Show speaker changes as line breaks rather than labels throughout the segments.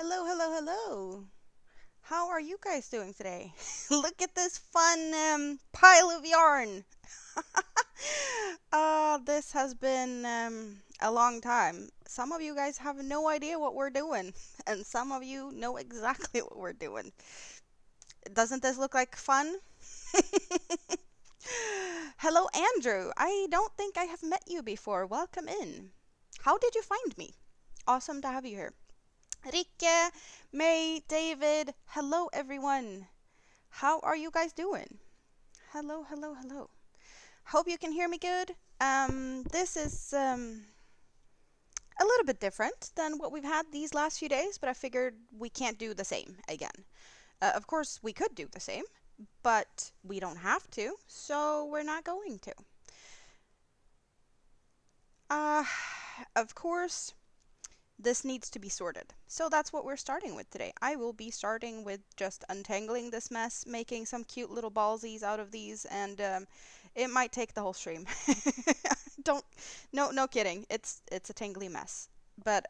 Hello, hello, hello. How are you guys doing today? Look at this fun pile of yarn. This has been a long time. Some of you guys have no idea what we're doing, and some of you know exactly what we're doing. Doesn't this look like fun? Hello, Andrew. I don't think I have met you before. Welcome in. How did you find me? Awesome to have you here. Ricke, May, David, hello everyone. How are you guys doing? Hello, hello, hello. Hope you can hear me good. This is a little bit different than what we've had these last few days, but I figured we can't do the same again. Of course, we could do the same, but we don't have to, so we're not going to. Uh, of course, this needs to be sorted. So that's what we're starting with today. I will be starting with just untangling this mess, making some cute little ballsies out of these, and it might take the whole stream. Don't, no kidding. It's a tangly mess. But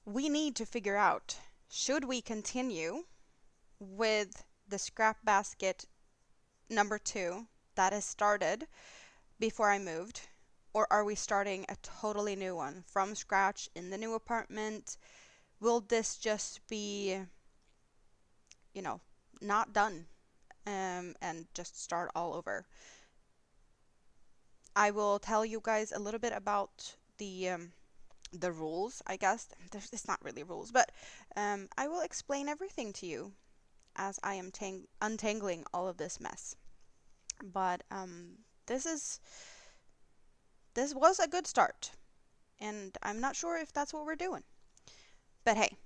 we need to figure out, should we continue with the scrap basket number 2 that is started before I moved? Or are we starting a totally new one from scratch in the new apartment? Will this just be, not done and just start all over? I will tell you guys a little bit about the rules, I guess. It's not really rules, but I will explain everything to you as I am untangling all of this mess. But this was a good start, and I'm not sure if that's what we're doing. But hey,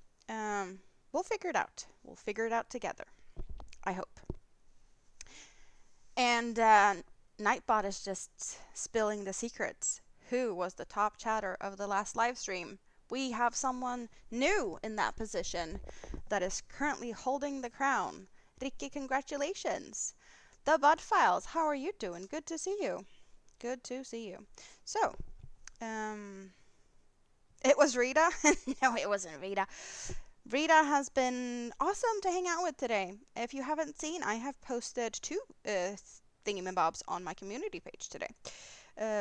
we'll figure it out. We'll figure it out together, I hope. And Nightbot is just spilling the secrets. Who was the top chatter of the last live stream? We have someone new in that position that is currently holding the crown. Ricky, congratulations. The Bud Files, how are you doing? Good to see you. Good to see you. So, it was Rita. No, it wasn't Rita. Rita has been awesome to hang out with today. If you haven't seen, I have posted 2 thingamabobs on my community page today.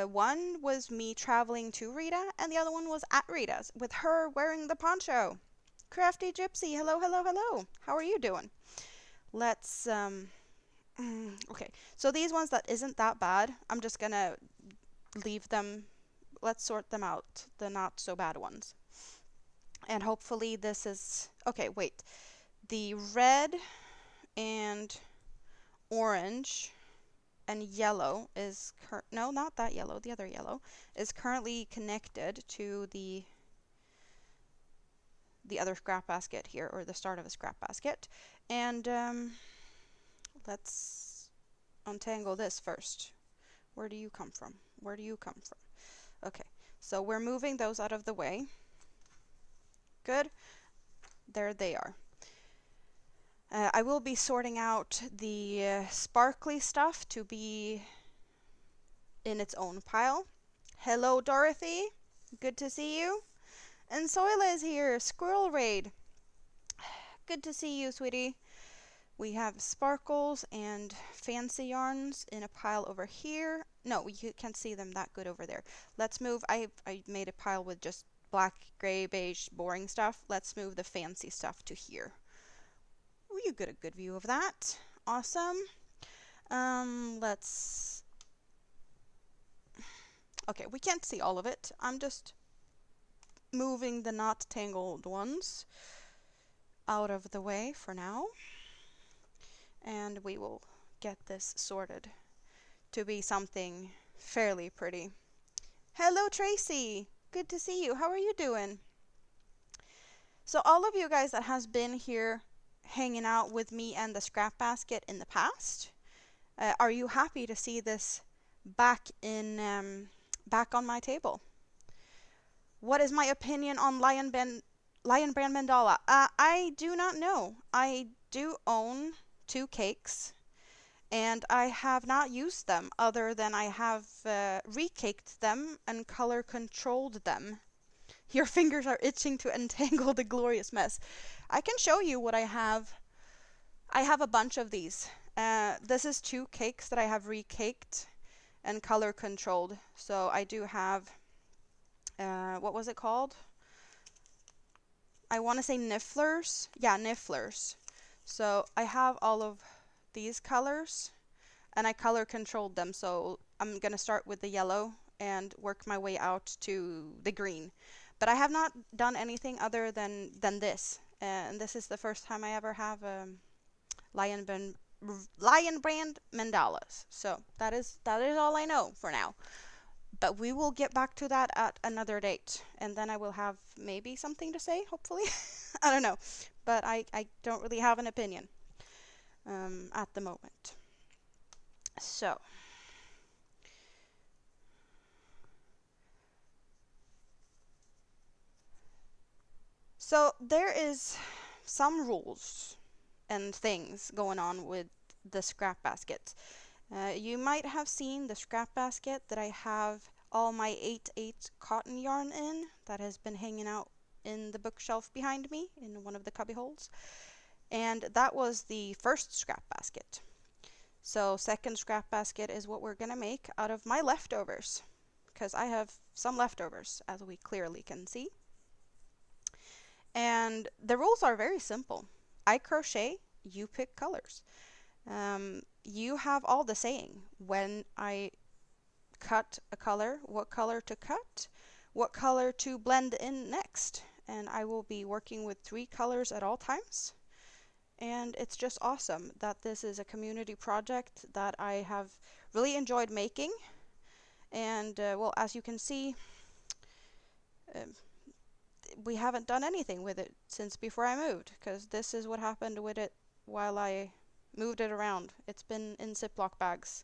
One was me traveling to Rita, and the other one was at Rita's with her wearing the poncho. Crafty Gypsy, hello, hello, hello. How are you doing? Let's okay, so these ones that isn't that bad, I'm just gonna leave them. Let's sort them out, the not so bad ones. And hopefully this is, okay, wait. The red and orange and yellow is, no, not that yellow, the other yellow, is currently connected to the other scrap basket here, or the start of a scrap basket. And let's untangle this first. Where do you come from? Where do you come from? Okay, so we're moving those out of the way. Good. There they are. I will be sorting out the sparkly stuff to be in its own pile. Hello, Dorothy. Good to see you. And Soila is here. Squirrel Raid. Good to see you, sweetie. We have sparkles and fancy yarns in a pile over here. No, you can't see them that good over there. Let's move. I made a pile with just black, gray, beige, boring stuff. Let's move the fancy stuff to here. Ooh, you get a good view of that. Awesome. Let's... Okay, we can't see all of it. I'm just moving the not tangled ones out of the way for now. And we will get this sorted to be something fairly pretty. Hello, Tracy. Good to see you. How are you doing? So all of you guys that has been here hanging out with me and the scrap basket in the past, are you happy to see this back on my table? What is my opinion on Lion Brand Mandala? I do not know. I do own 2 cakes, and I have not used them other than I have recaked them and color controlled them Your fingers are itching to untangle the glorious mess. I can show you what I have. I have a bunch of these. This is 2 cakes that I have recaked and color controlled. So I do have, what was it called? I want to say nifflers. Yeah, nifflers. So I have all of these colors and I color controlled them. So I'm going to start with the yellow and work my way out to the green. But I have not done anything other than this. And this is the first time I ever have Lion Brand mandalas. So that is all I know for now. But we will get back to that at another date. And then I will have maybe something to say, hopefully. I don't know. But I don't really have an opinion at the moment. So there is some rules and things going on with the scrap basket. You might have seen the scrap basket that I have all my 8/8 cotton yarn in that has been hanging out in the bookshelf behind me in one of the cubby holes. And that was the first scrap basket. So second scrap basket is what we're going to make out of my leftovers, because I have some leftovers, as we clearly can see. And the rules are very simple. I crochet, you pick colors. You have all the saying. When I cut a color, what color to cut, what color to blend in next. And I will be working with 3 colors at all times. And it's just awesome that this is a community project that I have really enjoyed making. And well, as you can see, we haven't done anything with it since before I moved, because this is what happened with it while I moved it around. It's been in Ziploc bags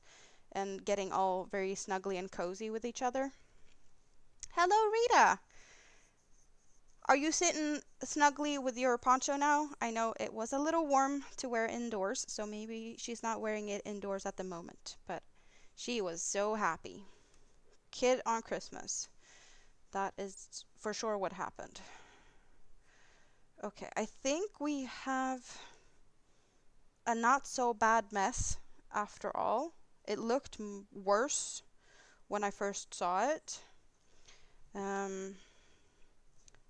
and getting all very snuggly and cozy with each other. Hello, Rita! Are you sitting snugly with your poncho now? I know it was a little warm to wear indoors, so maybe she's not wearing it indoors at the moment, but she was so happy. Kid on Christmas. That is for sure what happened. Okay, I think we have a not so bad mess after all. It looked worse when I first saw it.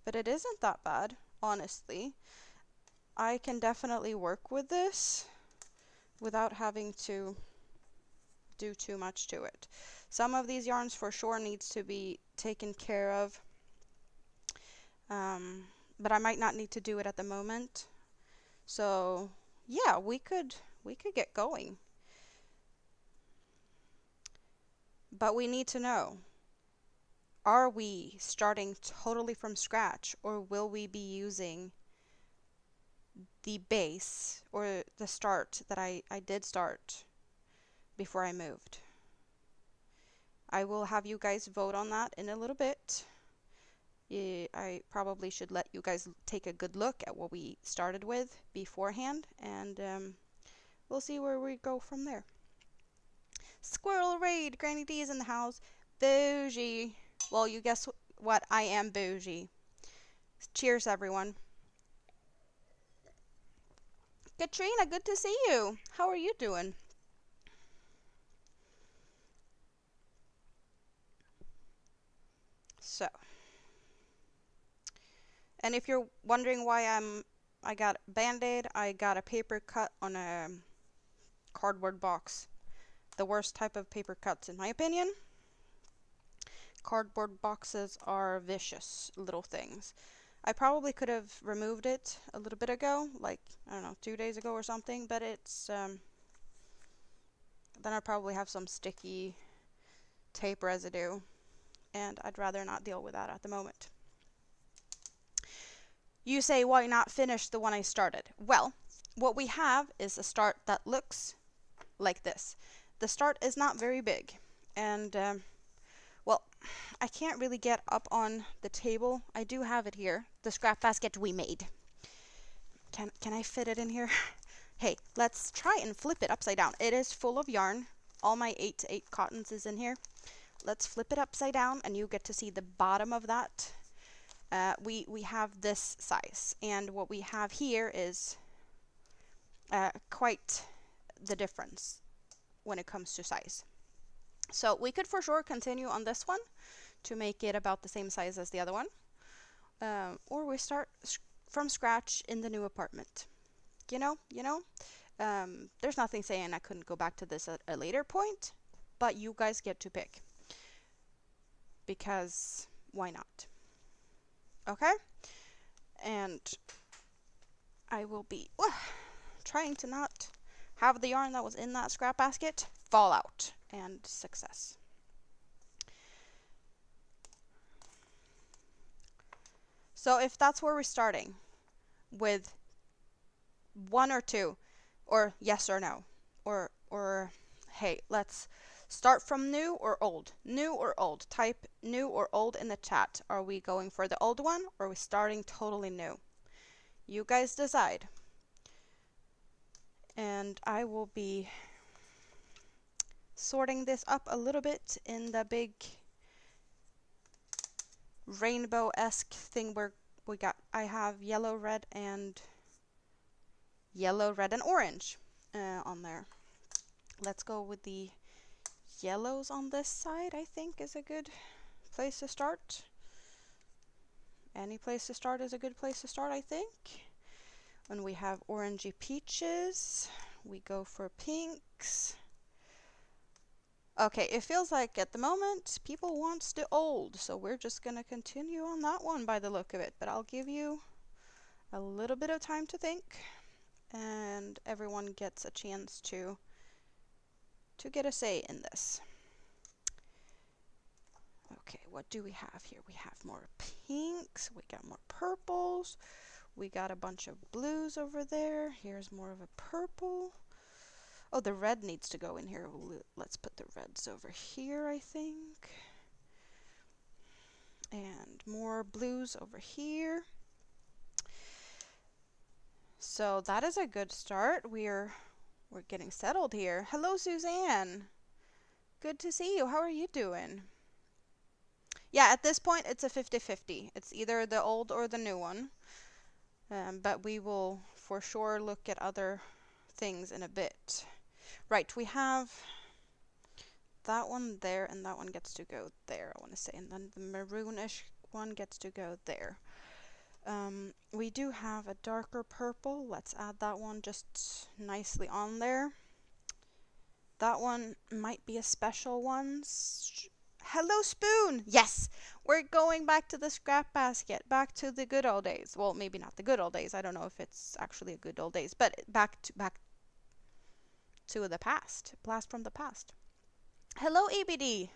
But it isn't that bad, honestly. I can definitely work with this without having to do too much to it. Some of these yarns for sure needs to be taken care of, but I might not need to do it at the moment. So yeah, we could get going. But we need to know, are we starting totally from scratch, or will we be using the base or the start that I did start before I moved? I will have you guys vote on that in a little bit. I probably should let you guys take a good look at what we started with beforehand, and we'll see where we go from there. Squirrel Raid! Granny D is in the house. Bougie! Well, you guess what? I am bougie. Cheers, everyone. Katrina, good to see you. How are you doing? So, and if you're wondering why I got a Band-Aid, I got a paper cut on a cardboard box. The worst type of paper cuts, in my opinion. Cardboard boxes are vicious little things. I probably could have removed it a little bit ago, like, I don't know, 2 days ago or something, but it's, then I'd probably have some sticky tape residue, and I'd rather not deal with that at the moment. You say, why not finish the one I started? Well, what we have is a start that looks like this. The start is not very big, and well, I can't really get up on the table. I do have it here, the scrap basket we made. Can I fit it in here? Hey, let's try and flip it upside down. It is full of yarn. All my 8/8 cottons is in here. Let's flip it upside down and you get to see the bottom of that. we have this size, and what we have here is quite the difference when it comes to size. So we could for sure continue on this one to make it about the same size as the other one, or we start from scratch in the new apartment. There's nothing saying I couldn't go back to this at a later point, but you guys get to pick, because why not? Okay, and I will be trying to not have the yarn that was in that scrap basket fall out, and success. So if that's where we're starting with 1 or 2, or yes or no, or hey, let's start from new or old. New or old. Type new or old in the chat. Are we going for the old one, or are we starting totally new? You guys decide. And I will be sorting this up a little bit in the big rainbow-esque thing where I have yellow, red, and orange on there. Let's go with the yellows on this side, I think is a good place to start. Any place to start is a good place to start, I think. When we have orangey peaches, we go for pinks. Okay, it feels like at the moment people wants the old, so we're just gonna continue on that one by the look of it, but I'll give you a little bit of time to think, and everyone gets a chance to get a say in this. Okay, what do we have here? We have more pinks, we got more purples, we got a bunch of blues over there. Here's more of a purple. Oh, the red needs to go in here. Let's put the reds over here, I think. And more blues over here. So that is a good start. We're getting settled here. Hello, Suzanne. Good to see you. How are you doing? Yeah, at this point, it's a 50-50. It's either the old or the new one. But we will for sure look at other things in a bit. Right, we have that one there, and that one gets to go there, I want to say. And then the maroonish one gets to go there. We do have a darker purple. Let's add that one just nicely on there. That one might be a special one. Hello, Spoon! Yes! We're going back to the scrap basket. Back to the good old days. Well, maybe not the good old days. I don't know if it's actually a good old days. But back to the past. Blast from the past. Hello, ABD!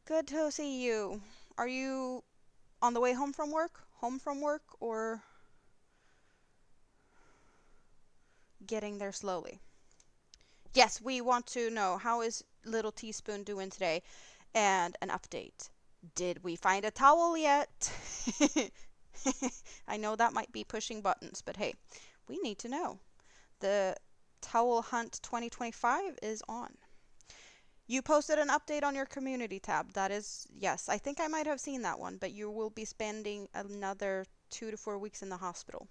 Good to see you. Are you on the way home from work? Or getting there slowly? Yes, we want to know, how is Little Teaspoon doing today? And an update. Did we find a towel yet? I know that might be pushing buttons, but hey, we need to know. The Towel Hunt 2025 is on. You posted an update on your community tab. That is, yes, I think I might have seen that one, but you will be spending another 2 to 4 weeks in the hospital.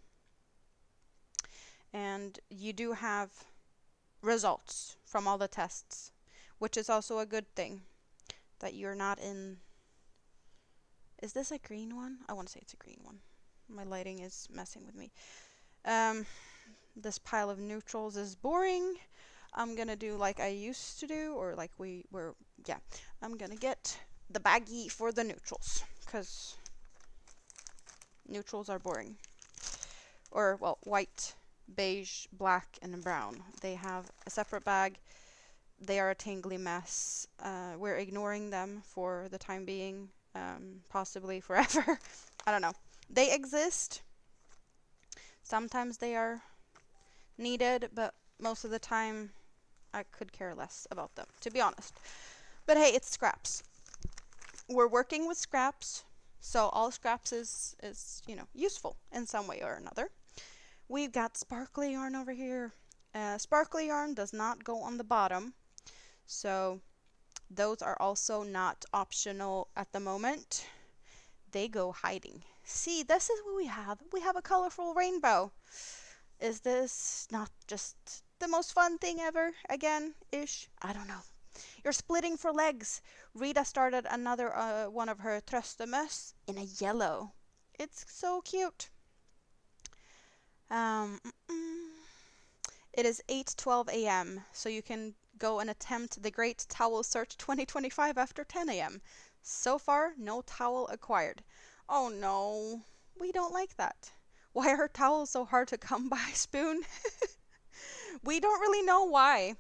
And you do have results from all the tests, which is also a good thing, that you're not in. Is this a green one? I want to say it's a green one. My lighting is messing with me. This pile of neutrals is boring. I'm gonna do like I used to do, or like we were. Yeah, I'm gonna get the baggie for the neutrals, because neutrals are boring. Or, well, white, beige, black, and brown. They have a separate bag. They are a tingly mess. We're ignoring them for the time being, possibly forever. I don't know. They exist. Sometimes they are needed, but most of the time I could care less about them, to be honest. But hey, it's scraps. We're working with scraps, so all scraps is useful in some way or another. We've got sparkly yarn over here. Sparkly yarn does not go on the bottom, so Those are also not optional at the moment. They go hiding. See, this is what we have. We have a colorful rainbow. Is this not just the most fun thing ever again ish? I don't know. You're splitting for legs. Rita started another one of her tröstemöss in a yellow. It's so cute. Um, it is 8:12 a.m. so you can go and attempt the Great Towel Search 2025 after 10 a.m. So far, no towel acquired. Oh no, we don't like that. Why are towels so hard to come by, Spoon? We don't really know why.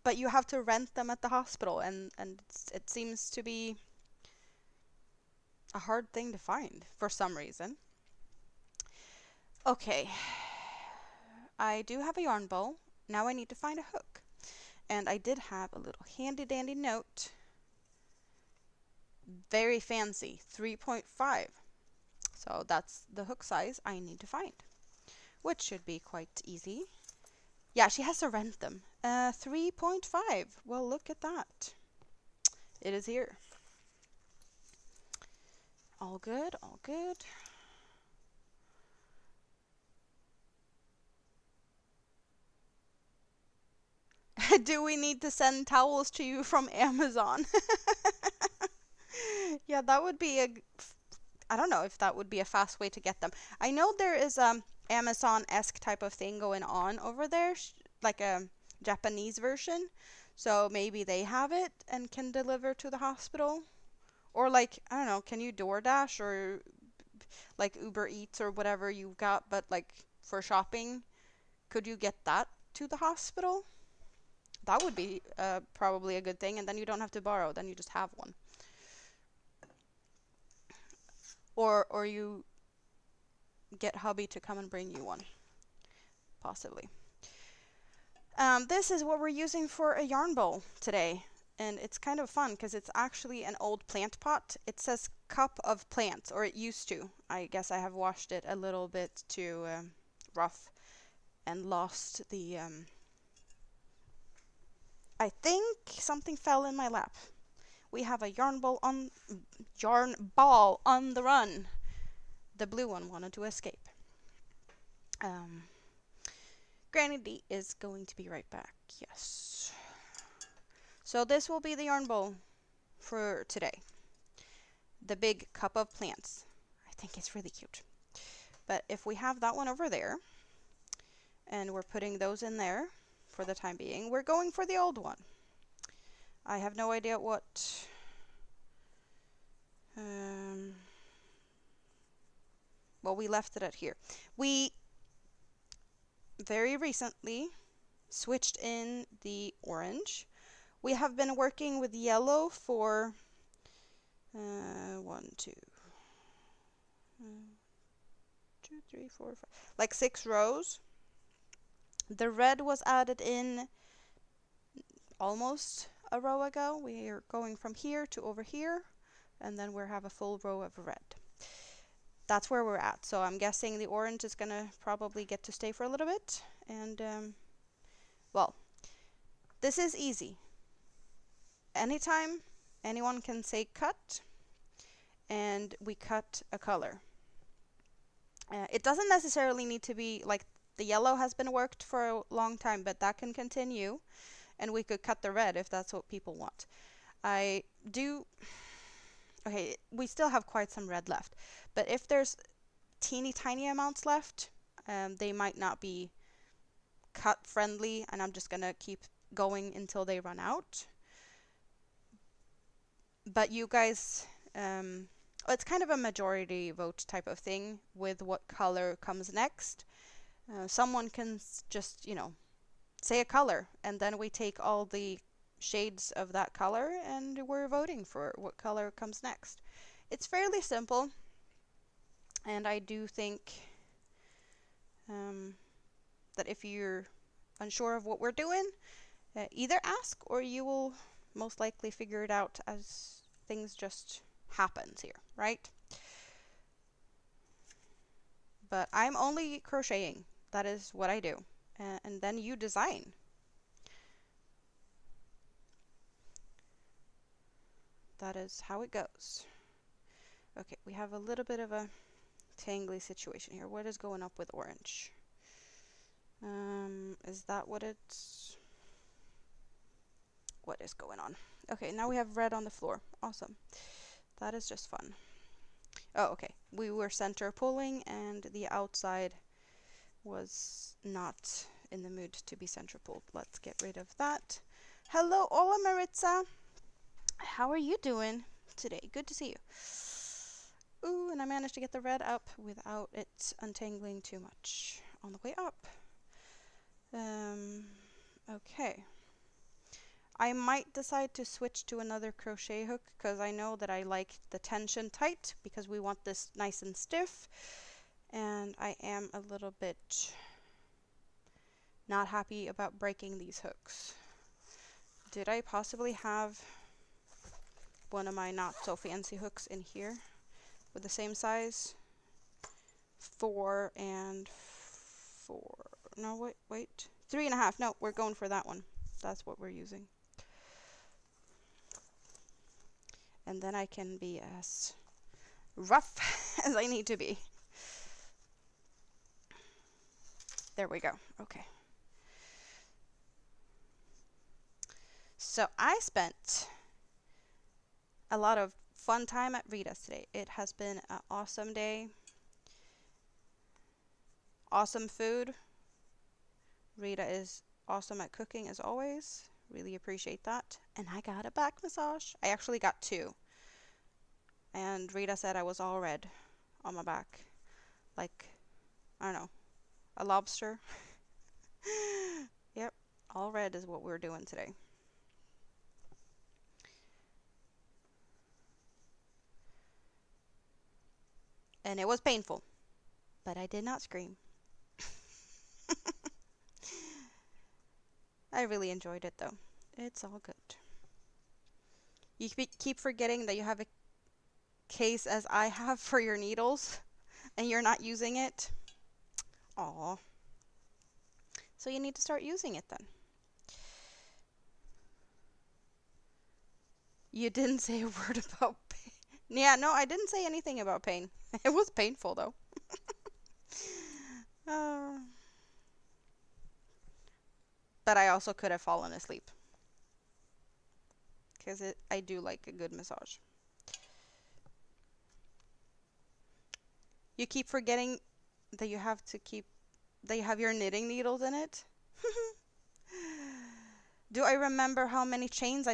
But you have to rent them at the hospital, and it seems to be a hard thing to find for some reason. Okay, I do have a yarn bowl. Now I need to find a hook. And I did have a little handy dandy note. Very fancy, 3.5. So that's the hook size I need to find, which should be quite easy. Yeah, she has to rent them. 3.5. Well, look at that. It is here. All good, all good. Do we need to send towels to you from Amazon? Yeah, that would be I don't know if that would be a fast way to get them. I know there is Amazon-esque type of thing going on over there, like a Japanese version. So maybe they have it and can deliver to the hospital. Or like, I don't know, can you DoorDash or like Uber Eats or whatever you've got, but like for shopping, could you get that to the hospital? That would be probably a good thing, and then you don't have to borrow, then you just have one. Or you get hubby to come and bring you one, possibly. This is what we're using for a yarn bowl today, and it's kind of fun because it's actually an old plant pot. It says cup of plants, or it used to. I guess I have washed it a little bit too rough and lost the I think something fell in my lap. We have a yarn ball on the run. The blue one wanted to escape. Granny D is going to be right back. Yes. So this will be the yarn bowl for today. The big cup of plants. I think it's really cute. But if we have that one over there, and we're putting those in there for the time being, we're going for the old one. I have no idea what well, we left it at here. We very recently switched in the orange. We have been working with yellow for 6 rows. The red was added in almost a row ago. We are going from here to over here, and then we have a full row of red. That's where we're at. So I'm guessing the orange is going to probably get to stay for a little bit. And, well, this is easy. Anytime anyone can say cut, and we cut a color. It doesn't necessarily need to be like the yellow has been worked for a long time, but that can continue. And we could cut the red if that's what people want. Okay, we still have quite some red left, but if there's teeny tiny amounts left, they might not be cut friendly, and I'm just gonna keep going until they run out. But you guys, it's kind of a majority vote type of thing with what color comes next. Someone can just, say a color, and then we take all the shades of that color and we're voting for what color comes next. It's fairly simple, and I do think that if you're unsure of what we're doing, either ask or you will most likely figure it out as things just happens here, right? But I'm only crocheting. That is what I do. And then you design. that is how it goes. Okay, we have a little bit of a tangly situation here. What is going up with orange? Is that what it's... What is going on? Okay, now we have red on the floor. Awesome. That is just fun. Oh, okay. We were center pulling and the outside was not in the mood to be center pulled. Let's get rid of that. Hello, Ola Maritza. How are you doing today? Good to see you. Ooh, and I managed to get the red up without it untangling too much on the way up. Okay. I might decide to switch to another crochet hook because I know that I like the tension tight because we want this nice and stiff. And I am a little bit not happy about breaking these hooks. Did I possibly have one of my not so fancy hooks in here with the same size? 4 and 4. No, wait. 3.5. No, we're going for that one. That's what we're using. And then I can be as rough as I need to be. There we go. Okay. So I spent a lot of fun time at Rita's today. It has been an awesome day. Awesome food. Rita is awesome at cooking as always. Really appreciate that. And I got a back massage. I actually got 2. And Rita said I was all red on my back. Like, I don't know, a lobster. Yep, all red is what we're doing today. And it was painful, but I did not scream. I really enjoyed it though. It's all good. You keep forgetting that you have a case as I have for your needles and you're not using it. Aw. So you need to start using it then. You didn't say a word about pain. Yeah, no, I didn't say anything about pain. It was painful though. But I also could have fallen asleep. Because I do like a good massage. You keep forgetting that you have your knitting needles in it. Do I remember how many chains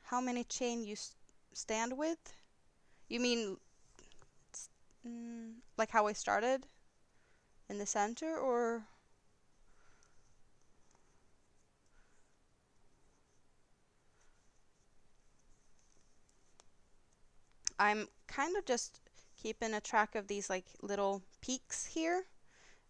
how many chain you stand with? You mean like how I started in the center, or I'm kind of just keeping a track of these like little peaks here,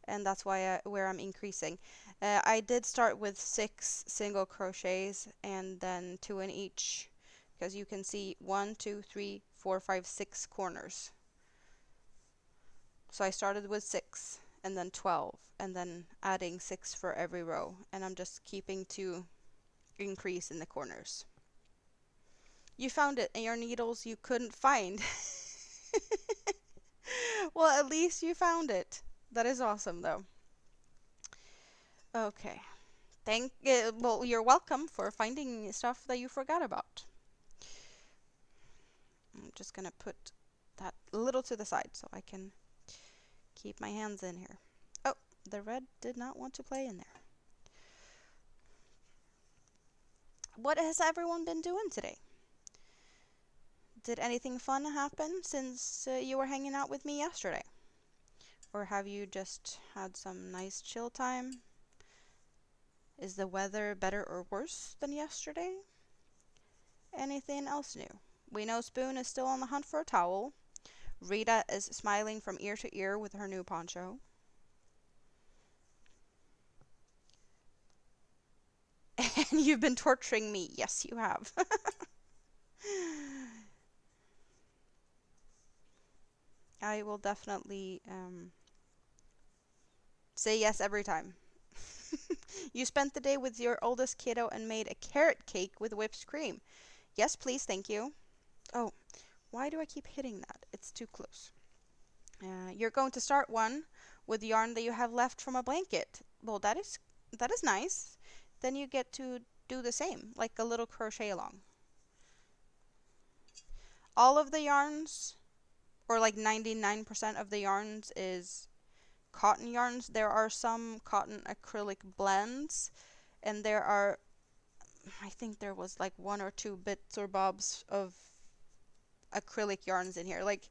and that's why where I'm increasing. I did start with 6 single crochets and then 2 in each, because you can see 1, 2, 3, 4, 5, 6 corners. So I started with 6 and then 12 and then adding 6 for every row, and I'm just keeping to increase in the corners. You found it in your needles you couldn't find. Well, at least you found it. That is awesome though. Okay. Well, you're welcome for finding stuff that you forgot about. I'm just gonna put that a little to the side so I can keep my hands in here. Oh, the red did not want to play in there. What has everyone been doing today? Did anything fun happen since you were hanging out with me yesterday? Or have you just had some nice chill time? Is the weather better or worse than yesterday? Anything else new? We know Spoon is still on the hunt for a towel. Rita is smiling from ear to ear with her new poncho. And you've been torturing me. Yes, you have. I will definitely say yes every time. You spent the day with your oldest kiddo and made a carrot cake with whipped cream. Yes, please, thank you. Oh, why do I keep hitting that? It's too close. You're going to start one with yarn that you have left from a blanket. Well, that is nice. Then you get to do the same, like a little crochet along. All of the yarns, or like 99% of the yarns, is cotton yarns. There are some cotton acrylic blends, and there are, I think there was like one or two bits or bobs of acrylic yarns in here. Like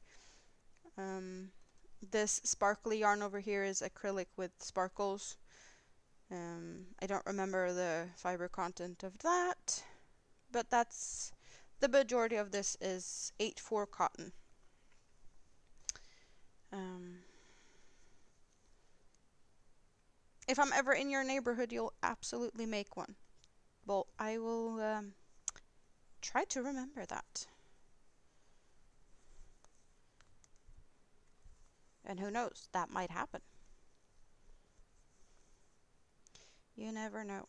this sparkly yarn over here is acrylic with sparkles. I don't remember the fiber content of that, but that's the majority of this is 8/4 cotton. If I'm ever in your neighborhood, you'll absolutely make one. Well, I will try to remember that. And who knows, that might happen. You never know.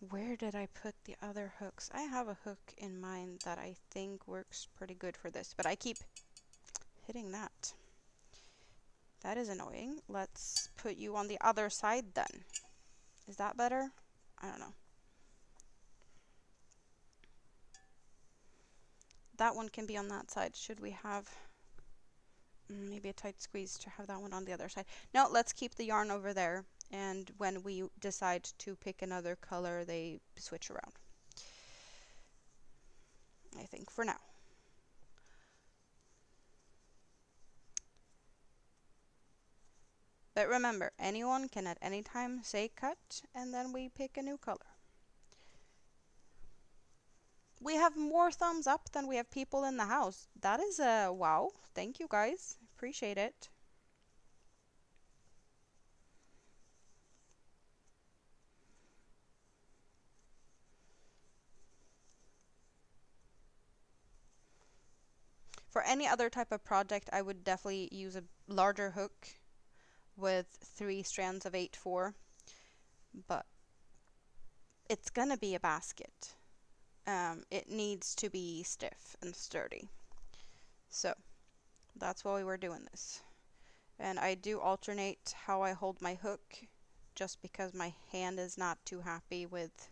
Where did I put the other hooks? I have a hook in mind that I think works pretty good for this, but I keep hitting that. That is annoying. Let's put you on the other side then. Is that better? I don't know. That one can be on that side. Should we have maybe a tight squeeze to have that one on the other side? No, let's keep the yarn over there. And when we decide to pick another color, they switch around. I think for now. But remember, anyone can at any time say cut, and then we pick a new color. We have more thumbs up than we have people in the house. That is a wow. Thank you guys. Appreciate it. For any other type of project, I would definitely use a larger hook with 3 strands of 8/4, but it's gonna be a basket. It needs to be stiff and sturdy. So that's why we were doing this. And I do alternate how I hold my hook, just because my hand is not too happy with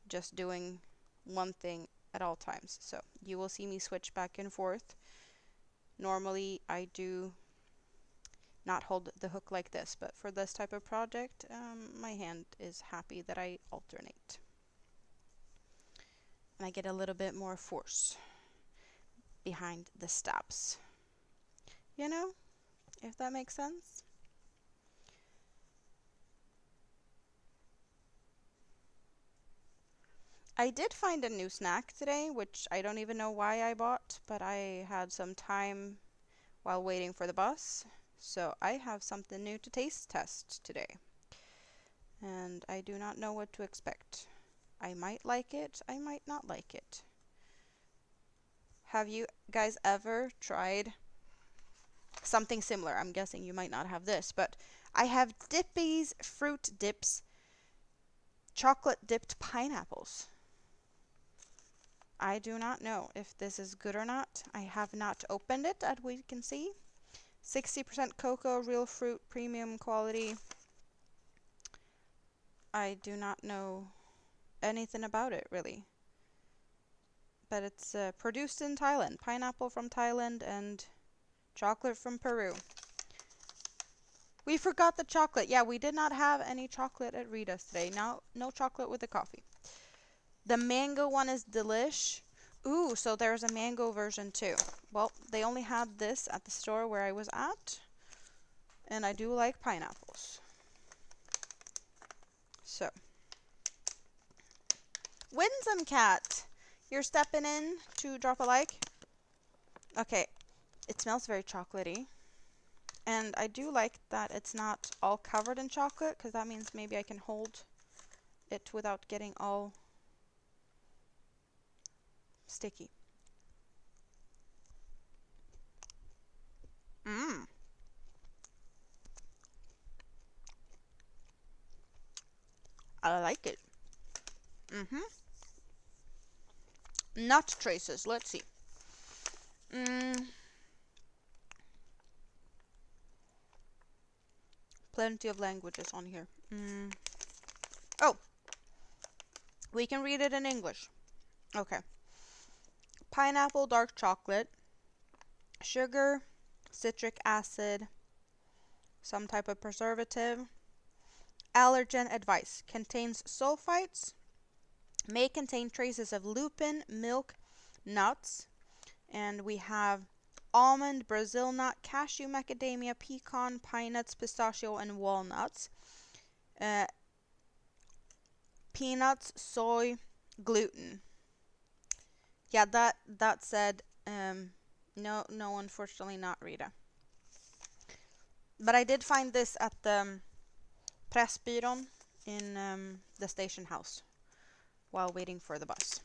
just doing one thing at all times. So you will see me switch back and forth. Normally I do not hold the hook like this, but for this type of project, my hand is happy that I alternate. And I get a little bit more force behind the stabs. You know, if that makes sense. I did find a new snack today, which I don't even know why I bought, but I had some time while waiting for the bus, so I have something new to taste test today. And I do not know what to expect. I might like it, I might not like it. Have you guys ever tried something similar? I'm guessing you might not have this, but I have Dippy's Fruit Dips chocolate dipped pineapples. I do not know if this is good or not. I have not opened it, as we can see. 60% cocoa, real fruit, premium quality. I do not know anything about it, really. But it's produced in Thailand. Pineapple from Thailand and chocolate from Peru. We forgot the chocolate. Yeah, we did not have any chocolate at Rita's today. No chocolate with the coffee. The mango one is delish. Ooh, so there's a mango version too. Well, they only had this at the store where I was at. And I do like pineapples. So. Winsome Cat, you're stepping in to drop a like. Okay, it smells very chocolatey. And I do like that it's not all covered in chocolate, because that means maybe I can hold it without getting all sticky. Mmm. I like it. Mm-hmm. Nut traces. Let's see. Mm, plenty of languages on here. Oh, we can read it in English. Okay. Pineapple, dark chocolate, sugar, citric acid, some type of preservative. Allergen advice. Contains sulfites. May contain traces of lupin, milk, nuts. And we have almond, Brazil nut, cashew, macadamia, pecan, pine nuts, pistachio, and walnuts. Uh, peanuts, soy, gluten. Yeah, that said, no, unfortunately not, Rita. But I did find this at the Pressbyrån in the station house while waiting for the bus.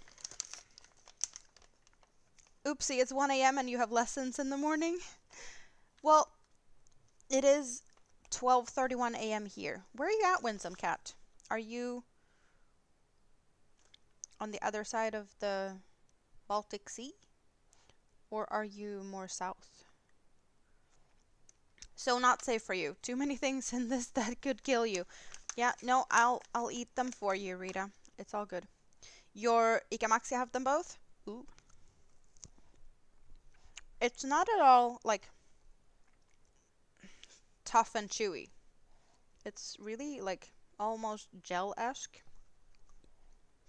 Oopsie, it's 1 a.m. and you have lessons in the morning? Well, it is 12:31 a.m. here. Where are you at, Winsome Cat? Are you on the other side of the Baltic Sea? Or are you more south? So not safe for you. Too many things in this that could kill you. Yeah, no, I'll eat them for you, Rita. It's all good. Your Ikamaxi have them both? Ooh. It's not at all like tough and chewy. It's really like almost gel-esque.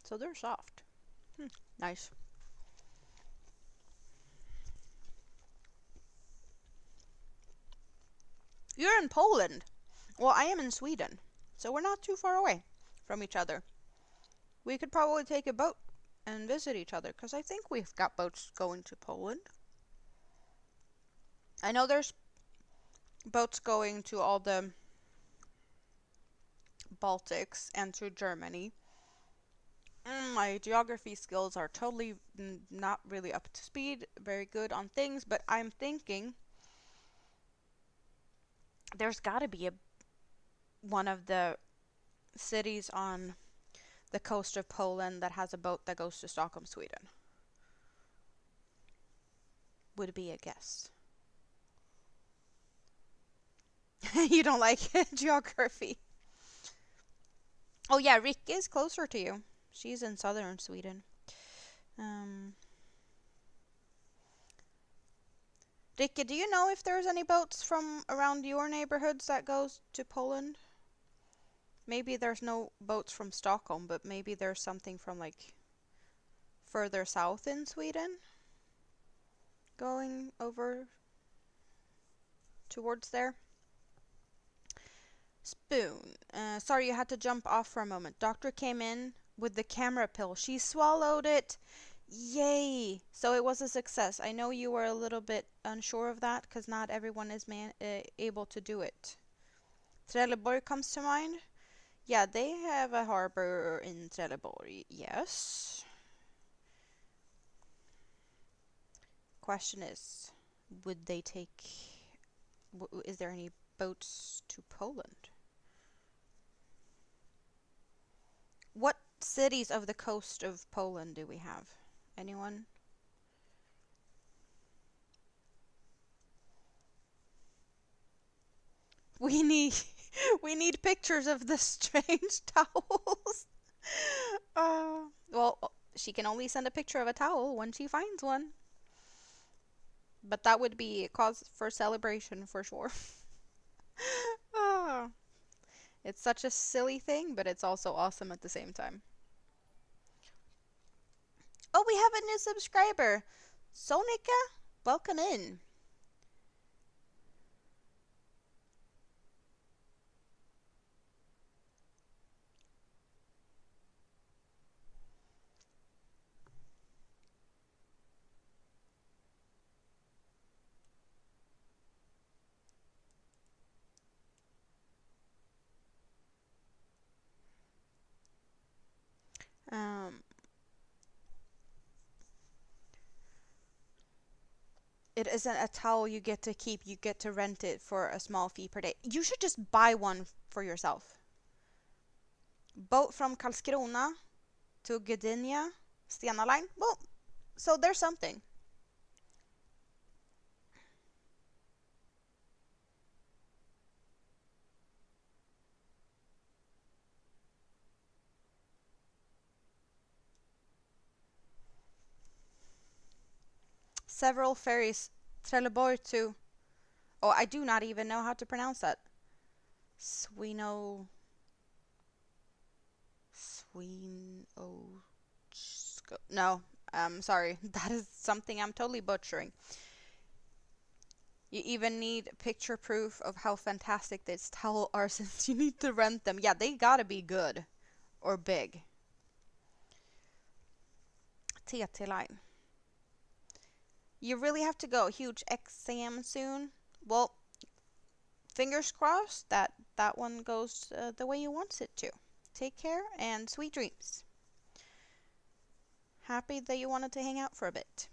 So they're soft. Nice. You're in Poland. Well, I am in Sweden. So we're not too far away from each other. We could probably take a boat and visit each other because I think we've got boats going to Poland. I know there's boats going to all the Baltics and to Germany. My geography skills are totally not really up to speed, very good on things, but I'm thinking there's got to be one of the cities on the coast of Poland that has a boat that goes to Stockholm, Sweden. Would be a guess. You don't like geography. Oh yeah, Rick is closer to you. She's in southern Sweden. Ricky, do you know if there's any boats from around your neighborhoods that goes to Poland? Maybe there's no boats from Stockholm, but maybe there's something from like further south in Sweden going over towards there. Spoon. Sorry you had to jump off for a moment. Doctor came in with the camera pill. She swallowed it. Yay! So it was a success. I know you were a little bit unsure of that because not everyone is able to do it. Trelleborg comes to mind. Yeah, they have a harbor in Trelleborg. Yes. Question is, would they take... is there any boats to Poland? What cities of the coast of Poland do we have? Anyone? We need we need pictures of the strange towels. Well, she can only send a picture of a towel when she finds one. But that would be a cause for celebration for sure. Oh, it's such a silly thing, but it's also awesome at the same time. Oh, we have a new subscriber. Sonika, welcome in. Um, It isn't a towel you get to keep. You get to rent it for a small fee per day. You should just buy one for yourself. Boat from Karlskrona to Gdynia, Stena Line. Well, so there's something. Several ferries. Trelleborg to... Oh, I do not even know how to pronounce that. Swino... Swino... No, sorry. That is something I'm totally butchering. You even need picture proof of how fantastic these towels are since you need to rent them. Yeah, they gotta be good. Or big. TT line. You really have to go. Huge exam soon. Well, fingers crossed that that one goes the way you want it to. Take care and sweet dreams. Happy that you wanted to hang out for a bit.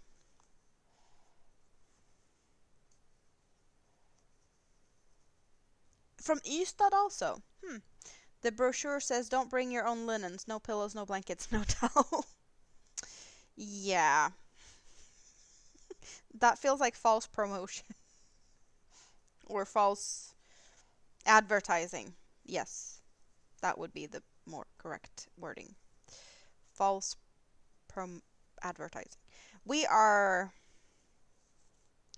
From Ystad also. The brochure says don't bring your own linens. No pillows, no blankets, no towel. Yeah. That feels like false promotion. Or false advertising. Yes. That would be the more correct wording. False advertising. We are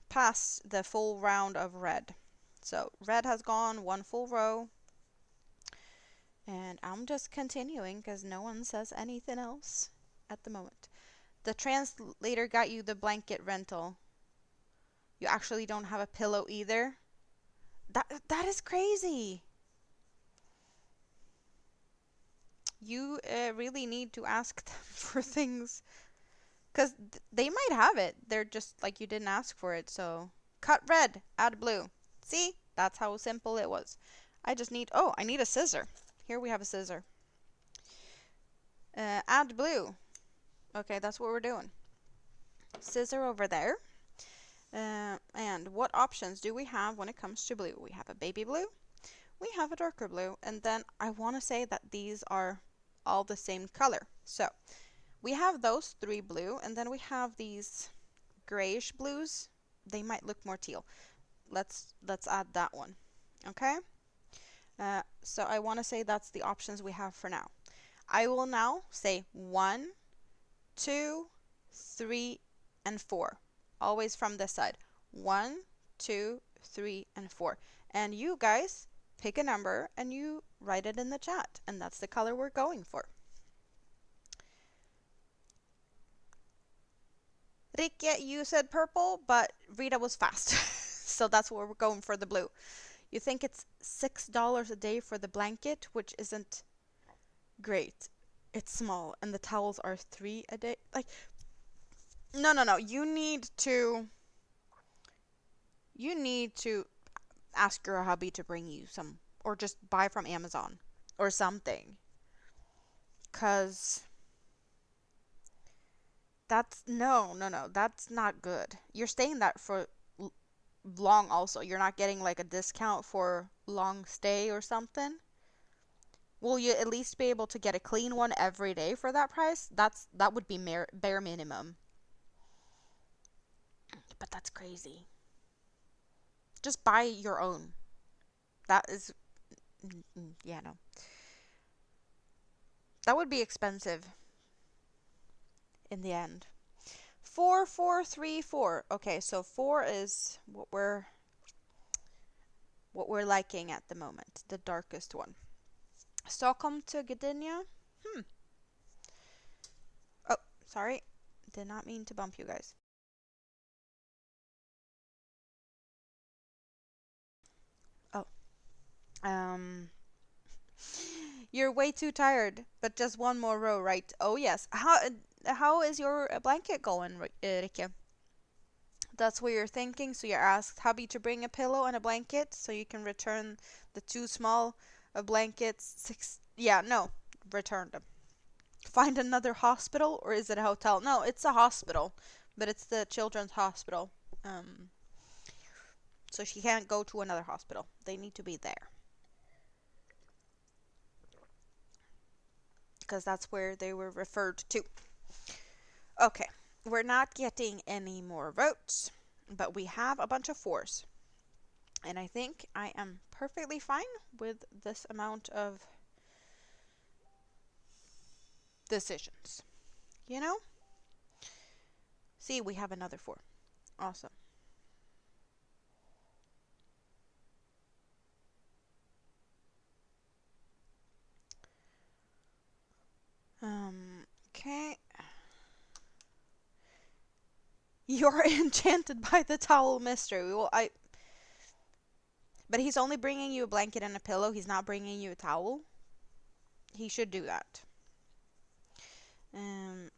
past the full round of red. So red has gone one full row. And I'm just continuing because no one says anything else at the moment. The translator got you the blanket rental. You actually don't have a pillow either. That is crazy. You really need to ask them for things. Because they might have it. They're just like you didn't ask for it. So cut red, add blue. See? That's how simple it was. I just need... Oh, I need a scissor. Here we have a scissor. Add blue. Okay, that's what we're doing. Scissor over there. And what options do we have when it comes to blue? We have a baby blue. We have a darker blue. And then I want to say that these are all the same color. So we have those three blue. And then we have these grayish blues. They might look more teal. Let's add that one. Okay? So I want to say that's the options we have for now. I will now say 1, 2, 3, and 4. Always from this side. 1, 2, 3, and 4. And you guys pick a number and you write it in the chat. And that's the color we're going for. Rike, you said purple, but Rita was fast. So that's where we're going for the blue. You think it's $6 a day for the blanket, which isn't great. It's small, and the towels are $3 a day. Like, no. You need to ask your hubby to bring you some, or just buy from Amazon or something. 'Cause that's no, that's not good. You're staying that for long also. You're not getting like a discount for long stay or something. Will you at least be able to get a clean one every day for that price? That would be bare minimum. But that's crazy. Just buy your own. That is... Yeah, no. That would be expensive in the end. 4, 4, 3, 4. Okay, so 4 is what we're liking at the moment, the darkest one. Stockholm to Gdynia. Oh, sorry. Did not mean to bump you guys. Oh. You're way too tired, but just one more row, right? Oh, yes. How is your blanket going, Rike? That's what you're thinking. So you asked hubby to bring a pillow and a blanket so you can return the too small blankets. Yeah, no. Return them. Find another hospital, or is it a hotel? No, it's a hospital, but it's the children's hospital. Um, so she can't go to another hospital. They need to be there. Because that's where they were referred to. Okay, we're not getting any more votes, but we have a bunch of 4s. And I think I am perfectly fine with this amount of decisions. You know? See, we have another 4. Awesome. Okay. You're enchanted by the towel mystery. Well, but he's only bringing you a blanket and a pillow. He's not bringing you a towel. He should do that.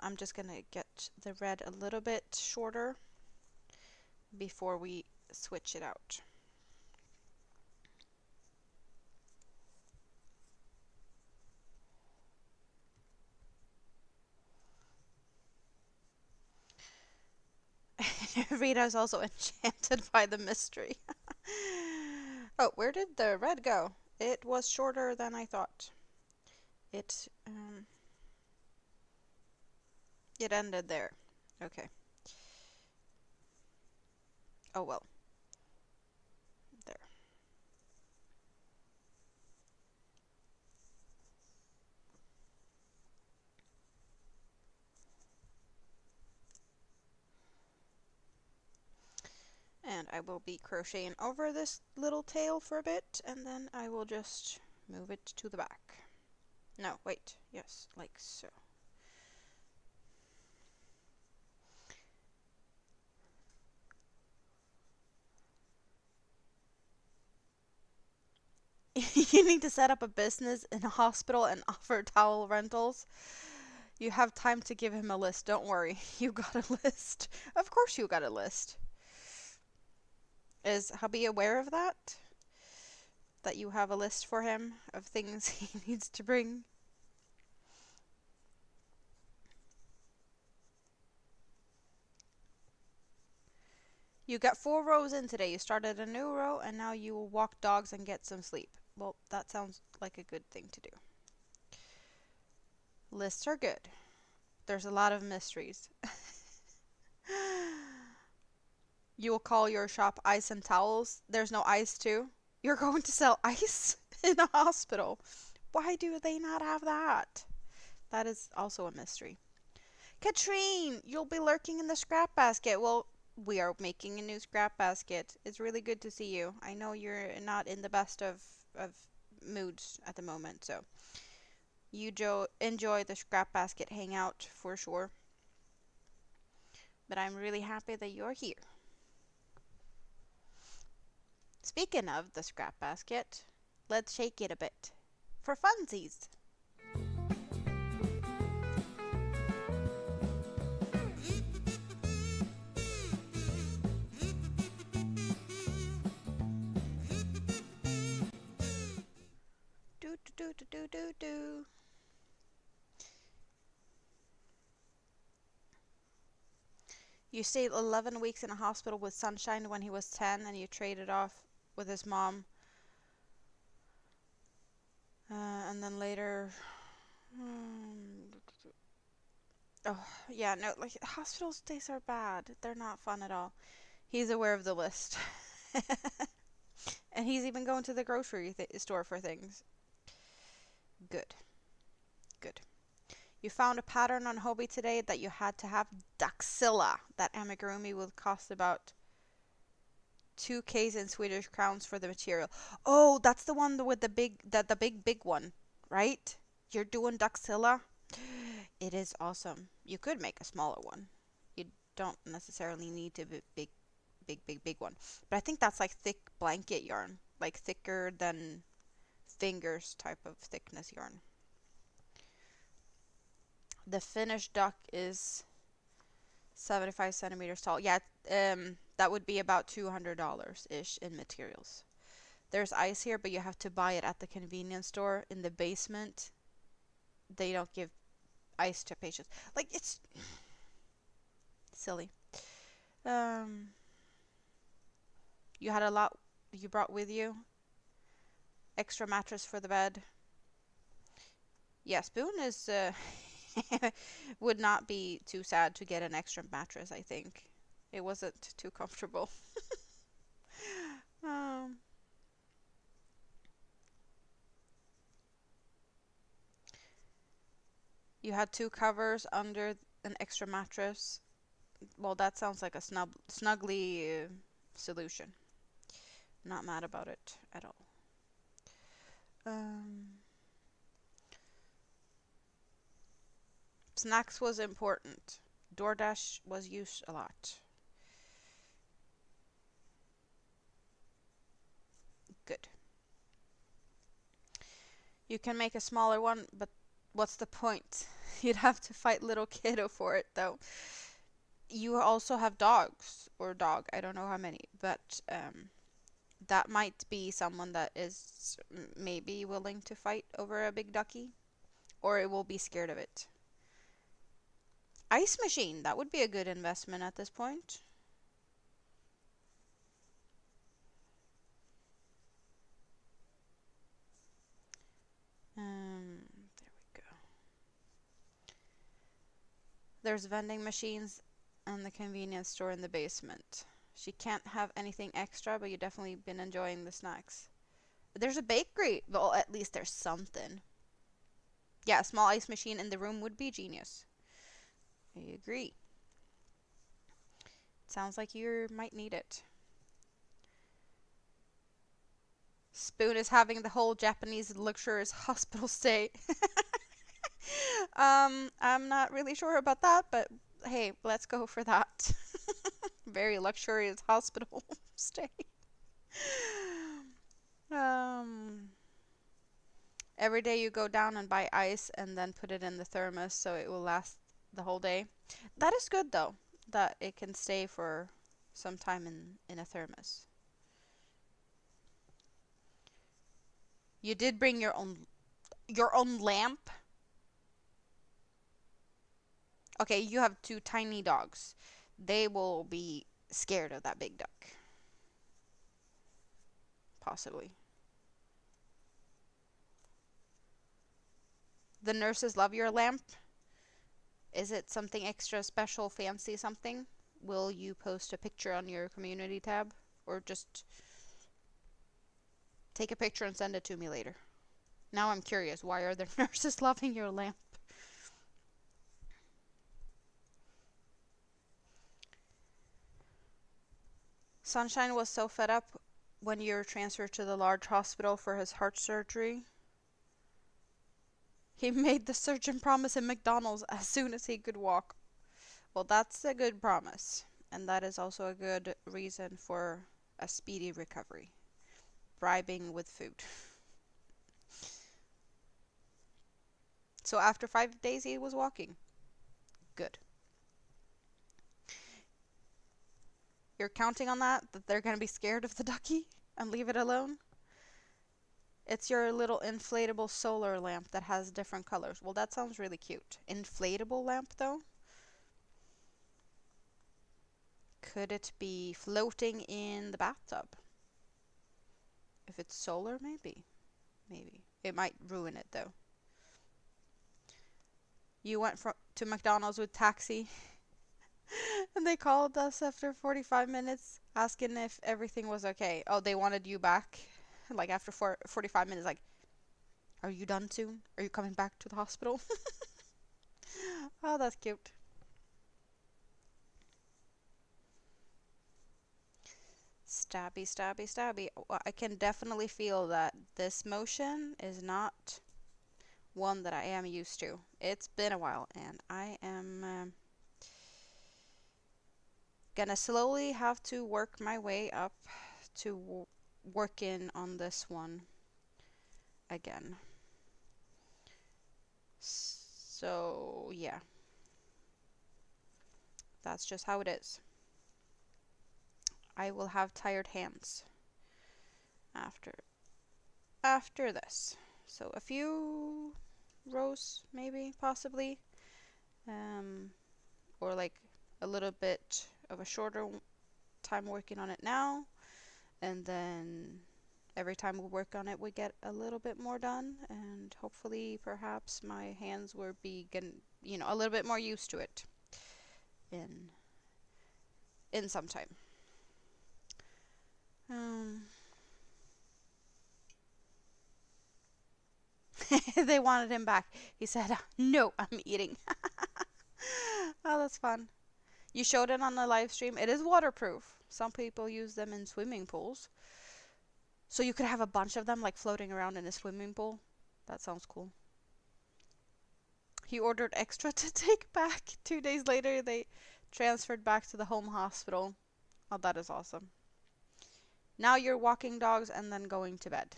I'm just gonna get the red a little bit shorter before we switch it out. Rita's also enchanted by the mystery. Oh, where did the red go? It was shorter than I thought. It ended there. Okay. Oh well. There. And I will be crocheting over this little tail for a bit, and then I will just move it to the back. No, wait. Yes, like so. You need to set up a business in a hospital and offer towel rentals. You have time to give him a list. Don't worry. You got a list. Of course you got a list. Is hubby aware of that? That you have a list for him of things he needs to bring? You got 4 rows in today. You started a new row and now you will walk dogs and get some sleep. Well, that sounds like a good thing to do. Lists are good. There's a lot of mysteries. You will call your shop Ice and Towels. There's no ice too. You're going to sell ice in a hospital. Why do they not have that? That is also a mystery. Katrine, you'll be lurking in the scrap basket. Well, we are making a new scrap basket. It's really good to see you. I know you're not in the best of moods at the moment, so you enjoy the scrap basket hangout for sure. But I'm really happy that you're here. Speaking of the scrap basket, let's shake it a bit. For funsies. Do do do do do do. You stayed 11 weeks in a hospital with Sunshine when he was 10 and you traded off with his mom. And then later... Oh, yeah, no, like, hospital stays are bad. They're not fun at all. He's aware of the list. And he's even going to the grocery store for things. Good. Good. You found a pattern on Hobby today that you had to have Daxilla. That amigurumi will cost about 2K in Swedish crowns for the material. Oh, that's the one with the big one, right? You're doing Daxilla? It is awesome. You could make a smaller one. You don't necessarily need to be big one. But I think that's like thick blanket yarn, like thicker than fingers type of thickness yarn. The finished duck is 75 centimeters tall. Yeah, that would be about $200-ish in materials. There's ice here, but you have to buy it at the convenience store in the basement. They don't give ice to patients. Like, it's silly. You had a lot you brought with you? Extra mattress for the bed? Yeah, Spoon is would not be too sad to get an extra mattress, I think. It wasn't too comfortable. Um, you had two covers under an extra mattress. Well, that sounds like a snuggly solution. Not mad about it at all. Um, Snacks was important. DoorDash was used a lot. Good. You can make a smaller one, but what's the point? You'd have to fight little kiddo for it, though. You also have dogs, or dog, I don't know how many, but that might be someone that is maybe willing to fight over a big ducky, or it will be scared of it. Ice machine, that would be a good investment at this point. There we go. There's vending machines and the convenience store in the basement. She can't have anything extra, but you've definitely been enjoying the snacks. There's a bakery. Well, at least there's something. Yeah, a small ice machine in the room would be genius. I agree. Sounds like you might need it. Spoon is having the whole Japanese luxurious hospital stay. I'm not really sure about that, but hey, let's go for that. Very luxurious hospital stay. Um, every day you go down and buy ice and then put it in the thermos so it will last the whole day. That is good though, that it can stay for some time in a thermos. You did bring your own lamp? Okay, you have two tiny dogs. They will be scared of that big duck. Possibly. The nurses love your lamp. Is it something extra special, fancy something? Will you post a picture on your community tab? Or just take a picture and send it to me later? Now I'm curious. Why are the nurses loving your lamp? Sunshine was so fed up when you were transferred to the large hospital for his heart surgery. He made the surgeon promise him McDonald's as soon as he could walk. Well, that's a good promise. And that is also a good reason for a speedy recovery. Bribing with food. So after 5 days, he was walking. Good. You're counting on that they're going to be scared of the ducky and leave it alone? It's your little inflatable solar lamp that has different colors. Well, that sounds really cute. Inflatable lamp, though? Could it be floating in the bathtub? If it's solar, maybe. Maybe. It might ruin it, though. You went to McDonald's with taxi, and they called us after 45 minutes asking if everything was okay. Oh, they wanted you back? Like after 45 minutes, like, are you done soon? Are you coming back to the hospital? Oh, that's cute. Stabby, stabby, stabby. Well, I can definitely feel that this motion is not one that I am used to. It's been a while, and I am gonna slowly have to work my way up to working on this one again. So, yeah. That's just how it is. I will have tired hands after this. So a few rows maybe, possibly. Or like a little bit of a shorter time working on it now. And then every time we work on it, we get a little bit more done, and hopefully, perhaps my hands will be getting, a little bit more used to it in some time. Um, they wanted him back. He said, "No, I'm eating." Oh, that's fun. You showed it on the live stream. It is waterproof. Some people use them in swimming pools. So you could have a bunch of them like floating around in a swimming pool. That sounds cool. He ordered extra to take back. 2 days later, they transferred back to the home hospital. Oh, that is awesome. Now you're walking dogs and then going to bed.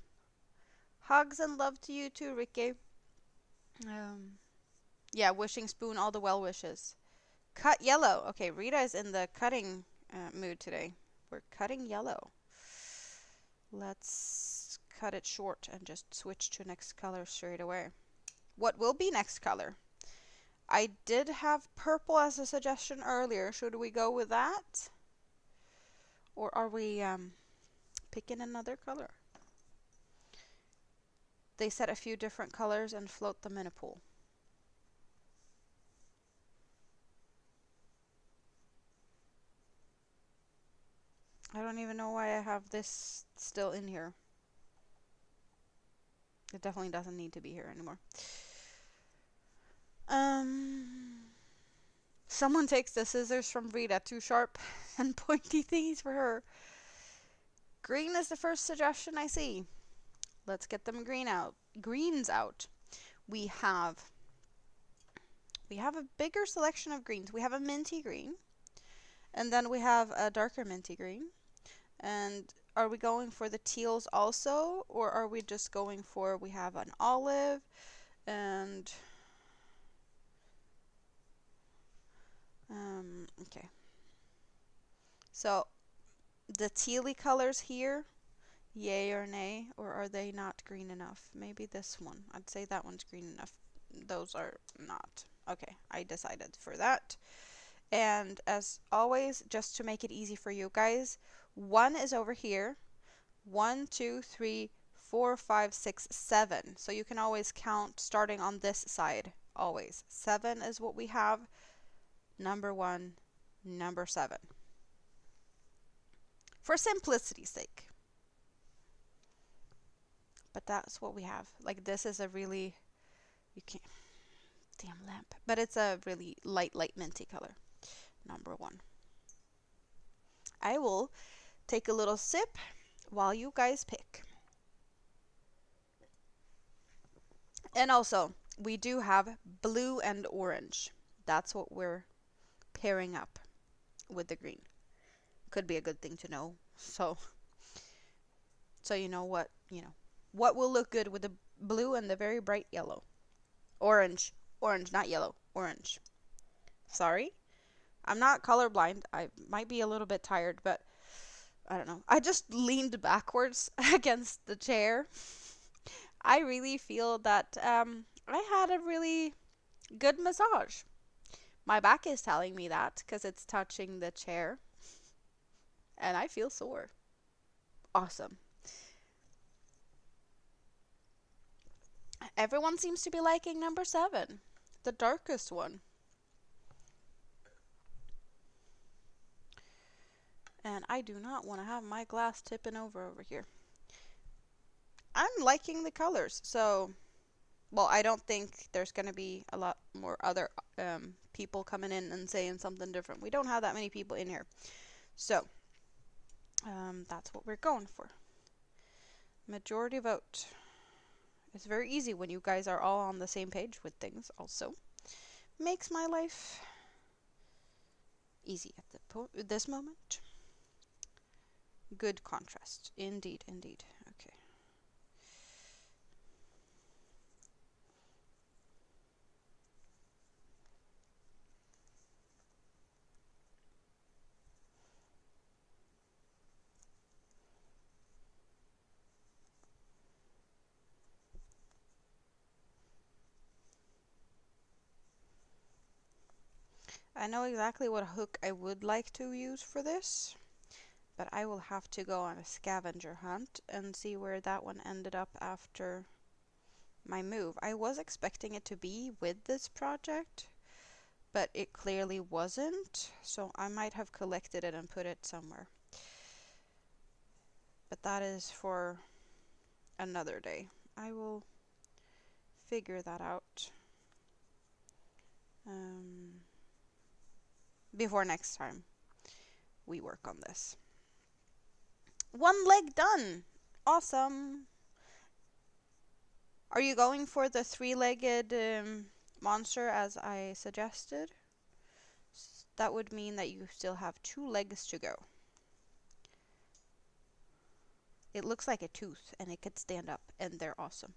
Hugs and love to you too, Ricky. Yeah, wishing Spoon all the well wishes. Cut yellow. Okay, Rita is in the cutting mood today. We're cutting yellow. Let's cut it short and just switch to next color straight away. What will be next color? I did have purple as a suggestion earlier. Should we go with that? Or are we picking another color? They set a few different colors and float them in a pool. I don't even know why I have this still in here. It definitely doesn't need to be here anymore. Someone takes the scissors from Rita, too sharp and pointy thingies for her. Green is the first suggestion I see. Let's get them greens out. We have a bigger selection of greens. We have a minty green, and then we have a darker minty green. And are we going for the teals also, or are we just going for, we have an olive and okay. So the tealy colors here, yay or nay, or are they not green enough? Maybe this one. I'd say that one's green enough. Those are not. Okay, I decided for that. And as always, just to make it easy for you guys, 1 is over here. 1, 2, 3, 4, 5, 6, 7. So you can always count starting on this side. Always. 7 is what we have. Number 1, number 7. For simplicity's sake. But that's what we have. Like, this is a really, you can't, damn lamp. But it's a really light minty color. Number 1. I will take a little sip while you guys pick. And also, we do have blue and orange. That's what we're pairing up with the green. Could be a good thing to know. So you know what will look good with the blue and the very bright yellow. Orange, not yellow, orange. Sorry. I'm not colorblind. I might be a little bit tired, but I don't know. I just leaned backwards against the chair. I really feel that I had a really good massage. My back is telling me that because it's touching the chair. And I feel sore. Awesome. Everyone seems to be liking number 7. The darkest one. And I do not want to have my glass tipping over here. I'm liking the colors. So, well, I don't think there's going to be a lot more other people coming in and saying something different. We don't have that many people in here. So, that's what we're going for. Majority vote. It's very easy when you guys are all on the same page with things also. Makes my life easy at this moment. Good contrast. Indeed, indeed. Okay. I know exactly what hook I would like to use for this, But I will have to go on a scavenger hunt and see where that one ended up after my move. I was expecting it to be with this project, but it clearly wasn't, so I might have collected it and put it somewhere. But that is for another day. I will figure that out before next time we work on this. One leg done! Awesome! Are you going for the three-legged monster as I suggested? That would mean that you still have 2 legs to go. It looks like a tooth and it could stand up, and they're awesome.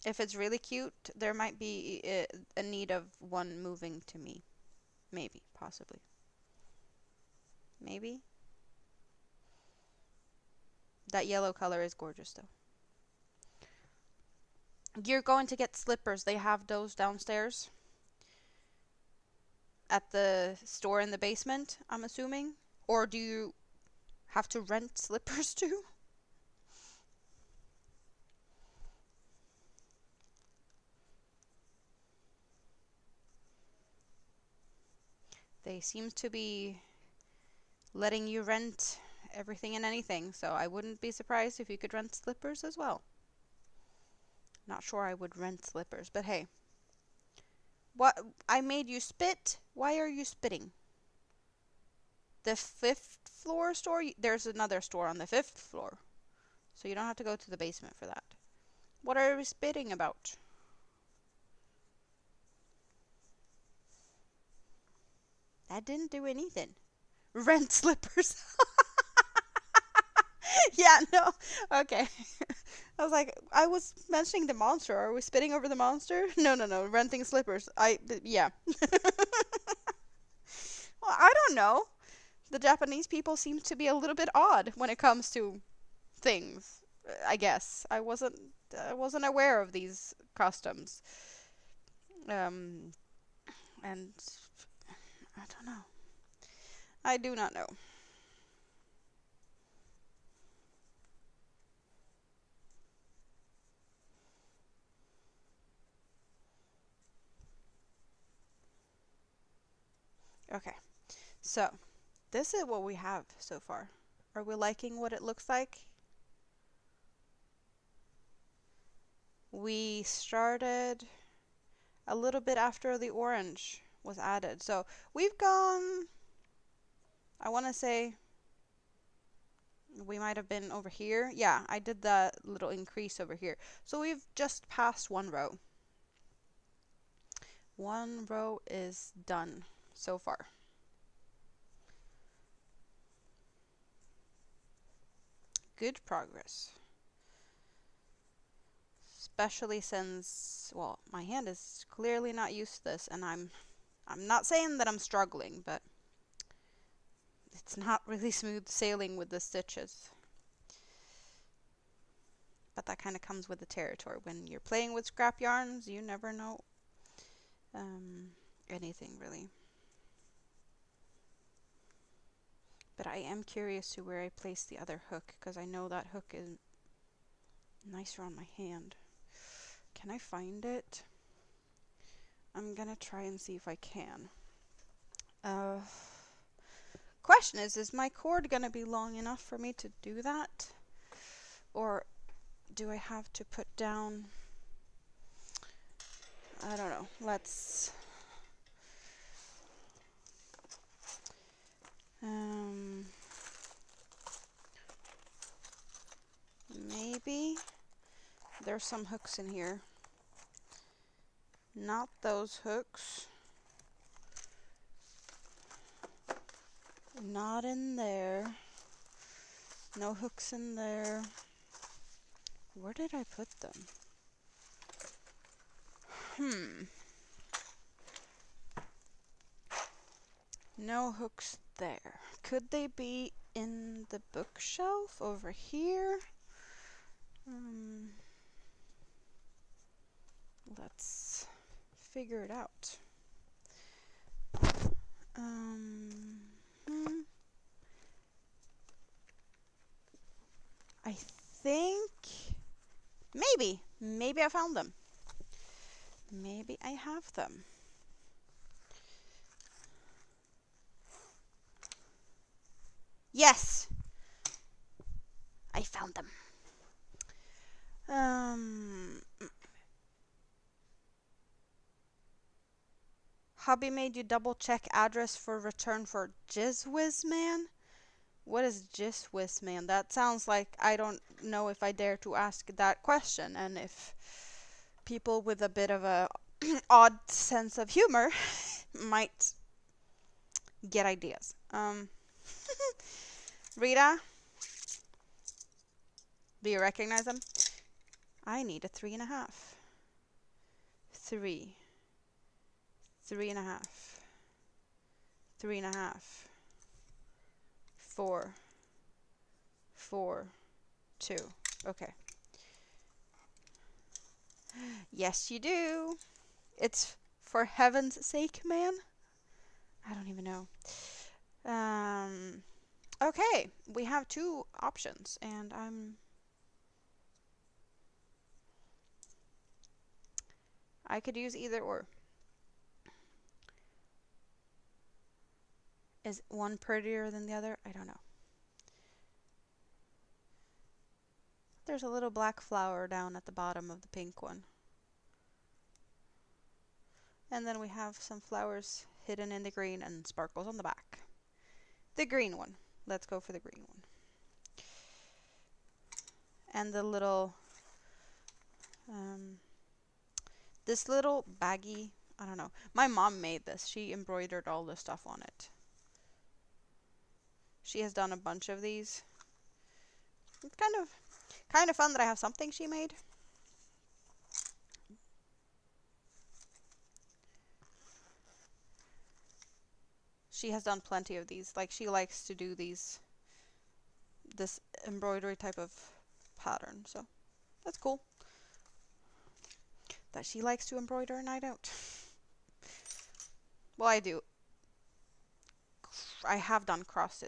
If it's really cute, there might be a need of one moving to me. Maybe, possibly. Maybe. That yellow color is gorgeous though. You're going to get slippers. They have those downstairs at the store in the basement, I'm assuming. Or do you have to rent slippers too? They seem to be letting you rent everything and anything, so I wouldn't be surprised if you could rent slippers as well. Not sure I would rent slippers, but hey. What? I made you spit? Why are you spitting? The 5th floor store? There's another store on the 5th floor, so you don't have to go to the basement for that. What are we spitting about? That didn't do anything. Rent slippers. Yeah, no. Okay. I was like, I was mentioning the monster. Are we spitting over the monster? No. Renting slippers. Yeah. Well, I don't know. The Japanese people seem to be a little bit odd when it comes to things. I guess I wasn't aware of these customs. And I don't know. I do not know. Okay, so this is what we have so far. Are we liking what it looks like? We started a little bit after the orange was added. So we've gone, I want to say, we might have been over here. Yeah, I did that little increase over here. So we've just passed 1 row. 1 row is done so far. Good progress. Especially since, well, my hand is clearly not used to this, and I'm not saying that I'm struggling, but it's not really smooth sailing with the stitches. But that kind of comes with the territory. When you're playing with scrap yarns, you never know anything really. But I am curious to where I place the other hook, because I know that hook is nicer on my hand. Can I find it? I'm gonna try and see if I can. Question is my cord gonna be long enough for me to do that? Or do I have to put down... I don't know. Let's... maybe there's some hooks in here. Not those hooks. Not in there. No hooks in there. Where did I put them? No hooks there. Could they be in the bookshelf over here? Let's figure it out. Hmm. I think maybe I found them. Maybe I have them. Yes, I found them. Hubby made you double check address for return for Jizzwiz Man? What is Jizzwiz Man? That sounds like I don't know if I dare to ask that question, and if people with a bit of a odd sense of humor might get ideas. Rita, do you recognize them? I need a 3.5. 3. 3.5. 3.5. 4. 4. 2. Okay. Yes, you do. It's for heaven's sake, man. I don't even know. Okay, we have 2 options, and I could use either or. Is one prettier than the other? I don't know. There's a little black flower down at the bottom of the pink one. And then we have some flowers hidden in the green and sparkles on the back. The green one. Let's go for the green one. And the little, this little baggie, I don't know. My mom made this. She embroidered all the stuff on it. She has done a bunch of these. It's kind of fun that I have something she made. She has done plenty of these. Like, she likes to do this embroidery type of pattern. So that's cool that she likes to embroider and I don't. Well, I do. I have done cross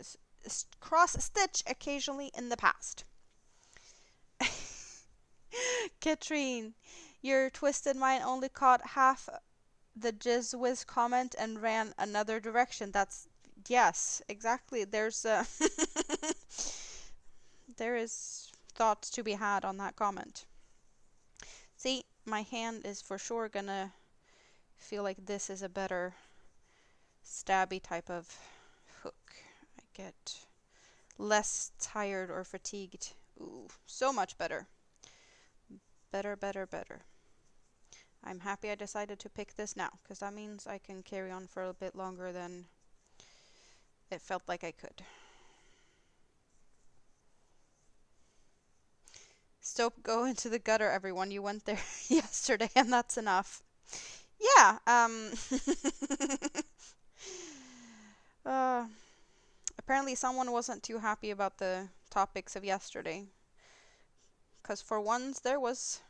stitch occasionally in the past. Katrine, your twisted mind only caught half the Jizzwiz comment and ran another direction. That's, yes, exactly. There's there is thoughts to be had on that comment. See, my hand is for sure gonna feel like this is a better stabby type of hook. I get less tired or fatigued. Ooh, so much better. Better, better, better. I'm happy I decided to pick this now, because that means I can carry on for a bit longer than it felt like I could. Stop, go into the gutter, everyone. You went there yesterday, and that's enough. Yeah, apparently someone wasn't too happy about the topics of yesterday. Because for once there was,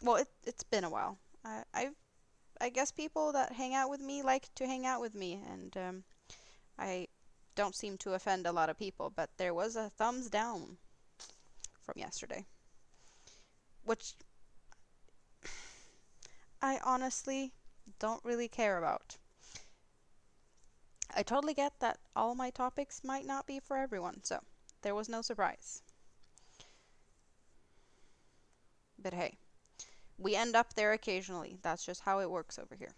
well, it's been a while. I guess people that hang out with me like to hang out with me, and I don't seem to offend a lot of people, but there was a thumbs down from yesterday, which I honestly don't really care about. I totally get that all my topics might not be for everyone, so there was no surprise. But hey, we end up there occasionally. That's just how it works over here.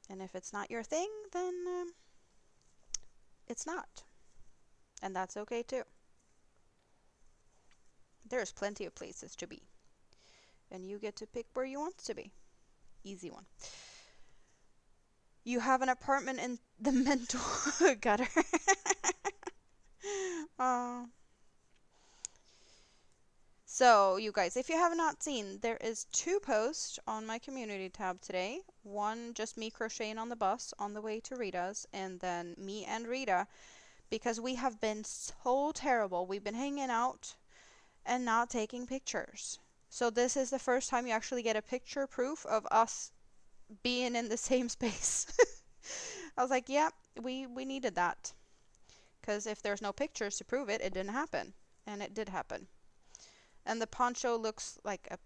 And if it's not your thing, then it's not. And that's okay too. There's plenty of places to be. And you get to pick where you want to be. Easy one. You have an apartment in the mental gutter. Oh. So, you guys, if you have not seen, there is 2 posts on my community tab today. One, just me crocheting on the bus on the way to Rita's, and then me and Rita, because we have been so terrible. We've been hanging out and not taking pictures. So this is the first time you actually get a picture proof of us being in the same space. I was like, yeah, we needed that. Because if there's no pictures to prove it, it didn't happen. And it did happen. And the poncho looks like a,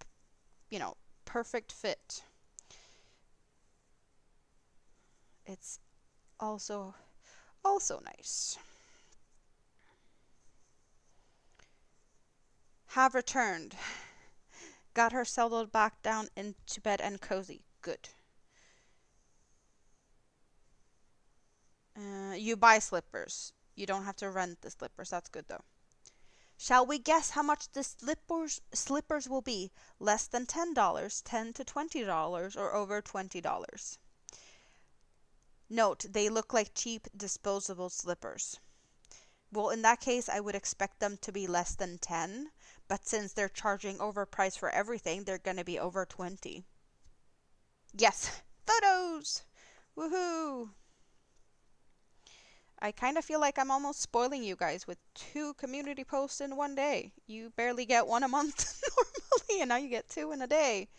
perfect fit. It's also nice. Have returned. Got her settled back down into bed and cozy. Good. You buy slippers. You don't have to rent the slippers. That's good though. Shall we guess how much the slippers will be? Less than $10, $10 to $20, or over $20? Note, they look like cheap disposable slippers. Well, in that case, I would expect them to be less than 10, but since they're charging overprice for everything, they're going to be over 20. Yes, photos! Woohoo! I kind of feel like I'm almost spoiling you guys with 2 community posts in one day. You barely get 1 a month normally, and now you get 2 in a day.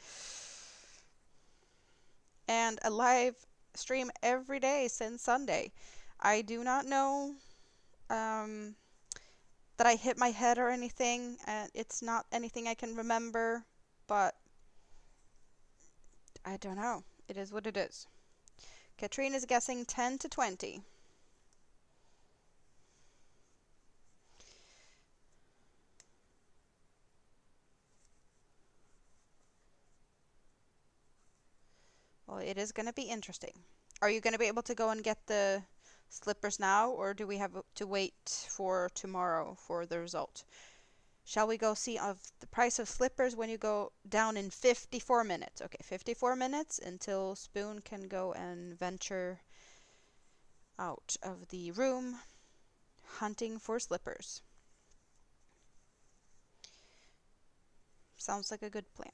And a live stream every day since Sunday. I do not know that I hit my head or anything. It's not anything I can remember, but I don't know. It is what it is. Katrine is guessing 10 to 20. Well, it is going to be interesting. Are you going to be able to go and get the slippers now, or do we have to wait for tomorrow for the result? Shall we go see of the price of slippers when you go down in 54 minutes? Okay, 54 minutes until Spoon can go and venture out of the room hunting for slippers. Sounds like a good plan.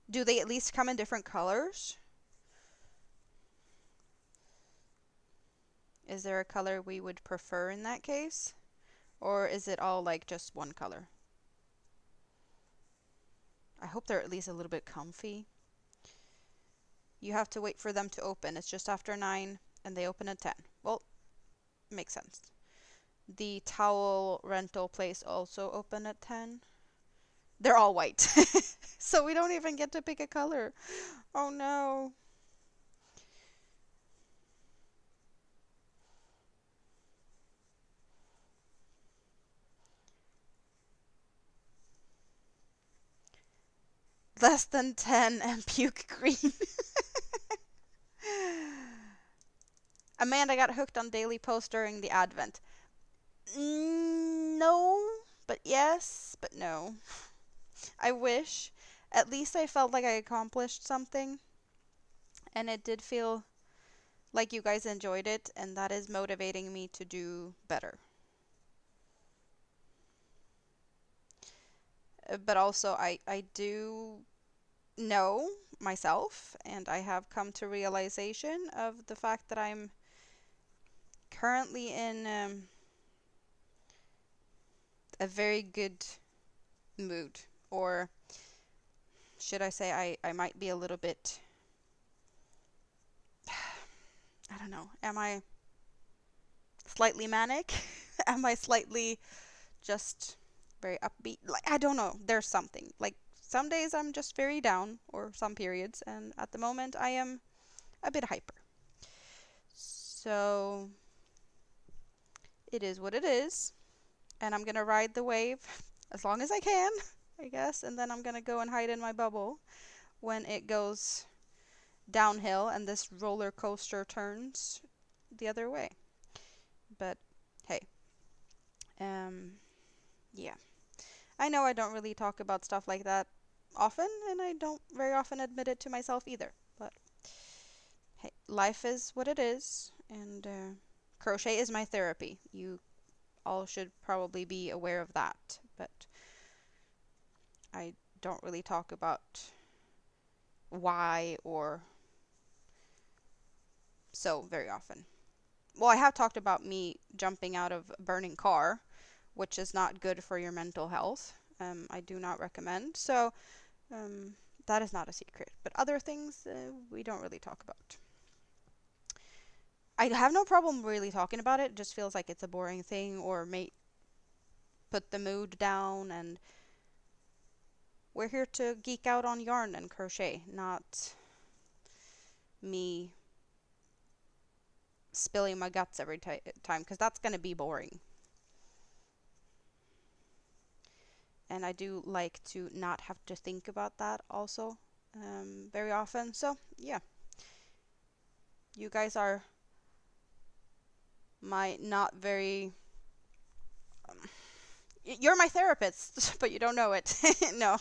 Do they at least come in different colors? Is there a color we would prefer in that case? Or is it all like just one color? I hope they're at least a little bit comfy. You have to wait for them to open. It's just after 9 and they open at 10. Well, makes sense. The towel rental place also open at 10. They're all white. So we don't even get to pick a color. Oh no. Less than 10 and puke green. Amanda got hooked on daily posts during the advent. No, but yes, but no. I wish. At least I felt like I accomplished something. And it did feel like you guys enjoyed it, and that is motivating me to do better. But also, I do know myself, and I have come to realization of the fact that I'm currently in a very good mood. Or should I say I might be a little bit, I don't know, am I slightly manic? Am I slightly just very upbeat? Like, I don't know, there's something. Like, some days I'm just very down, or some periods, and at the moment I am a bit hyper. So, it is what it is, and I'm gonna ride the wave as long as I can, I guess, and then I'm gonna go and hide in my bubble when it goes downhill and this roller coaster turns the other way. But hey, yeah. I know I don't really talk about stuff like that often, and I don't very often admit it to myself either. But hey, life is what it is, and crochet is my therapy. You all should probably be aware of that, but I don't really talk about why or so very often. Well, I have talked about me jumping out of a burning car, which is not good for your mental health. I do not recommend. So that is not a secret. But other things we don't really talk about. I have no problem really talking about it. It just feels like it's a boring thing or may put the mood down. And we're here to geek out on yarn and crochet, not me spilling my guts every time, because that's going to be boring. And I do like to not have to think about that also very often. So yeah, you guys are my not very you're my therapist, but you don't know it. No,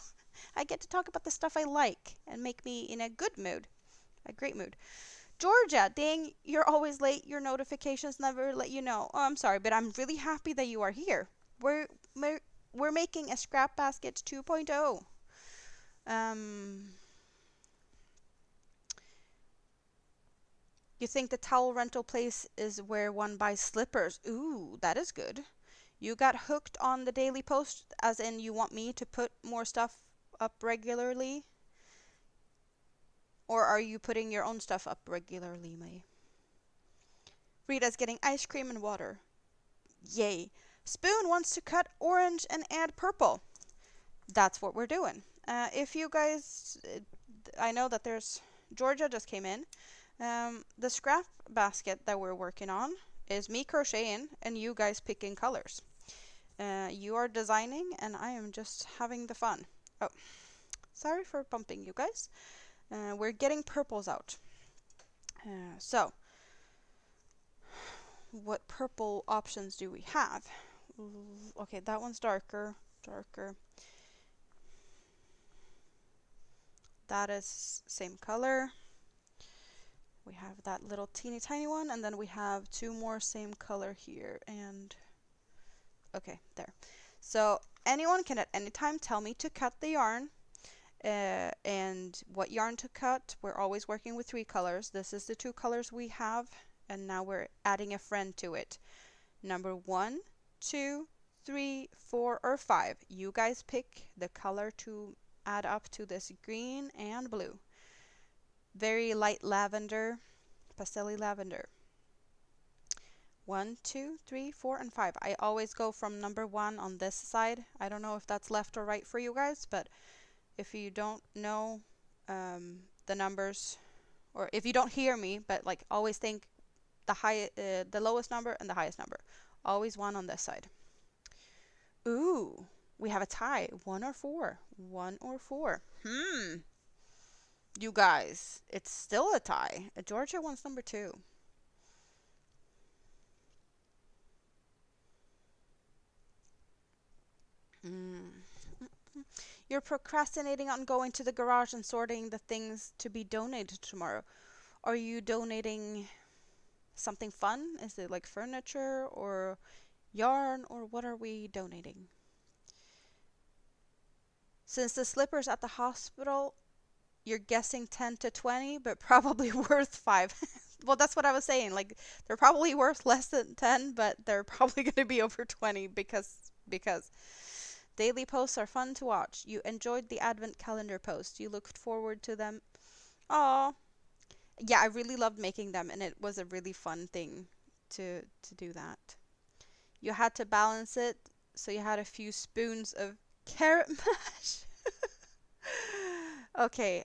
I get to talk about the stuff I like and make me in a good mood, a great mood. Georgia, dang, you're always late. Your notifications never let you know. Oh, I'm sorry, but I'm really happy that you are here. We're we're making a Scrapbasket 2.0. You think the towel rental place is where one buys slippers? Ooh, that is good. You got hooked on the daily post, as in you want me to put more stuff up regularly? Or are you putting your own stuff up regularly, May? Rita's getting ice cream and water. Yay. Spoon wants to cut orange and add purple. That's what we're doing. If you guys, I know that there's, Georgia just came in. The scrap basket that we're working on is me crocheting and you guys picking colors. You are designing and I am just having the fun. Oh, sorry for bumping you guys. We're getting purples out. So, what purple options do we have? Okay, that one's darker. That is same color. We have that little teeny tiny one, and then we have two more same color here, and okay, there. So anyone can at any time tell me to cut the yarn and what yarn to cut. We're always working with 3 colors. This is the 2 colors we have, and now we're adding a friend to it. Number 1, 2, 3, 4, or 5. You guys pick the color to add up to this green and blue. Very light lavender, pastel lavender. 1, 2, 3, 4, and 5. I always go from number 1 on this side. I don't know if that's left or right for you guys, but if you don't know the numbers, or if you don't hear me, but like always think the lowest number and the highest number. Always 1 on this side. Ooh, we have a tie. 1 or 4. 1 or 4. You guys, it's still a tie. Georgia wants number 2. You're procrastinating on going to the garage and sorting the things to be donated tomorrow. Are you donating something fun? Is it like furniture or yarn, or what are we donating? Since the slippers at the hospital, you're guessing 10 to 20, but probably worth 5. Well, that's what I was saying. Like, they're probably worth less than 10, but they're probably going to be over 20 because daily posts are fun to watch. You enjoyed the advent calendar post. You looked forward to them. Aw. Yeah, I really loved making them, and it was a really fun thing to do that. You had to balance it, so you had a few spoons of carrot mash. Okay,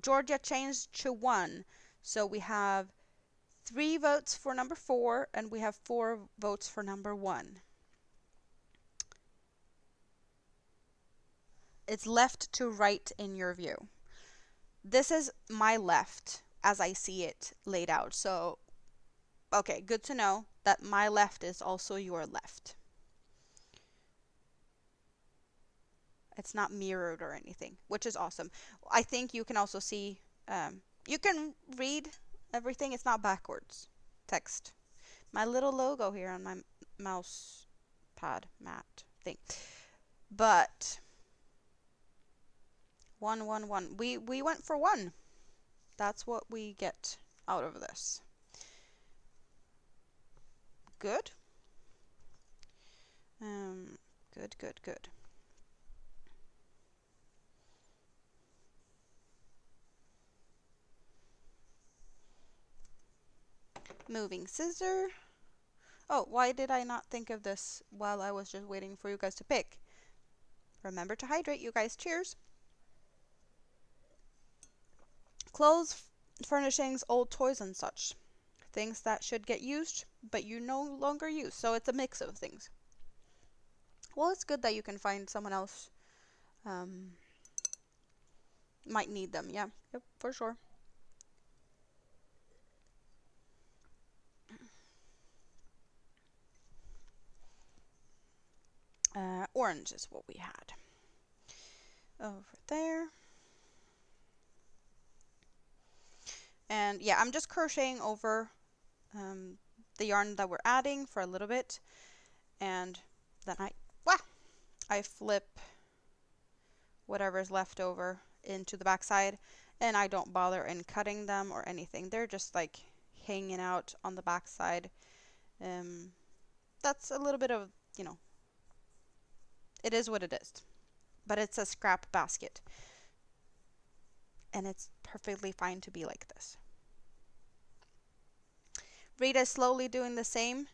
Georgia changed to 1. So we have 3 votes for number 4, and we have 4 votes for number 1. It's left to right in your view. This is my left as I see it laid out. So, okay, good to know that my left is also your left. It's not mirrored or anything, which is awesome. I think you can also see, you can read everything. It's not backwards text. My little logo here on my mouse pad mat thing. But 1, 1, 1. We went for 1. That's what we get out of this. Good. Good, good, good. Moving scissor. Oh, why did I not think of this while I was just waiting for you guys to pick? Remember to hydrate, you guys. Cheers. Clothes, furnishings, old toys, and such. Things that should get used, but you no longer use. So it's a mix of things. Well, it's good that you can find someone else might need them. Yeah, yep, for sure. Orange is what we had. Over there. And yeah, I'm just crocheting over the yarn that we're adding for a little bit. And then I flip whatever's left over into the back side. And I don't bother in cutting them or anything. They're just like hanging out on the back side. That's a little bit of, it is what it is. But it's a scrap basket. And it's perfectly fine to be like this. Rita is slowly doing the same.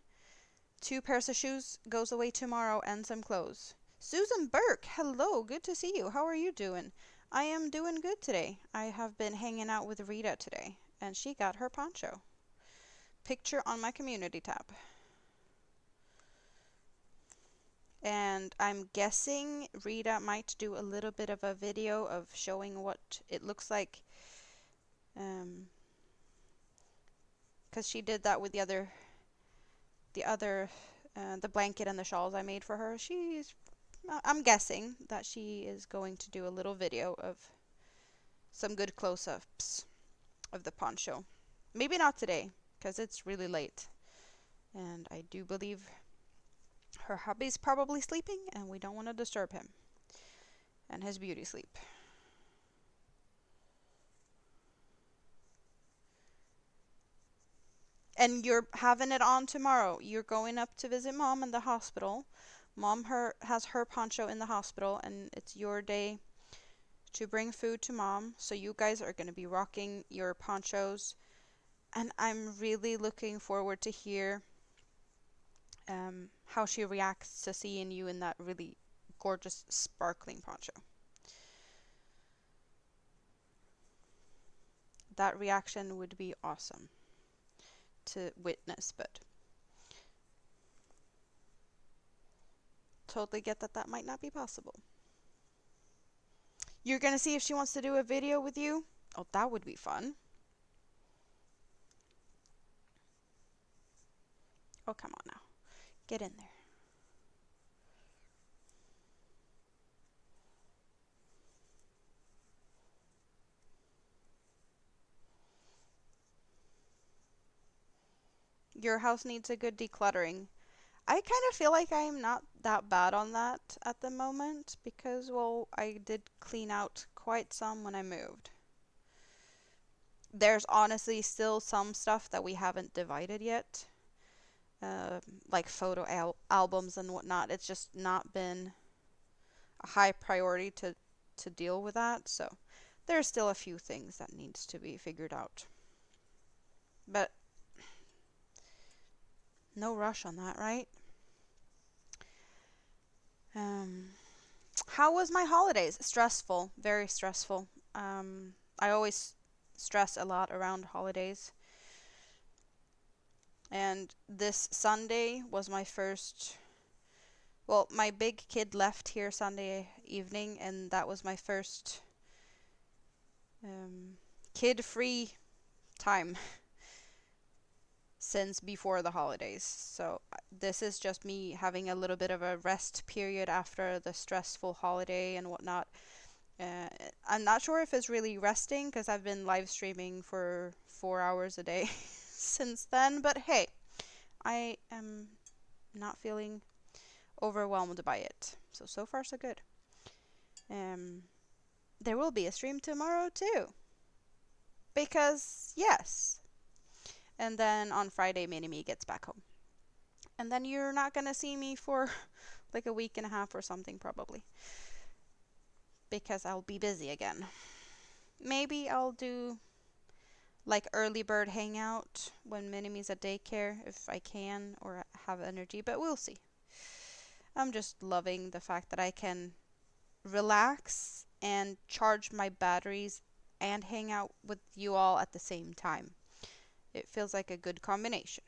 2 pairs of shoes goes away tomorrow and some clothes. Susan Burke, hello, good to see you. How are you doing? I am doing good today. I have been hanging out with Rita today, and she got her poncho. Picture on my community tab. And I'm guessing Rita might do a little bit of a video of showing what it looks like. Because she did that with the blanket and the shawls I made for her. I'm guessing that she is going to do a little video of some good close-ups of the poncho. Maybe not today, because it's really late. And I do believe her hubby's probably sleeping, and we don't want to disturb him and his beauty sleep. And you're having it on tomorrow. You're going up to visit Mom in the hospital. Mom has her poncho in the hospital, and it's your day to bring food to Mom. So you guys are going to be rocking your ponchos. And I'm really looking forward to hear how she reacts to seeing you in that really gorgeous sparkling poncho. That reaction would be awesome to witness, but totally get that might not be possible. You're gonna see if she wants to do a video with you? Oh, that would be fun. Oh, come on now. Get in there. Your house needs a good decluttering. I kind of feel like I'm not that bad on that at the moment because, well, I did clean out quite some when I moved. There's honestly still some stuff that we haven't divided yet, like photo albums and whatnot. It's just not been a high priority to deal with that, so there's still a few things that needs to be figured out. But no rush on that, right? How was my holidays? Stressful, very stressful. I always stress a lot around holidays. And this Sunday was my first, well, my big kid left here Sunday evening, and that was my first kid-free time since before the holidays. So this is just me having a little bit of a rest period after the stressful holiday and whatnot. I'm not sure if it's really resting because I've been live streaming for 4 hours a day since then, but hey, I am not feeling overwhelmed by it. So far so good. There will be a stream tomorrow too. Because yes. And then on Friday, Mini-Me gets back home. And then you're not gonna see me for like a week and a half or something probably, because I'll be busy again. Maybe I'll do like early bird hangout when Minimi's at daycare if I can or have energy, but we'll see. I'm just loving the fact that I can relax and charge my batteries and hang out with you all at the same time. It feels like a good combination.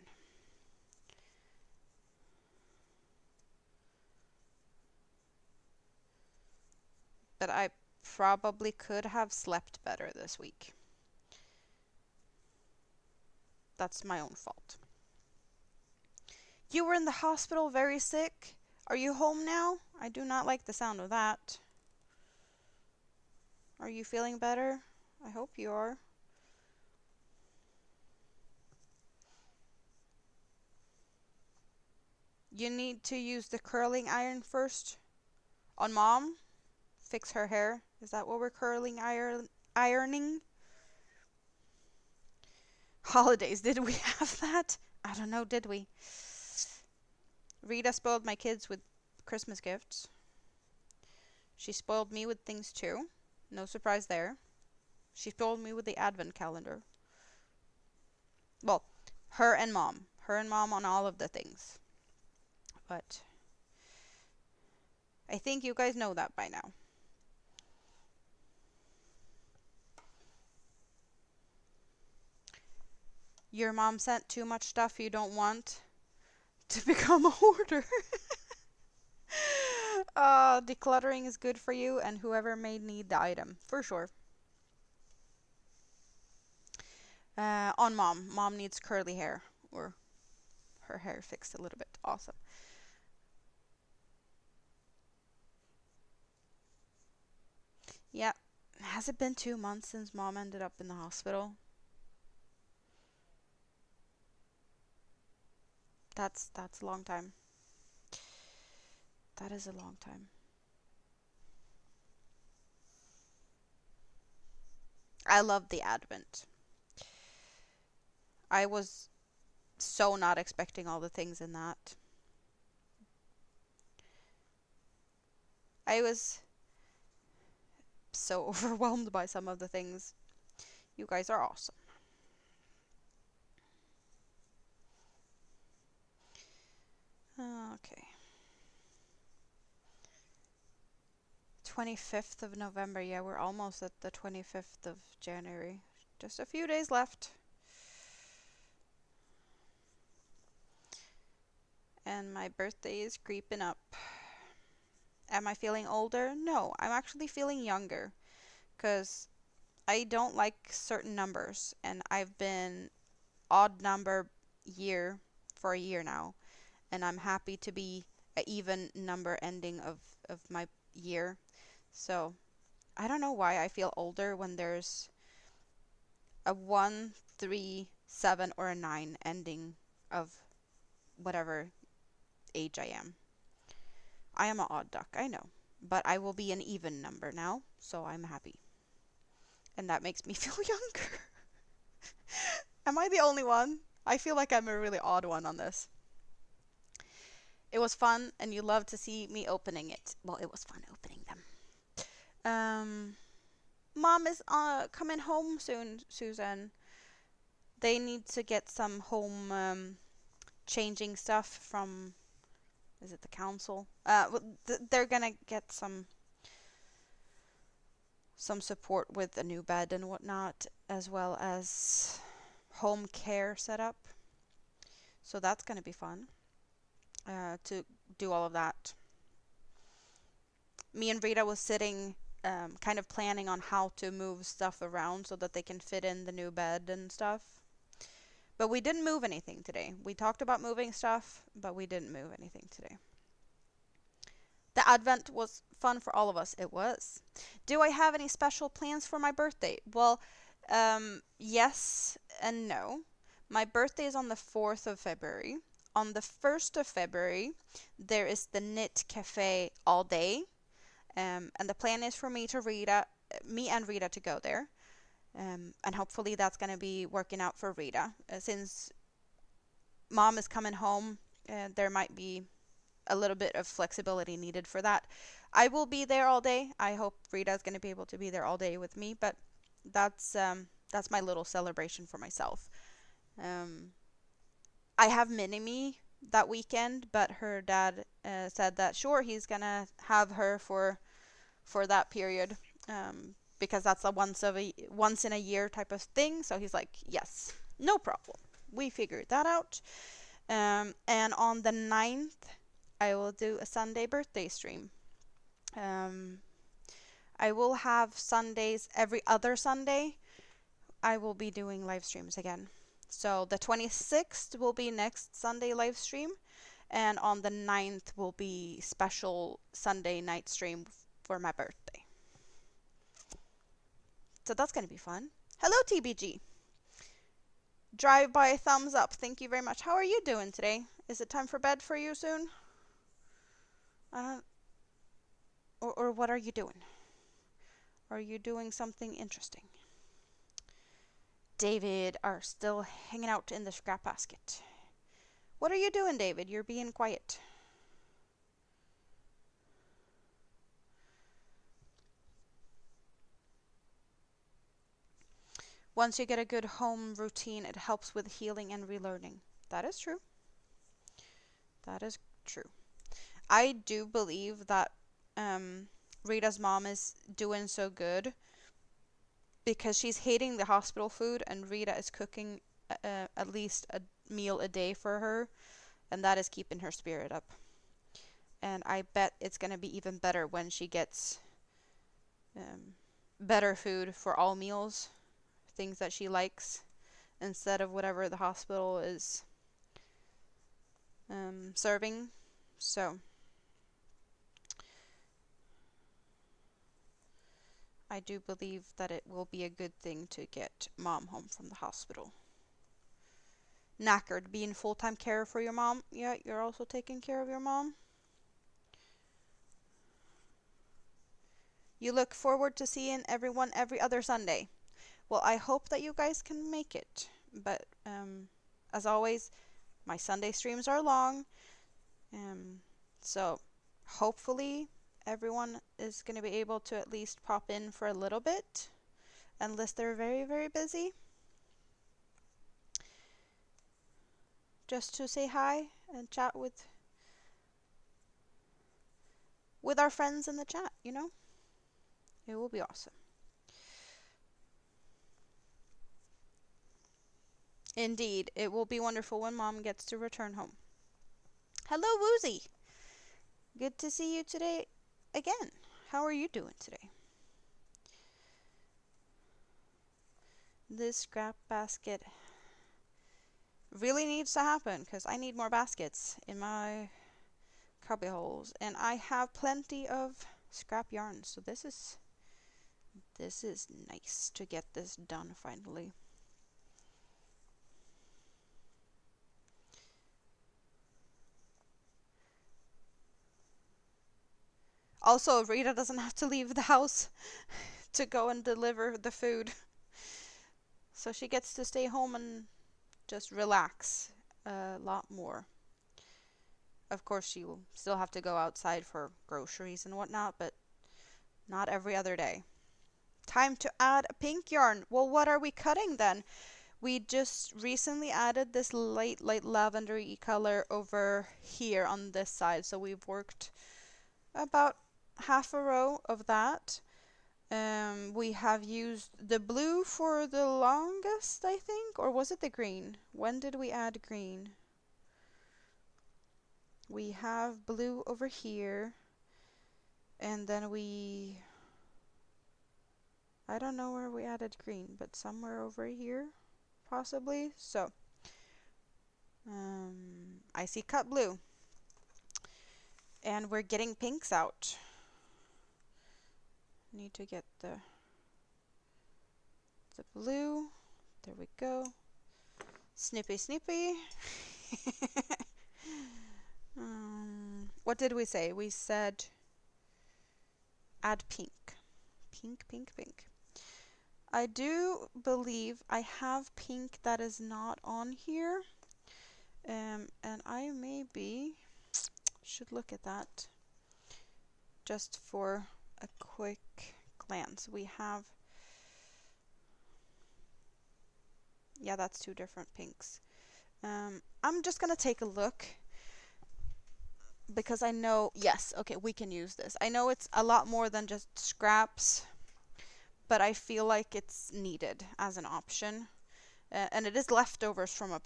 But I probably could have slept better this week. That's my own fault. You were in the hospital very sick. Are you home now? I do not like the sound of that. Are you feeling better? I hope you are. You need to use the curling iron first on mom. Fix her hair. Is that what we're ironing? Holidays, did we have that? I don't know, did we? Rita spoiled my kids with Christmas gifts. She spoiled me with things too. No surprise there. She spoiled me with the advent calendar. Well, her and mom. Her and mom on all of the things. But I think you guys know that by now. Your mom sent too much stuff you don't want to become a hoarder. Decluttering is good for you and whoever may need the item, for sure. On mom. Mom needs curly hair, or her hair fixed a little bit. Awesome. Yeah. Has it been 2 months since mom ended up in the hospital? That's a long time. That is a long time. I love the advent. I was so not expecting all the things in that. I was so overwhelmed by some of the things. You guys are awesome. Okay. 25th of November. Yeah, we're almost at the 25th of January. Just a few days left. And my birthday is creeping up. Am I feeling older? No, I'm actually feeling younger. Because I don't like certain numbers. And I've been odd number year for a year now. And I'm happy to be an even number ending of my year. So I don't know why I feel older when there's a 1, 3, 7, or a 9 ending of whatever age I am. I am an odd duck, I know. But I will be an even number now, so I'm happy. And that makes me feel younger. Am I the only one? I feel like I'm a really odd one on this. It was fun, and you loved to see me opening it. Well, it was fun opening them. Mom is coming home soon, Susan. They need to get some home changing stuff from, is it the council? They're gonna get some support with a new bed and whatnot, as well as home care setup. So that's gonna be fun to do all of that. Me and Rita was sitting kind of planning on how to move stuff around so that they can fit in the new bed and stuff. But we didn't move anything today. We talked about moving stuff, but we didn't move anything today. The advent was fun for all of us. It was. Do I have any special plans for my birthday? Well, yes and no. My birthday is on the 4th of February. On the 1st of February, there is the Knit Cafe all day. And the plan is for me and Rita to go there. And hopefully that's going to be working out for Rita. Since mom is coming home, there might be a little bit of flexibility needed for that. I will be there all day. I hope Rita's going to be able to be there all day with me, but that's my little celebration for myself. Um, I have mini-me that weekend, but her dad said that sure, he's gonna have her for that period, because that's a once in a year type of thing. So he's like, yes, no problem. We figured that out. And on the 9th, I will do a Sunday birthday stream. Um, I will have Sundays every other Sunday. I will be doing live streams again. So the 26th will be next Sunday live stream, and on the 9th will be special Sunday night stream for my birthday. So that's going to be fun. Hello, TBG. Drive by thumbs up. Thank you very much. How are you doing today? Is it time for bed for you soon? I don't. Or what are you doing? Are you doing something interesting? David are still hanging out in the scrap basket. What are you doing, David? You're being quiet. Once you get a good home routine, it helps with healing and relearning. That is true. That is true. I do believe that Rita's mom is doing so good because she's hating the hospital food, and Rita is cooking at least a meal a day for her, and that is keeping her spirit up. And I bet it's going to be even better when she gets better food for all meals, things that she likes, instead of whatever the hospital is serving. So I do believe that it will be a good thing to get mom home from the hospital. Knackered, being full-time carer for your mom. Yeah, you're also taking care of your mom. You look forward to seeing everyone every other Sunday. Well, I hope that you guys can make it. But as always, my Sunday streams are long. So hopefully everyone is going to be able to at least pop in for a little bit, unless they're very, very busy. Just to say hi and chat with our friends in the chat, you know? It will be awesome. Indeed, it will be wonderful when mom gets to return home. Hello, Woozy. Good to see you today again. How are you doing today? This scrap basket really needs to happen because I need more baskets in my cubby holes, and I have plenty of scrap yarn, so this is nice to get this done finally. Also, Rita doesn't have to leave the house to go and deliver the food. So she gets to stay home and just relax a lot more. Of course, she will still have to go outside for groceries and whatnot, but not every other day. Time to add a pink yarn. Well, what are we cutting then? We just recently added this light lavender-y color over here on this side. So we've worked about half a row of that. We have used the blue for the longest, I think, or was it the green? When did we add green? We have blue over here, and then I don't know where we added green, but somewhere over here, possibly. So, I see cut blue, and we're getting pinks out. Need to get the blue. There we go. Snippy, snippy. What did we say? We said add pink. Pink, pink, pink. I do believe I have pink that is not on here. And I maybe should look at that just for a quick glance. We have, yeah, that's two different pinks. I'm just gonna take a look because I know, yes, okay, we can use this. I know it's a lot more than just scraps, but I feel like it's needed as an option. And it is leftovers from a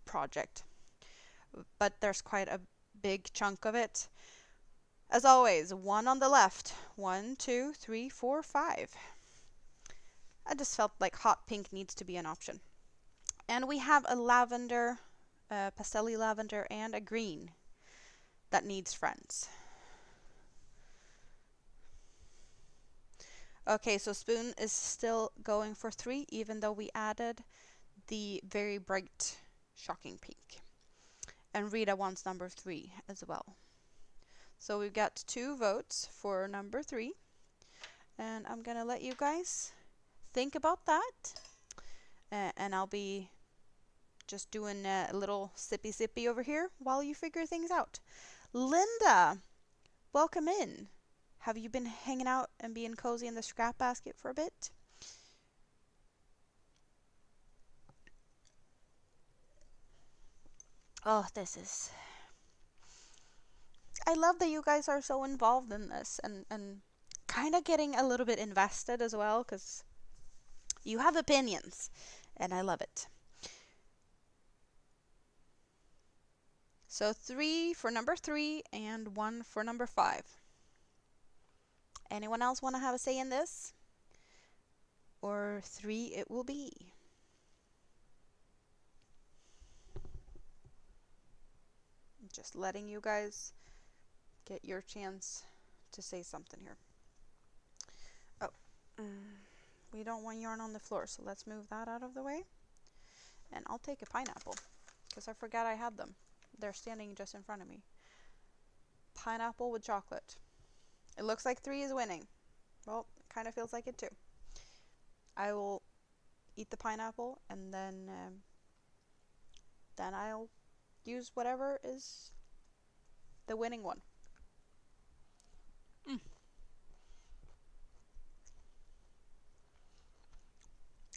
project, but there's quite a big chunk of it. As always, 1 on the left. 1, 2, 3, 4, 5. I just felt like hot pink needs to be an option. And we have a lavender, pastel-y lavender, and a green that needs friends. Okay, so Spoon is still going for 3, even though we added the very bright, shocking pink. And Rita wants number 3 as well. So we've got 2 votes for number 3. And I'm gonna let you guys think about that. And I'll be just doing a little sippy over here while you figure things out. Linda, welcome in. Have you been hanging out and being cozy in the scrap basket for a bit? Oh, this is... I love that you guys are so involved in this and kind of getting a little bit invested as well, because you have opinions and I love it. So 3 for number 3 and 1 for number 5. Anyone else want to have a say in this? Or 3 it will be. Just letting you guys get your chance to say something here. Oh, we don't want yarn on the floor, so let's move that out of the way. And I'll take a pineapple, because I forgot I had them. They're standing just in front of me. Pineapple with chocolate. It looks like 3 is winning. Well, it kind of feels like it too. I will eat the pineapple, and then I'll use whatever is the winning one.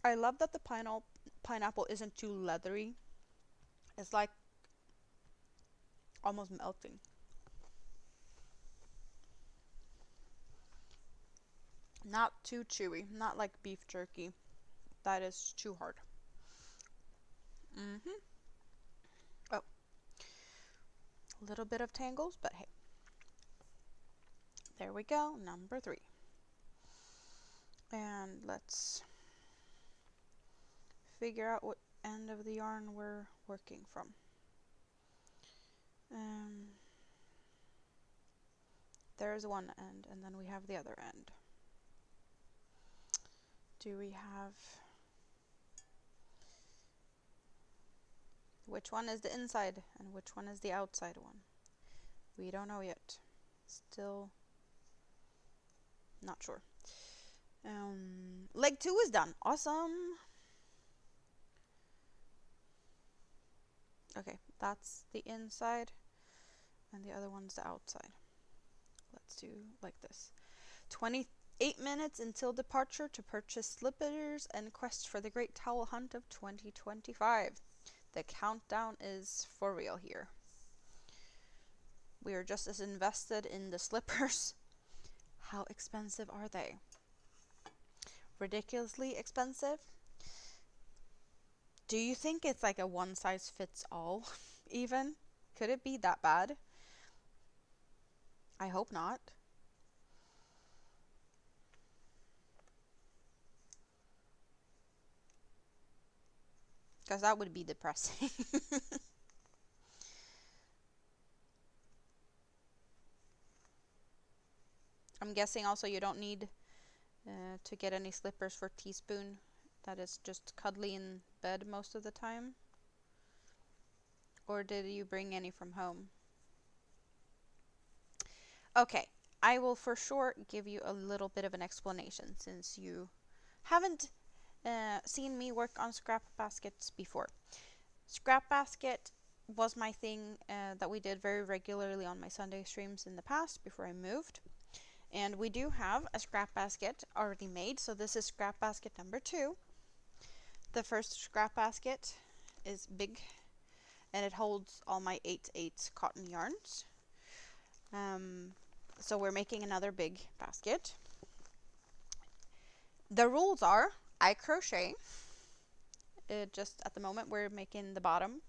I love that the pineapple isn't too leathery. It's like almost melting. Not too chewy, not like beef jerky. That is too hard. Oh, a little bit of tangles, but hey. There we go, number 3. And let's figure out what end of the yarn we're working from. There's one end, and then we have the other end. Do we have... Which one is the inside and which one is the outside one? We don't know yet. Still not sure. Leg 2 is done. Awesome. Okay, that's the inside and the other one's the outside. Let's do like this. 28 minutes until departure to purchase slippers and quest for the great towel hunt of 2025. The countdown is for real here. We are just as invested in the slippers. How expensive are they? Ridiculously expensive? Do you think it's like a one size fits all even? Could it be that bad? I hope not. Because that would be depressing. I'm guessing also you don't need to get any slippers for Teaspoon. That is just cuddly in bed most of the time. Or did you bring any from home? Okay, I will for sure give you a little bit of an explanation since you haven't seen me work on scrap baskets before. Scrapbasket was my thing that we did very regularly on my Sunday streams in the past before I moved. And we do have a scrap basket already made, so this is scrap basket number 2. The first scrap basket is big, and it holds all my 8x8 cotton yarns. So we're making another big basket. The rules are, I crochet. Just at the moment we're making the bottom,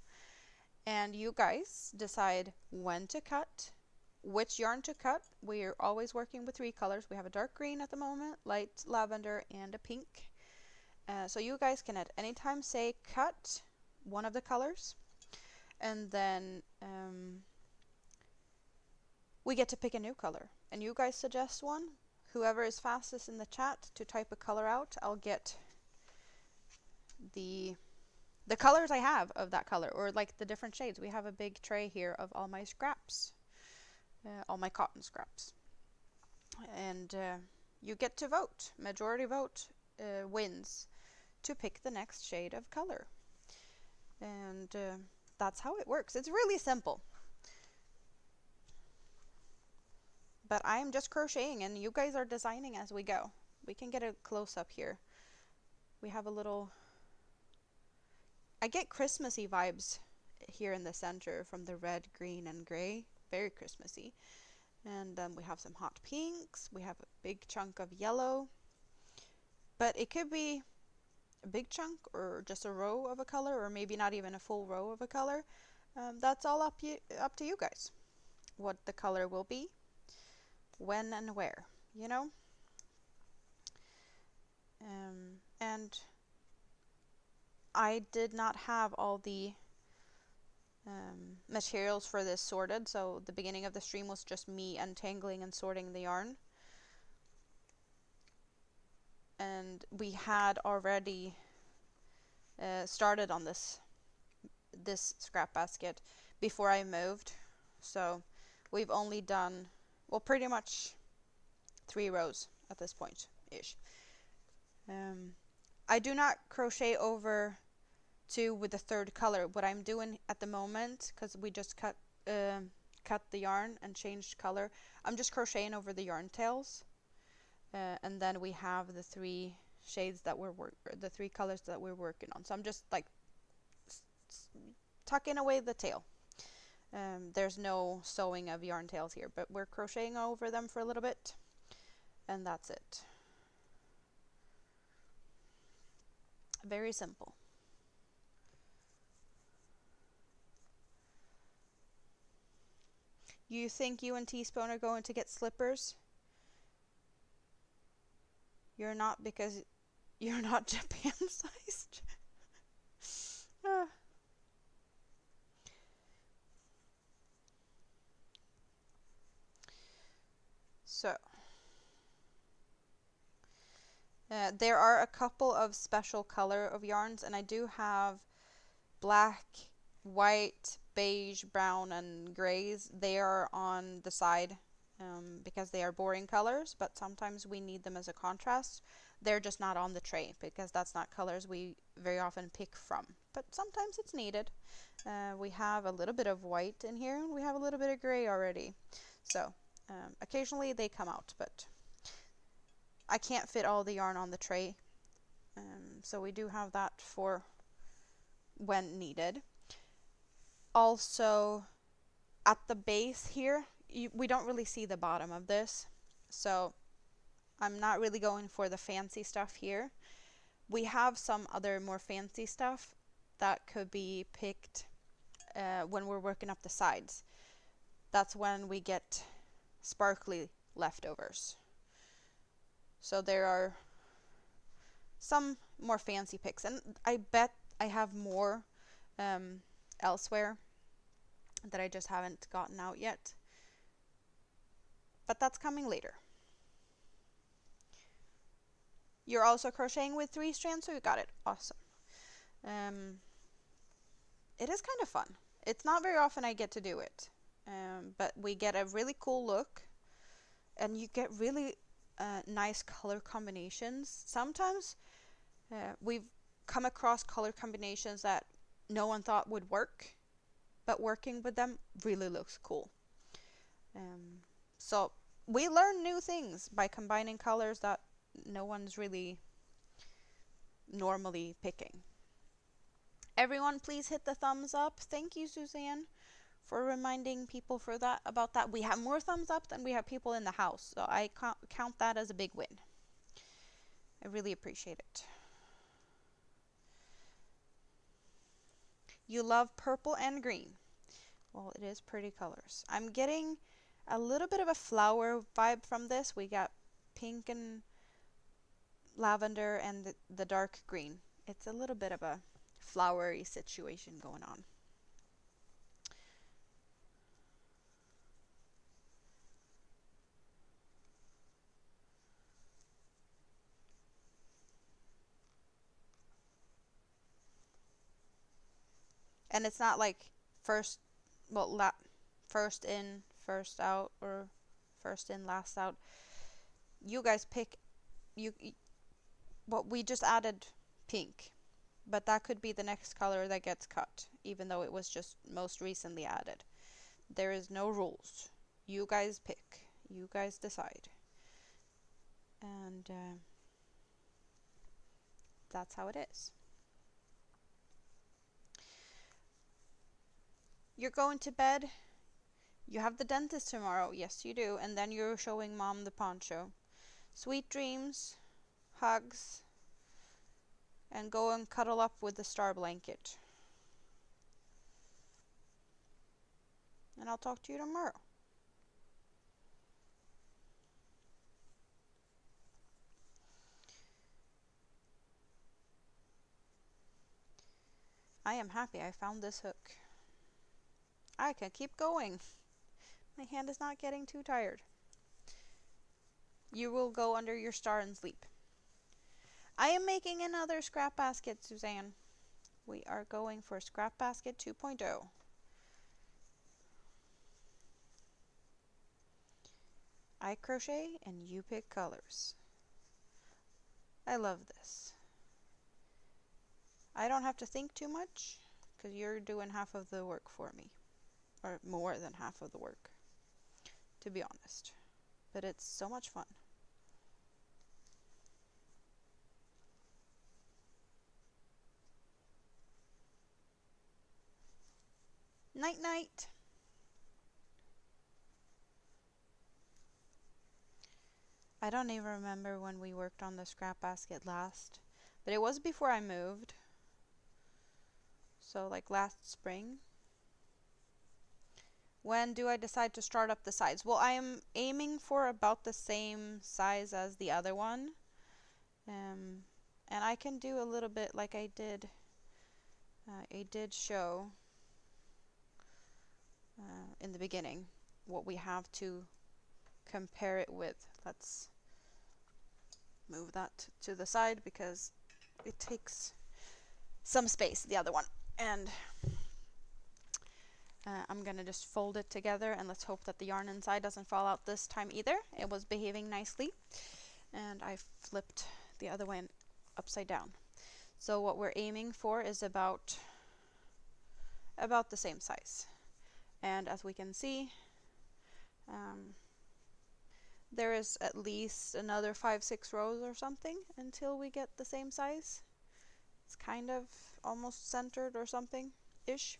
and you guys decide when to cut, which yarn to cut. We're always working with 3 colors. We have a dark green at the moment, light lavender, and a pink. So you guys can at any time say cut one of the colors, and then we get to pick a new color, and you guys suggest one. Whoever is fastest in the chat to type a color out, I'll get the colors I have of that color, or like the different shades. We have a big tray here of all my scraps, all my cotton scraps, and you get to vote. Majority vote wins to pick the next shade of color, and that's how it works. It's really simple. But I'm just crocheting, and you guys are designing as we go. We can get a close-up here. We have a little... I get Christmassy vibes here in the center from the red, green, and gray. Very Christmassy. And we have some hot pinks. We have a big chunk of yellow. But it could be a big chunk or just a row of a color, or maybe not even a full row of a color. That's all up to you guys. What the color will be. When and where, you know? And I did not have all the materials for this sorted, so the beginning of the stream was just me untangling and sorting the yarn. And we had already started on this scrap basket before I moved, so we've only done, well, pretty much 3 rows at this point ish. I do not crochet over to with the 3rd color. What I'm doing at the moment, because we just cut the yarn and changed color, I'm just crocheting over the yarn tails, and then we have the 3 shades that the 3 colors that we're working on. So I'm just like tucking away the tail. There's no sewing of yarn tails here, but we're crocheting over them for a little bit, and that's it. Very simple. You think you and Teaspoon are going to get slippers? You're not, because you're not Japan sized. So there are a couple of special color of yarns, and I do have black, white, beige, brown, and grays. They are on the side because they are boring colors, but sometimes we need them as a contrast. They're just not on the tray because that's not colors we very often pick from, but sometimes it's needed. We have a little bit of white in here, and we have a little bit of gray already. So occasionally they come out, but I can't fit all the yarn on the tray, so we do have that for when needed. Also, at the base here, we don't really see the bottom of this, so I'm not really going for the fancy stuff here. We have some other more fancy stuff that could be picked when we're working up the sides. That's when we get sparkly leftovers. So there are some more fancy picks, and I bet I have more elsewhere that I just haven't gotten out yet. But that's coming later. You're also crocheting with 3 strands, so you got it. Awesome. It is kind of fun. It's not very often I get to do it, but we get a really cool look, and you get really nice color combinations. Sometimes we've come across color combinations that no one thought would work, but working with them really looks cool. Um, so we learn new things by combining colors that no one's really normally picking. Everyone, please hit the thumbs up. Thank you, Suzanne, for reminding people for that about that. We have more thumbs up than we have people in the house, so I count that as a big win. I really appreciate it. You love purple and green. Well, it is pretty colors. I'm getting a little bit of a flower vibe from this. We got pink and lavender and the dark green. It's a little bit of a flowery situation going on. And it's not like first, well, first in, first out, or first in, last out. You guys pick, well, we just added pink, but that could be the next color that gets cut, even though it was just most recently added. There is no rules. You guys pick. You guys decide. And that's how it is. You're going to bed. You have the dentist tomorrow. Yes, you do. And then you're showing Mom the poncho. Sweet dreams, hugs, and go and cuddle up with the star blanket. And I'll talk to you tomorrow. I am happy I found this hook. I can keep going. My hand is not getting too tired. You will go under your star and sleep. I am making another scrap basket, Suzanne. We are going for Scrapbasket 2.0. I crochet and you pick colors. I love this. I don't have to think too much because you're doing half of the work for me. Or more than half of the work, to be honest. But it's so much fun. Night night. I don't even remember when we worked on the scrap basket last, but it was before I moved. So like last spring. When do I decide to start up the sides? Well, I am aiming for about the same size as the other one. And I can do a little bit like I did. I did show in the beginning what we have to compare it with. Let's move that to the side because it takes some space, the other one. And I'm gonna just fold it together and let's hope that the yarn inside doesn't fall out this time either. It was behaving nicely. And I flipped the other one upside down. So what we're aiming for is about the same size. And as we can see, there is at least another 5-6 rows or something until we get the same size. It's kind of almost centered or something-ish.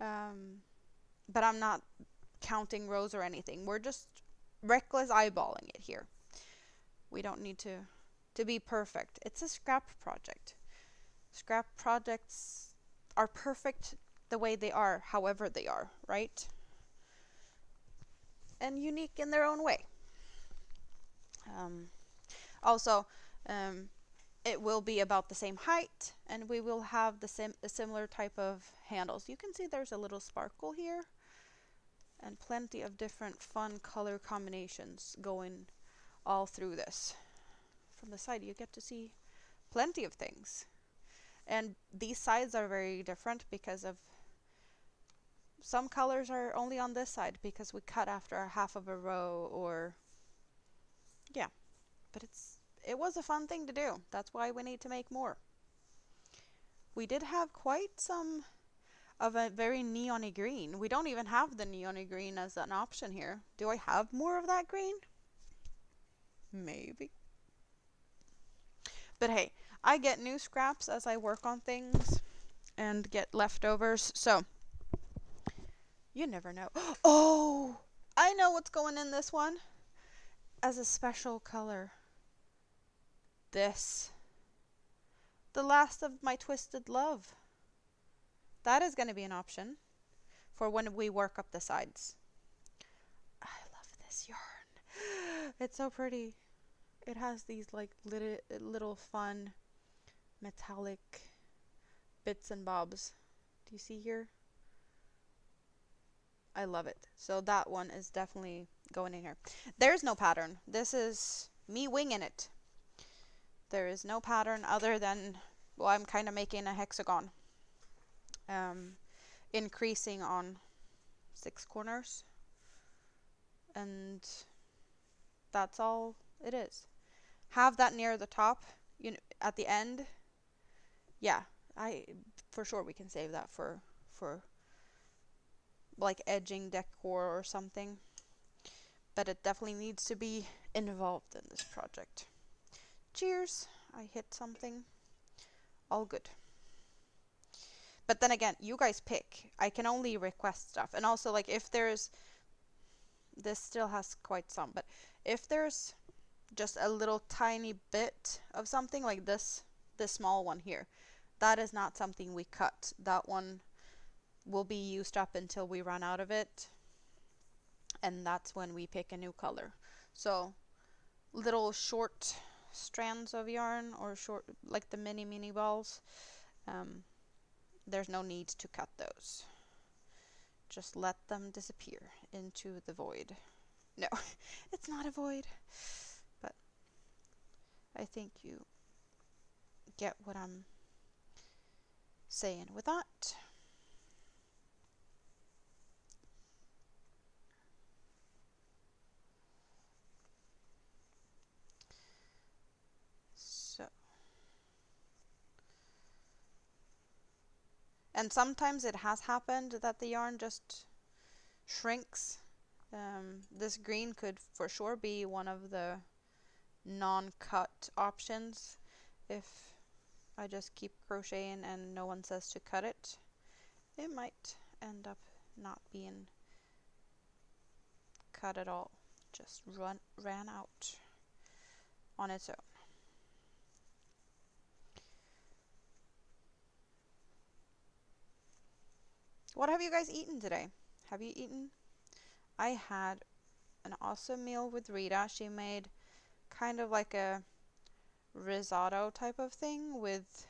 But I'm not counting rows or anything. We're just reckless eyeballing it here. We don't need to be perfect. It's a scrap project. Scrap projects are perfect the way they are, however they are, right? And unique in their own way. Also, it will be about the same height, and we will have a similar type of handles. You can see there's a little sparkle here, and plenty of different fun color combinations going all through this. From the side, you get to see plenty of things. And these sides are very different because of some colors are only on this side because we cut after half of a row, or yeah, but it was a fun thing to do. That's why we need to make more. We did have quite some of a very neon-y green. We don't even have the neon-y green as an option here. Do I have more of that green? Maybe. But hey, I get new scraps as I work on things and get leftovers, so you never know. Oh, I know what's going in this one as a special color. This. The last of my twisted love. That is going to be an option for when we work up the sides. I love this yarn. It's so pretty. It has these like little fun metallic bits and bobs. Do you see here? I love it. So that one is definitely going in here. There's no pattern. This is me winging it. There is no pattern other than, well, I'm kind of making a hexagon. Increasing on 6 corners. And that's all it is. Have that near the top, you know, at the end. Yeah, for sure we can save that for like edging decor or something. But it definitely needs to be involved in this project. Cheers. I hit something. All good. But then again, you guys pick. I can only request stuff. And also, like, if there's... This still has quite some. But if there's just a little tiny bit of something, like this small one here, that is not something we cut. That one will be used up until we run out of it. And that's when we pick a new color. So, little short strands of yarn, or short, like the mini balls, there's no need to cut those. Just let them disappear into the void. No, it's not a void, but I think you get what I'm saying with that. And sometimes it has happened that the yarn just shrinks. This green could for sure be one of the non-cut options if I just keep crocheting and no one says to cut it. It might end up not being cut at all. Just ran out on its own. What have you guys eaten today? Have you eaten? I had an awesome meal with Rita. She made kind of like a risotto type of thing with,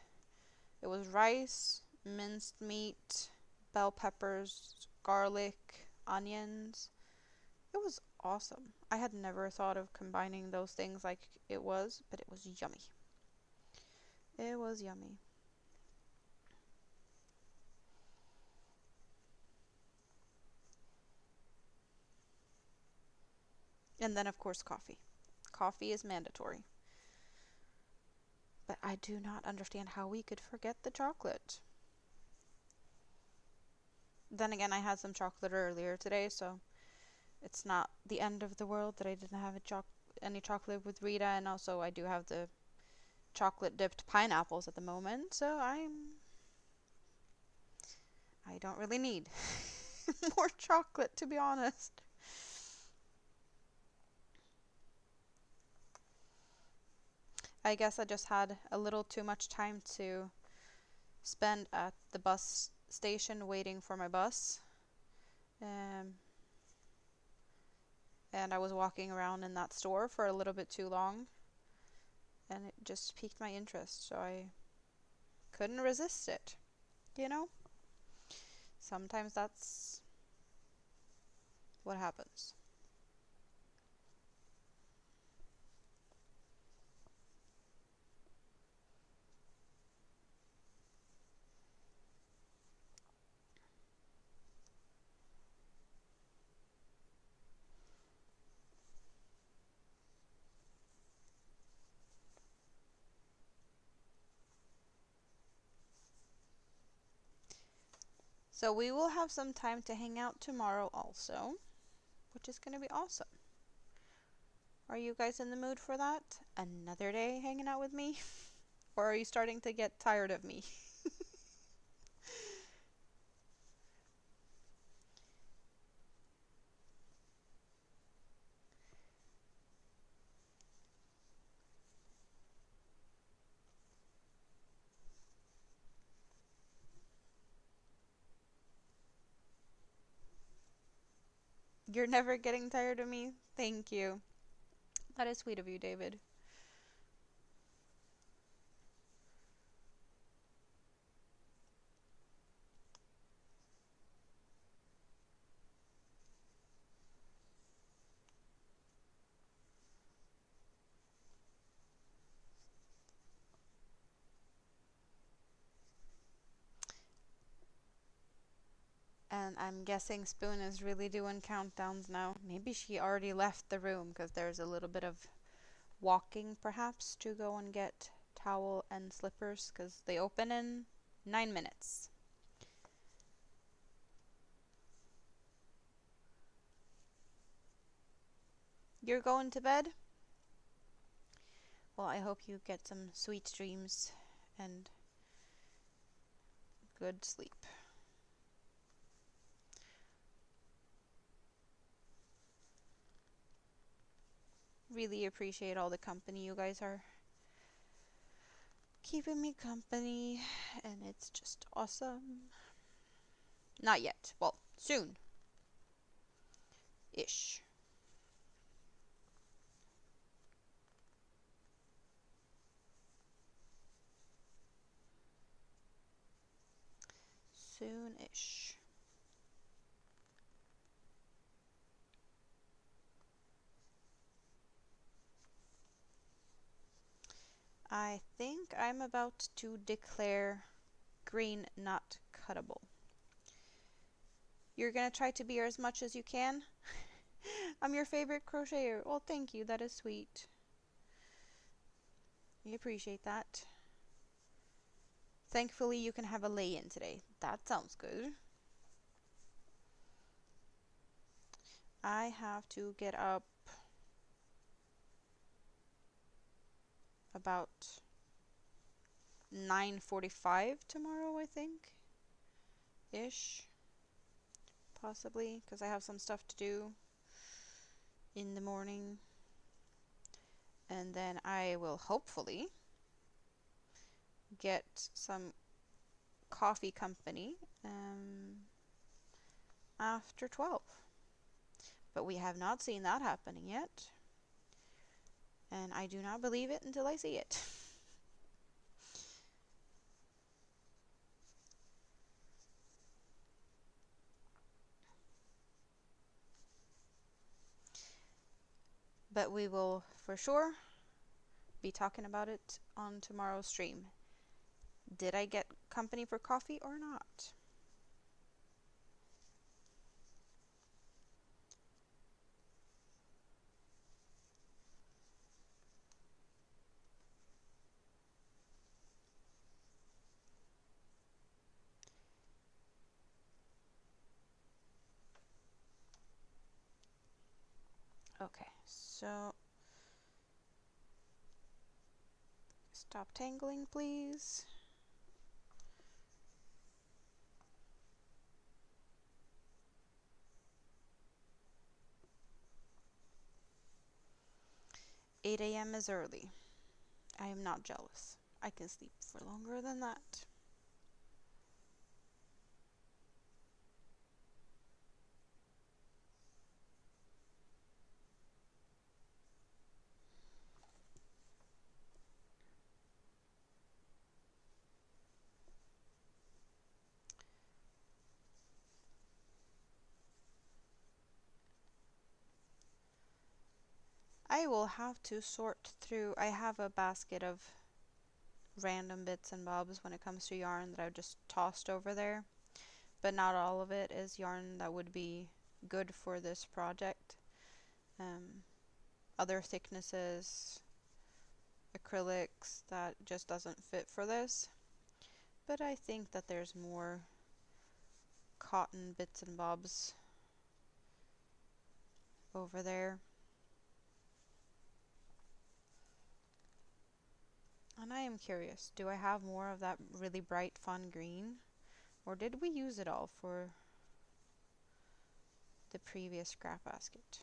it was rice, minced meat, bell peppers, garlic, onions. It was awesome. I had never thought of combining those things like it was, but it was yummy. It was yummy. And then, of course, coffee. Coffee is mandatory. But I do not understand how we could forget the chocolate. Then again, I had some chocolate earlier today, so it's not the end of the world that I didn't have any chocolate with Rita. And also, I do have the chocolate-dipped pineapples at the moment, so I don't really need more chocolate, to be honest. I guess I just had a little too much time to spend at the bus station waiting for my bus. And I was walking around in that store for a little bit too long. And it just piqued my interest, so I couldn't resist it. You know? Sometimes that's what happens. So we will have some time to hang out tomorrow also, which is going to be awesome. Are you guys in the mood for that? Another day hanging out with me? Or are you starting to get tired of me? You're never getting tired of me? Thank you. That is sweet of you, David. And I'm guessing Spoon is really doing countdowns now. Maybe she already left the room because there's a little bit of walking perhaps to go and get towel and slippers because they open in 9 minutes. You're going to bed? Well, I hope you get some sweet dreams and good sleep. Really appreciate all the company you guys are keeping me company, and it's just awesome. Not yet. Well, soon. Ish. Soon-ish. I think I'm about to declare green not cuttable. You're gonna try to be here as much as you can? I'm your favorite crocheter. Well, thank you. That is sweet. We appreciate that. Thankfully, you can have a lay-in today. That sounds good. I have to get up about 9:45 tomorrow, I think. Ish. Possibly, because I have some stuff to do in the morning. And then I will hopefully get some coffee company after 12. But we have not seen that happening yet. And I do not believe it until I see it. But we will for sure be talking about it on tomorrow's stream. Did I get company for coffee or not? Okay, so stop tangling, please. Eight a.m. is early. I am not jealous. I can sleep for longer than that. I will have to sort through. I have a basket of random bits and bobs when it comes to yarn that I've just tossed over there, but not all of it is yarn that would be good for this project. Other thicknesses, acrylics that just doesn't fit for this, but I think that there's more cotton bits and bobs over there. And I am curious, do I have more of that really bright fun green? Or did we use it all for the previous scrap basket?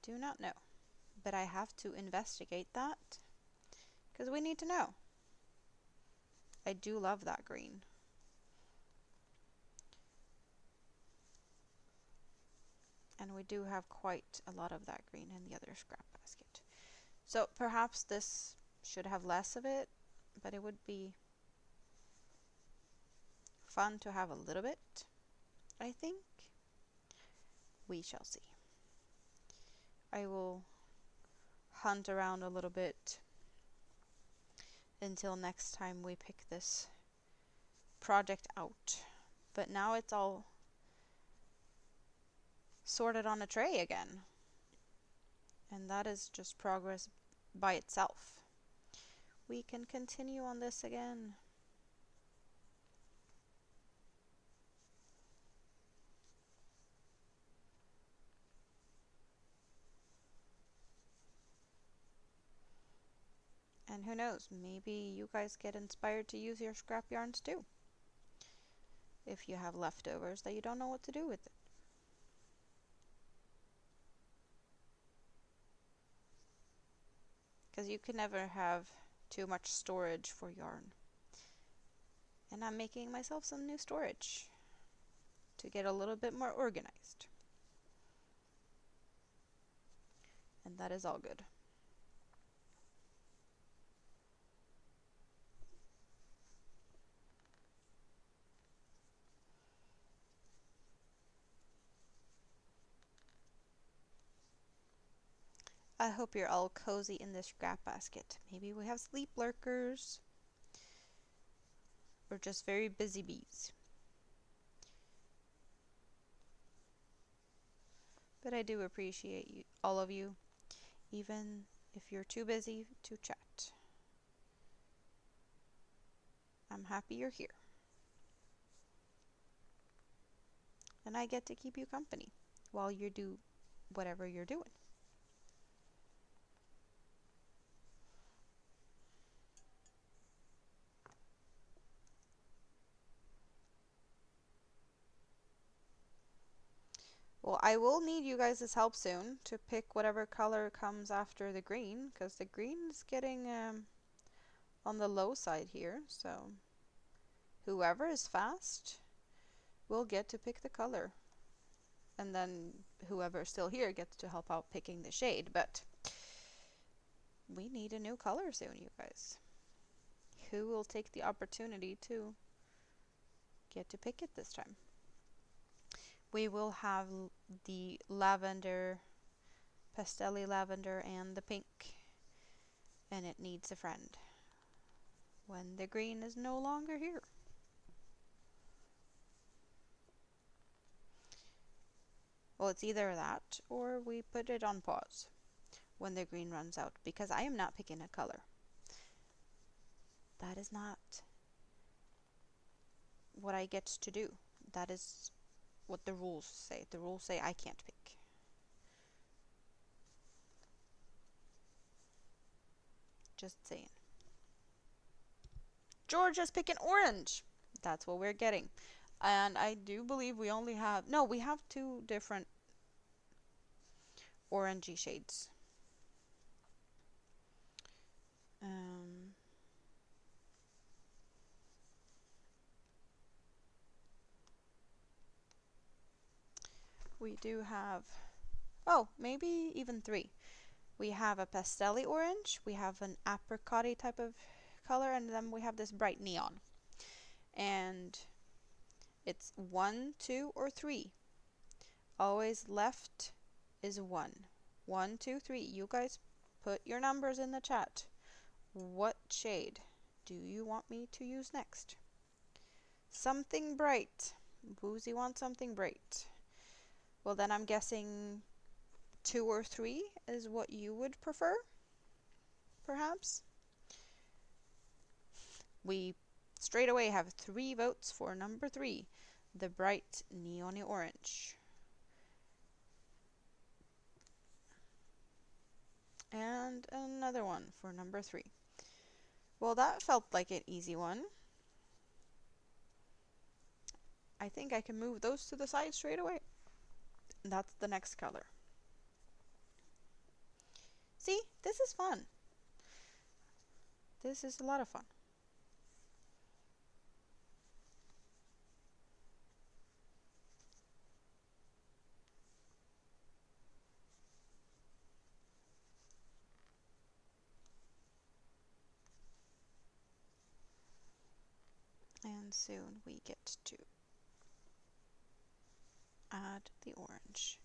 Do not know. But I have to investigate that because we need to know. I do love that green. And we do have quite a lot of that green in the other scrap basket. So perhaps this should have less of it, but it would be fun to have a little bit, I think. We shall see. I will hunt around a little bit until next time we pick this project out. But now it's all sorted on a tray again. And that is just progress by itself. We can continue on this again. And who knows, maybe you guys get inspired to use your scrap yarns too. If you have leftovers that you don't know what to do with it. Because you can never have too much storage for yarn. And I'm making myself some new storage to get a little bit more organized. And that is all good. I hope you're all cozy in this scrap basket. Maybe we have sleep lurkers. Or just very busy bees. But I do appreciate you, all of you, even if you're too busy to chat. I'm happy you're here. And I get to keep you company while you do whatever you're doing. Well, I will need you guys' help soon to pick whatever color comes after the green, because the green is getting on the low side here, so whoever is fast will get to pick the color. And then whoever is still here gets to help out picking the shade, but we need a new color soon, you guys. Who will take the opportunity to get to pick it this time? We will have the lavender, pastel-y lavender, and the pink. And it needs a friend when the green is no longer here. Well, it's either that or we put it on pause when the green runs out, because I am not picking a color. That is not what I get to do. That is what the rules say. The rules say I can't pick. Just saying. George is picking orange. That's what we're getting. And I do believe we only have... No, we have two different orangey shades. We do have... Oh, maybe even three. We have a pastel-y orange, we have an apricot-y type of color, and then we have this bright neon. And it's 1, 2, or 3. Always left is 1. 1, 2, 3. You guys put your numbers in the chat. What shade do you want me to use next? Something bright. Boozy wants something bright. Well, then I'm guessing 2 or 3 is what you would prefer, perhaps. We straight away have 3 votes for number 3, the bright neon orange. And another one for number 3. Well, that felt like an easy one. I think I can move those to the side straight away. That's the next color. See, this is fun. This is a lot of fun. And soon we get to add the orange.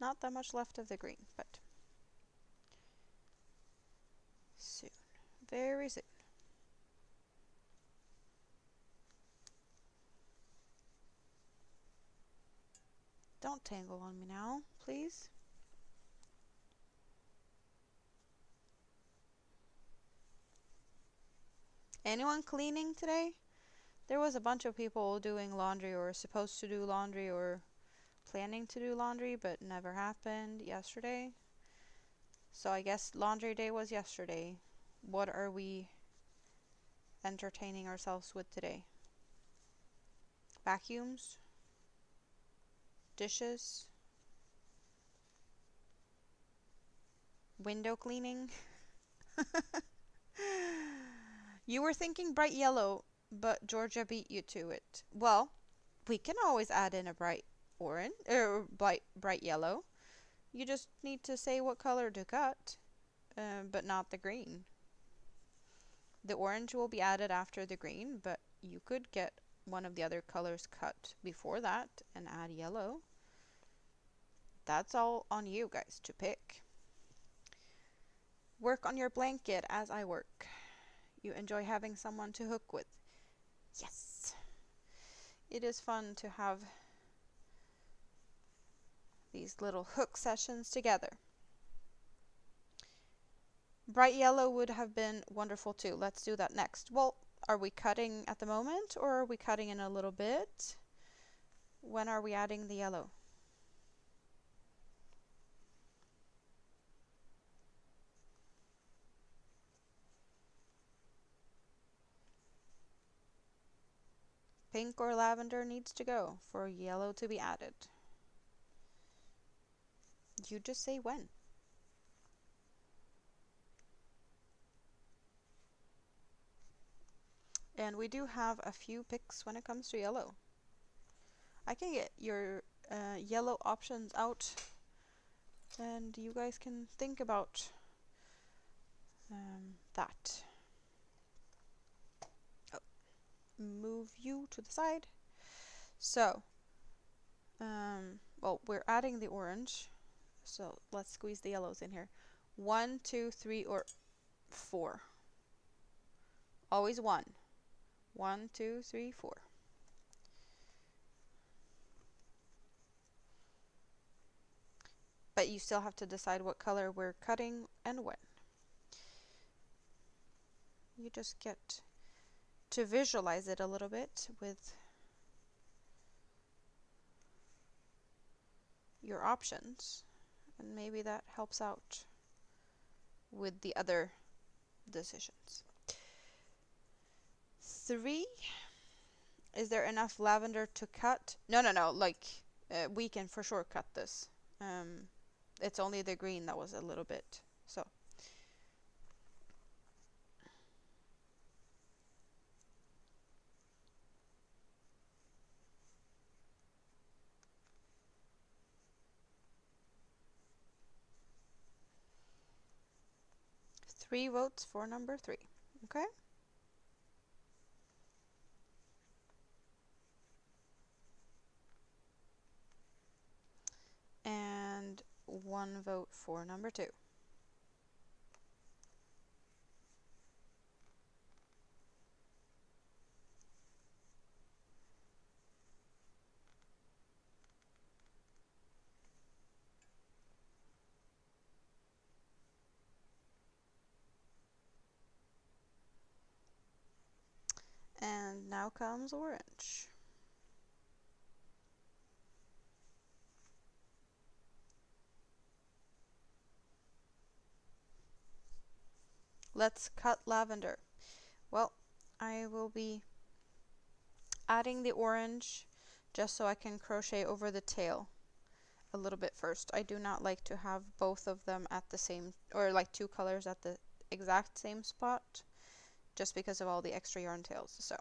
Not that much left of the green, but soon. Very soon. Don't tangle on me now, please. Anyone cleaning today? There was a bunch of people doing laundry or supposed to do laundry or planning to do laundry, but never happened yesterday. So I guess laundry day was yesterday. What are we entertaining ourselves with today? Vacuums? Dishes? Window cleaning? You were thinking bright yellow, but Georgia beat you to it. Well, we can always add in a bright orange or bright yellow. You just need to say what color to cut, but not the green. The orange will be added after the green, but you could get one of the other colors cut before that and add yellow. That's all on you guys to pick. Work on your blanket as I work. You enjoy having someone to hook with. Yes. It is fun to have these little hook sessions together. Bright yellow would have been wonderful too. Let's do that next. Well, are we cutting at the moment or are we cutting in a little bit? When are we adding the yellow? Pink or lavender needs to go for yellow to be added. You just say when. And we do have a few picks when it comes to yellow. I can get your yellow options out and you guys can think about that. Oh, move you to the side. So, well, we're adding the orange. So let's squeeze the yellows in here. 1, 2, 3, or 4. Always 1. 1, 2, 3, 4. But you still have to decide what color we're cutting and when. You just get to visualize it a little bit with your options, and maybe that helps out with the other decisions. 3. Is there enough lavender to cut? No, like we can for sure cut this. It's only the green that was a little bit. So three votes for number 3. Okay. And 1 vote for number 2. And Now comes orange. Let's cut lavender. Well, I will be adding the orange just so I can crochet over the tail a little bit first. I do not like to have both of them at the same, or like two colors at the exact same spot, just because of all the extra yarn tails. So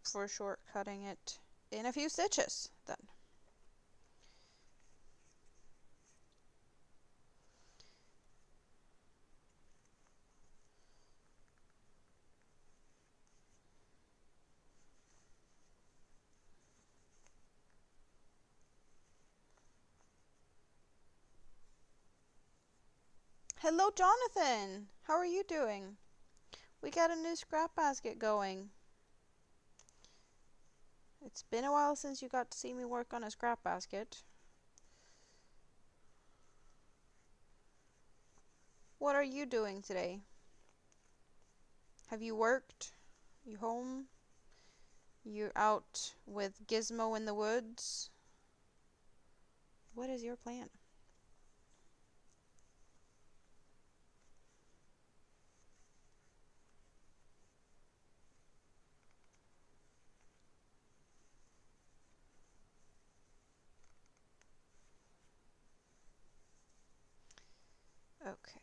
for short cutting it in a few stitches then. Hello, Jonathan! How are you doing? We got a new scrap basket going. It's been a while since you got to see me work on a scrap basket. What are you doing today? Have you worked? You home? You out with Gizmo in the woods? What is your plan? Okay.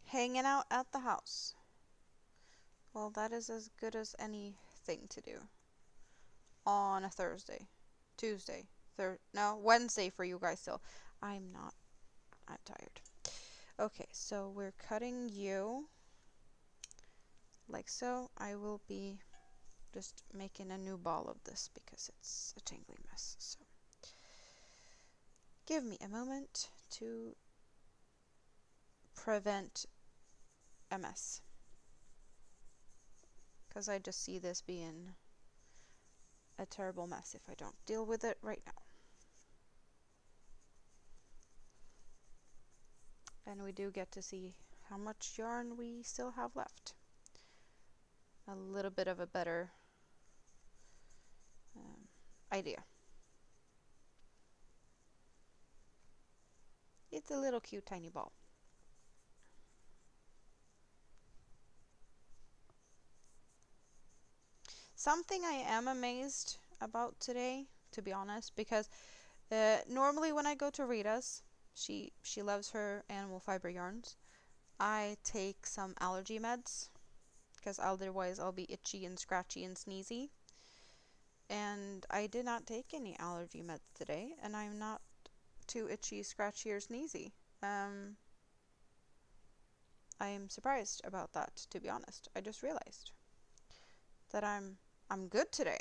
Hanging out at the house. Well, that is as good as anything to do on a Thursday, Tuesday, no, Wednesday for you guys still. I'm not. I'm tired. Okay, so we're cutting you like so. I will be just making a new ball of this because it's a tangly mess. So give me a moment to prevent a mess, because I just see this being a terrible mess if I don't deal with it right now. And we do get to see how much yarn we still have left. A little bit of a better idea. It's a little cute tiny ball. Something I am amazed about today, to be honest, because normally when I go to Rita's, she loves her animal fiber yarns. I take some allergy meds because otherwise I'll be itchy and scratchy and sneezy. And I did not take any allergy meds today, and I'm not too itchy, scratchy, or sneezy. I am surprised about that, to be honest. I just realized that I'm good today.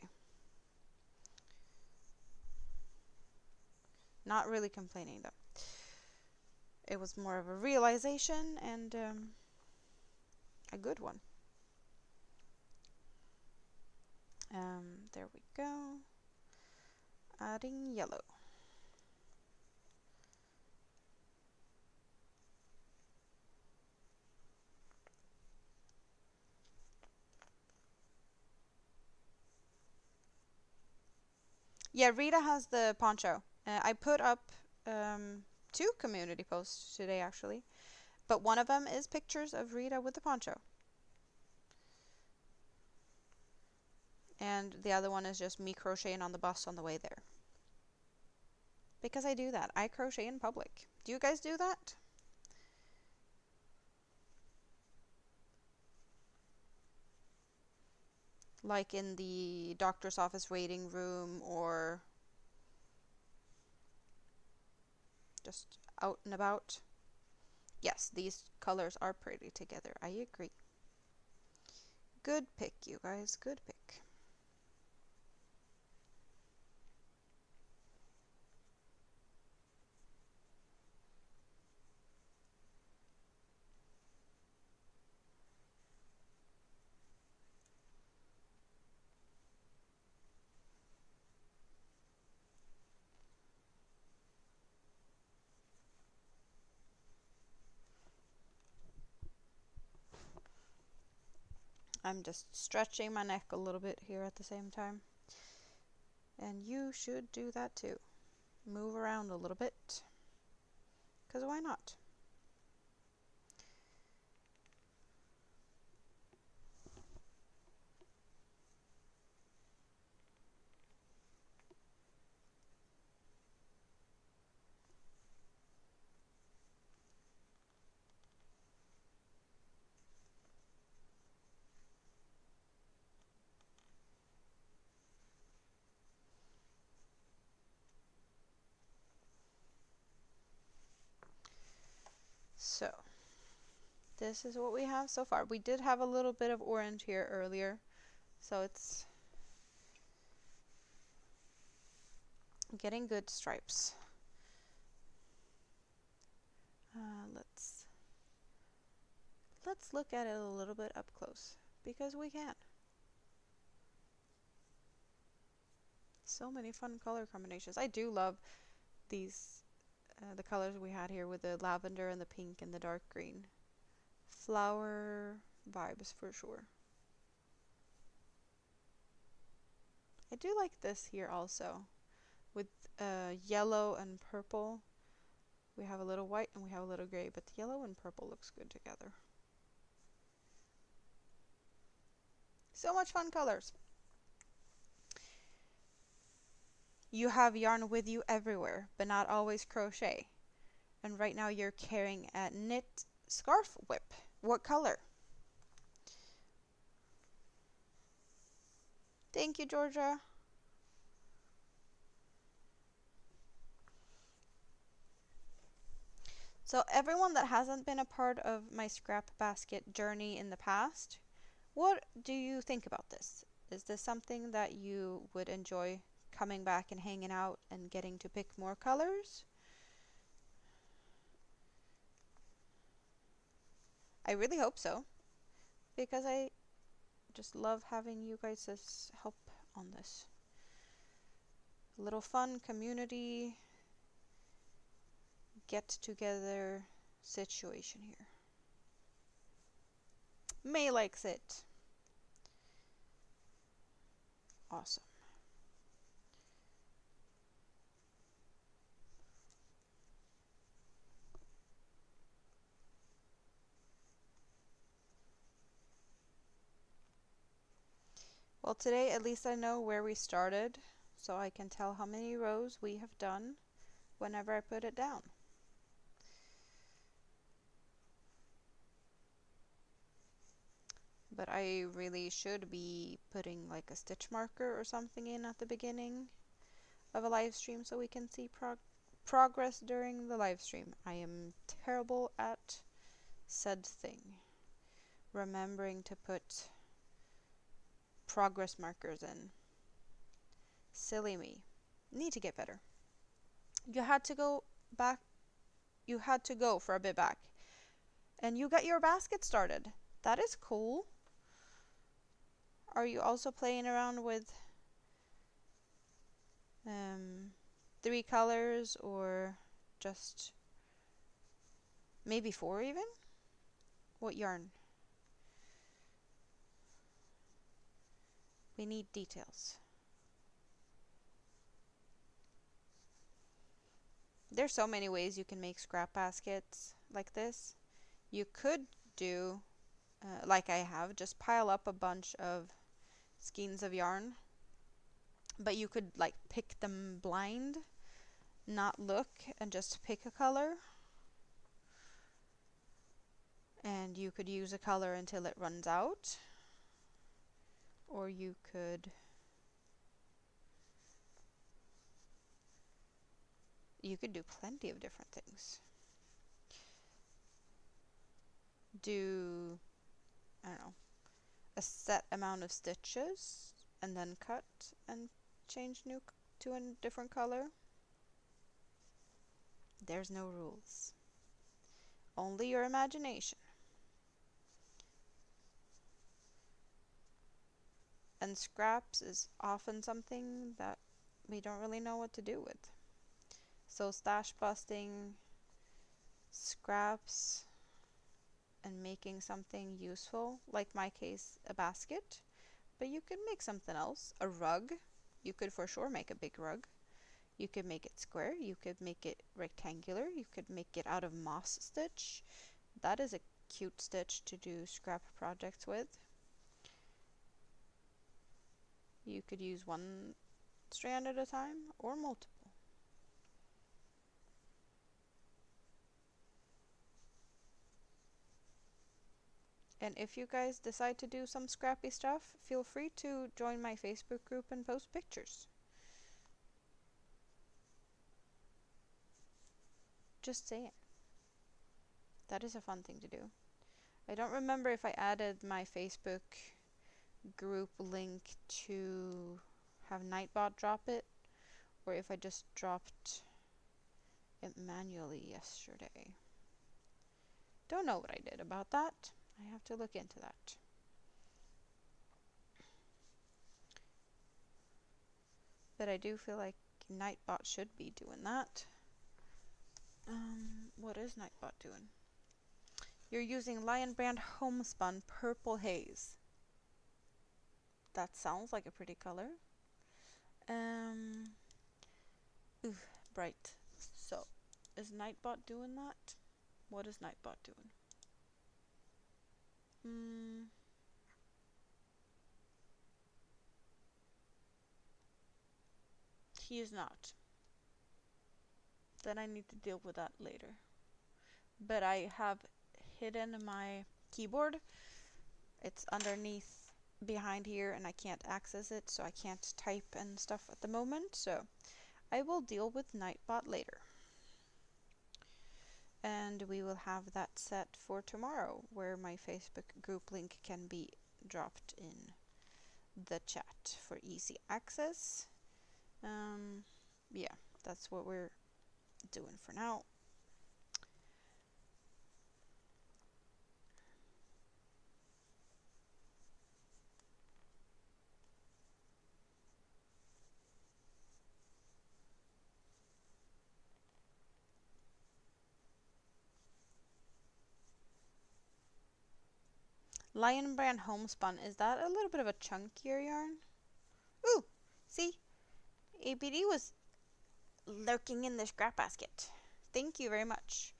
Not really complaining though. It was more of a realization and a good one. There we go. Adding yellow. Yeah, Rita has the poncho. I put up two community posts today actually, but one of them is pictures of Rita with the poncho. And the other one is just me crocheting on the bus on the way there. Because I do that. I crochet in public. Do you guys do that? Like in the doctor's office waiting room or just out and about? Yes, these colors are pretty together. I agree. Good pick, you guys. Good pick. I'm just stretching my neck a little bit here at the same time. And you should do that too. Move around a little bit. Because why not? So, this is what we have so far. We did have a little bit of orange here earlier, so it's getting good stripes. Let's look at it a little bit up close, because we can. So many fun color combinations. I do love these, the colors we had here with the lavender and the pink and the dark green. Flower vibes for sure. I do like this here also, with yellow and purple. We have a little white and we have a little gray, but the yellow and purple looks good together. So much fun colors. You have yarn with you everywhere, but not always crochet. And right now you're carrying a knit scarf whip. What color? Thank you, Georgia. So everyone that hasn't been a part of my Scrapbasket journey in the past, what do you think about this? Is this something that you would enjoy coming back and hanging out and getting to pick more colors? I really hope so, because I just love having you guys' help on this. A little fun community get together situation here. May likes it. Awesome. Well, today at least I know where we started, so I can tell how many rows we have done whenever I put it down. But I really should be putting like a stitch marker or something in at the beginning of a live stream so we can see progress during the live stream. I am terrible at said thing. Remembering to put progress markers in. Silly me. Need to get better. You had to go back. You had to go for a bit back. And you got your basket started. That is cool. Are you also playing around with 3 colors or just maybe 4 even? What yarn? We need details. There's so many ways you can make scrap baskets like this. You could do, like I have, just pile up a bunch of skeins of yarn. But you could like pick them blind, not look, and just pick a color. And you could use a color until it runs out. Or you could do plenty of different things. Do, I don't know, a set amount of stitches and then cut and change to a different color. There's no rules. Only your imagination. And scraps is often something that we don't really know what to do with. So stash busting, scraps, and making something useful, like my case, a basket, but you could make something else. A rug. You could for sure make a big rug. You could make it square, you could make it rectangular, you could make it out of moss stitch. That is a cute stitch to do scrap projects with. You could use one strand at a time or multiple. And if you guys decide to do some scrappy stuff, feel free to join my Facebook group and post pictures. Just saying. That is a fun thing to do. I don't remember if I added my Facebook group link to have Nightbot drop it, or if I just dropped it manually yesterday. Don't know what I did about that. I have to look into that. But I do feel like Nightbot should be doing that. What is Nightbot doing? You're using Lion Brand Homespun Purple Haze. That sounds like a pretty color. Bright. So, is Nightbot doing that? What is Nightbot doing? He is not. Then I need to deal with that later. But I have hidden my keyboard. It's underneath behind here and I can't access it, so I can't type and stuff at the moment. So I will deal with Nightbot later. And we will have that set for tomorrow, where my Facebook group link can be dropped in the chat for easy access. Yeah, that's what we're doing for now. Lion Brand Homespun, is that a little bit of a chunkier yarn? Ooh, see? ABD was lurking in the scrap basket. Thank you very much.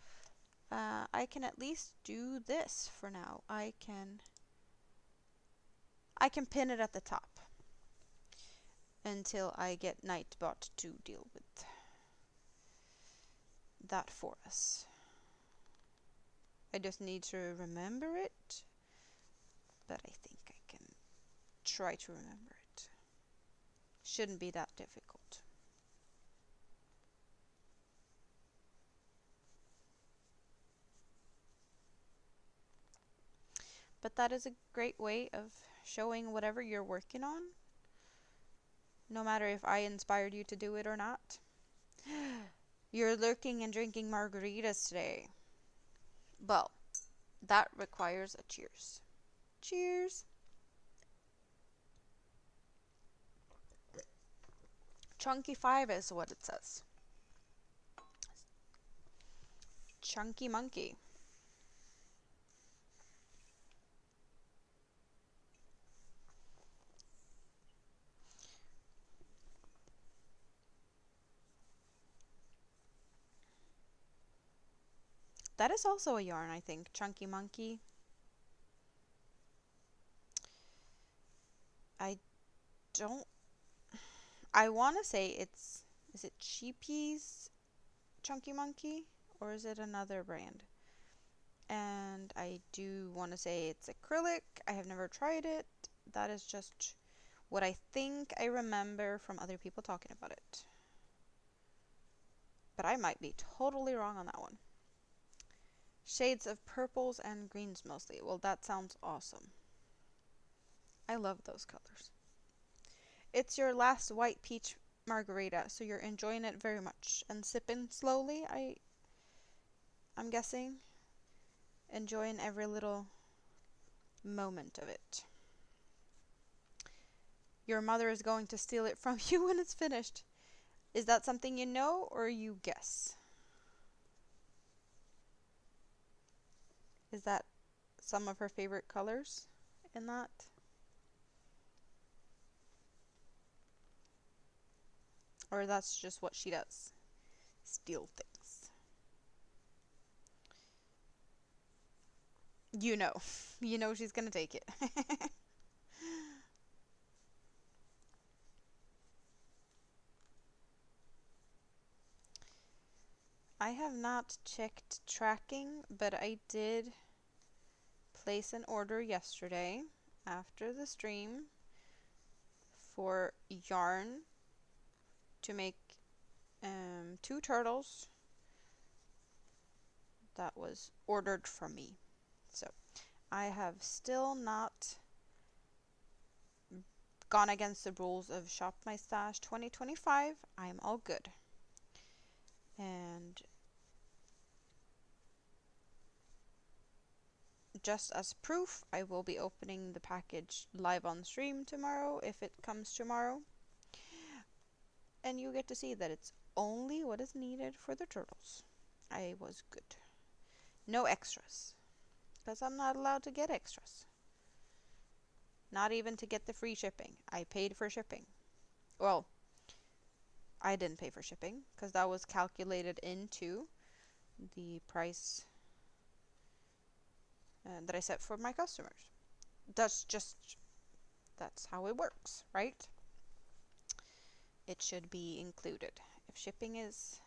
I can at least do this for now. I can pin it at the top until I get Nightbot to deal with that for us. I just need to remember it, but I think I can try to remember it. Shouldn't be that difficult. But that is a great way of showing whatever you're working on, no matter if I inspired you to do it or not. You're lurking and drinking margaritas today. Well, that requires a cheers. Cheers. Chunky 5 is what it says. Chunky monkey. That is also a yarn, I think. Chunky monkey. I want to say it's, is it Cheapy's Chunky Monkey? Or is it another brand? And I do want to say it's acrylic. I have never tried it. That is just what I think I remember from other people talking about it. But I might be totally wrong on that one. Shades of purples and greens mostly. Well, that sounds awesome. I love those colors. It's your last white peach margarita, so you're enjoying it very much and sipping slowly, I'm guessing. Enjoying every little moment of it. Your mother is going to steal it from you when it's finished. Is that something you know or you guess? Is that some of her favorite colors in that. Or that's just what she does. Steal things. You know. You know she's gonna take it. I have not checked tracking, but I did place an order yesterday after the stream for yarn to make 2 turtles that was ordered from me. So I have still not gone against the rules of Shop My Stash 2025. I'm all good. And just as proof, I will be opening the package live on stream tomorrow if it comes tomorrow. And you get to see that it's only what is needed for the turtles. I was good. No extras. Because I'm not allowed to get extras. Not even to get the free shipping. I paid for shipping. Well, I didn't pay for shipping because that was calculated into the price that I set for my customers. That's how it works, right? It should be included. If shipping is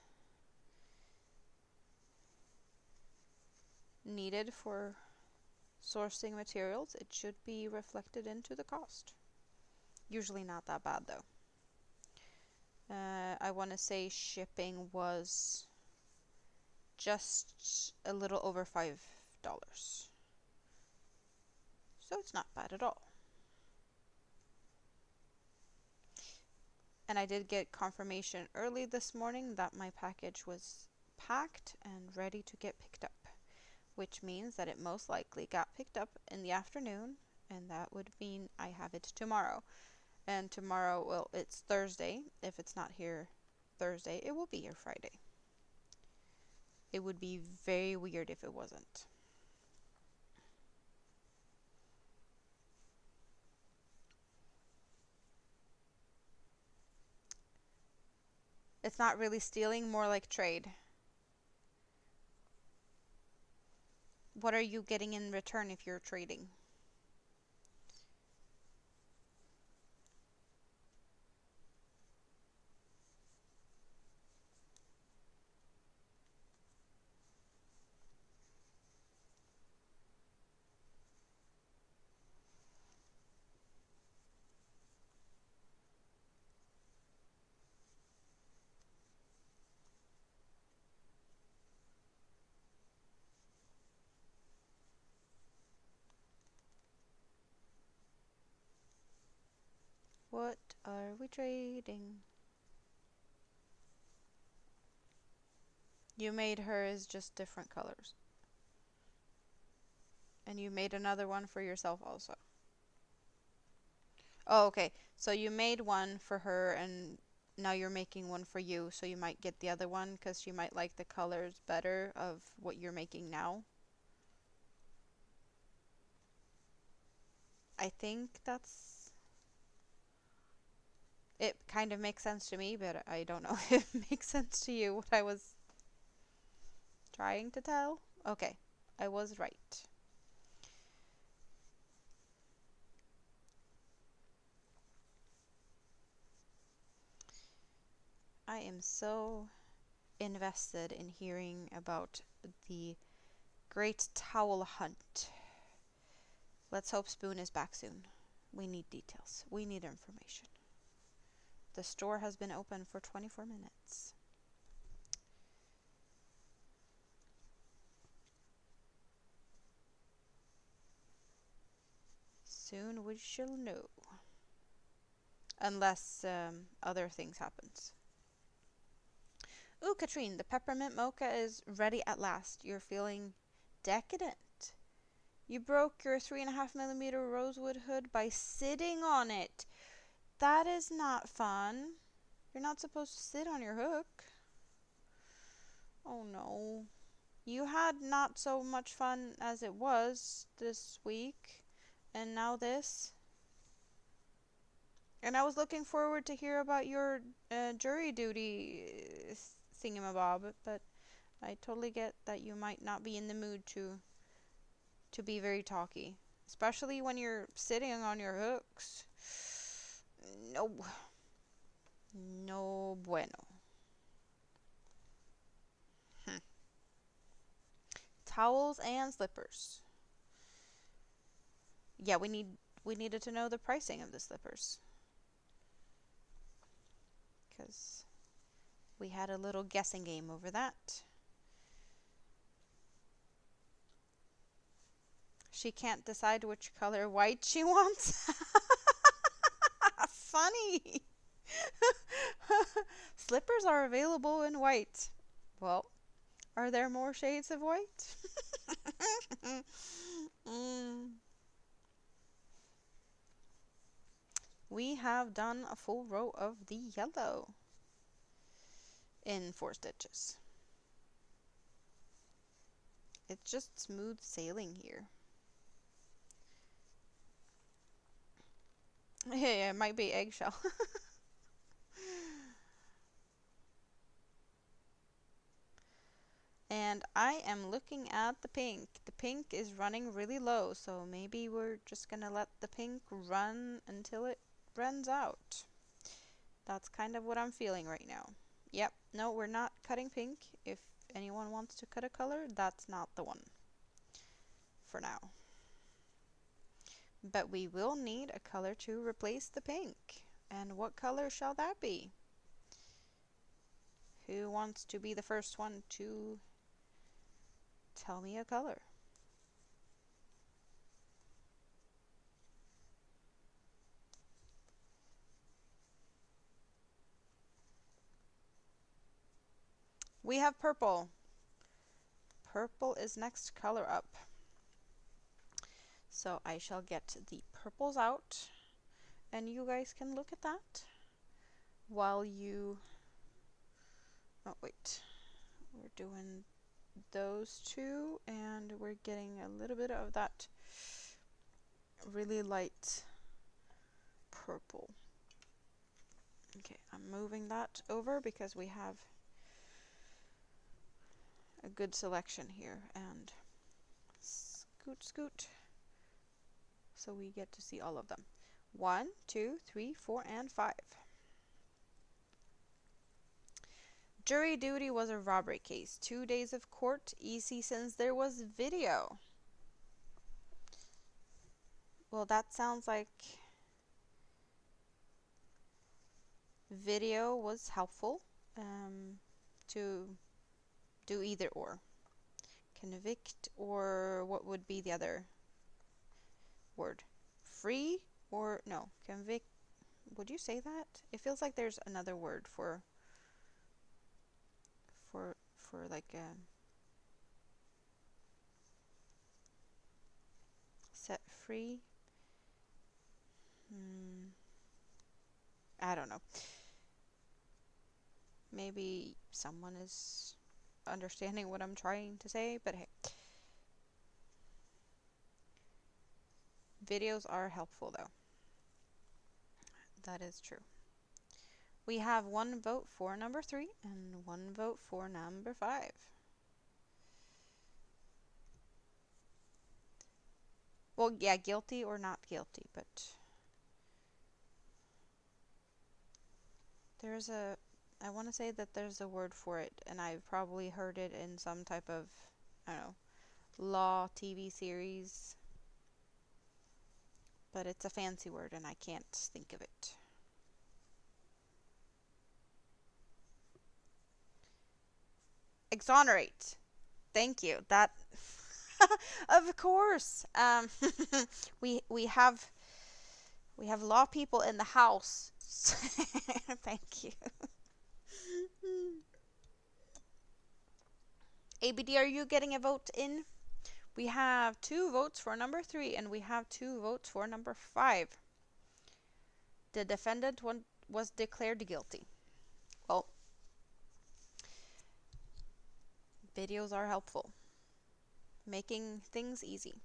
needed for sourcing materials, it should be reflected into the cost. Usually not that bad though. I want to say shipping was just a little over $5. So it's not bad at all. And I did get confirmation early this morning that my package was packed and ready to get picked up, which means that it most likely got picked up in the afternoon, and that would mean I have it tomorrow. And tomorrow, well, it's Thursday. If it's not here Thursday, it will be here Friday. It would be very weird if it wasn't. It's not really stealing, more like trade. What are you getting in return if you're trading? What are we trading? You made hers just different colors. And you made another one for yourself also. Oh, okay. So you made one for her and now you're making one for you, so you might get the other one because she might like the colors better of what you're making now. I think it kind of makes sense to me, but I don't know if it makes sense to you what I was trying to tell. Okay, I was right. I am so invested in hearing about the great towel hunt. Let's hope Spoon is back soon. We need details. We need information. The store has been open for 24 minutes. Soon we shall know. Unless other things happens. Ooh, Katrine, the peppermint mocha is ready at last. You're feeling decadent. You broke your 3.5mm rosewood hood by sitting on it. That is not fun. You're not supposed to sit on your hook. Oh no. You had not so much fun as it was this week, and now this. And I was looking forward to hear about your jury duty thingamabob, but I totally get that you might not be in the mood to be very talky, especially when you're sitting on your hooks. No, no bueno. Towels and slippers. Yeah, we needed to know the pricing of the slippers, because we had a little guessing game over that. She can't decide which color white she wants. Funny. Slippers are available in white. Well, are there more shades of white? We have done a full row of the yellow in 4 stitches. It's just smooth sailing here. Yeah, it might be eggshell. And I am looking at the pink. The pink is running really low, so maybe we're just gonna let the pink run until it runs out. That's kind of what I'm feeling right now. Yep, no, we're not cutting pink. If anyone wants to cut a color, that's not the one for now. But we will need a color to replace the pink. And what color shall that be? Who wants to be the first one to tell me a color? We have purple. Purple is next color up. So I shall get the purples out, and you guys can look at that while you... Oh, wait. We're doing those two, and we're getting a little bit of that really light purple. Okay, I'm moving that over because we have a good selection here, and scoot, scoot, so we get to see all of them. 1, 2, 3, 4, and 5. Jury duty was a robbery case. 2 days of court, easy since there was video. Well, that sounds like video was helpful to do either or. Convict, or what would be the other word? Free or no, convict. Would you say that? It feels like there's another word for like set free. I don't know. Maybe someone is understanding what I'm trying to say, but hey. Videos are helpful though. That is true. We have 1 vote for number 3 and 1 vote for number 5. Well, yeah, guilty or not guilty, but there's a... I want to say that there's a word for it, and I've probably heard it in some type of, I don't know, law TV series. But it's a fancy word, and I can't think of it. Exonerate. Thank you. That, of course. We have law people in the house. Thank you. ABD, are you getting a vote in? We have 2 votes for number 3, and we have 2 votes for number 5. The defendant was declared guilty. Well, videos are helpful. making things easy.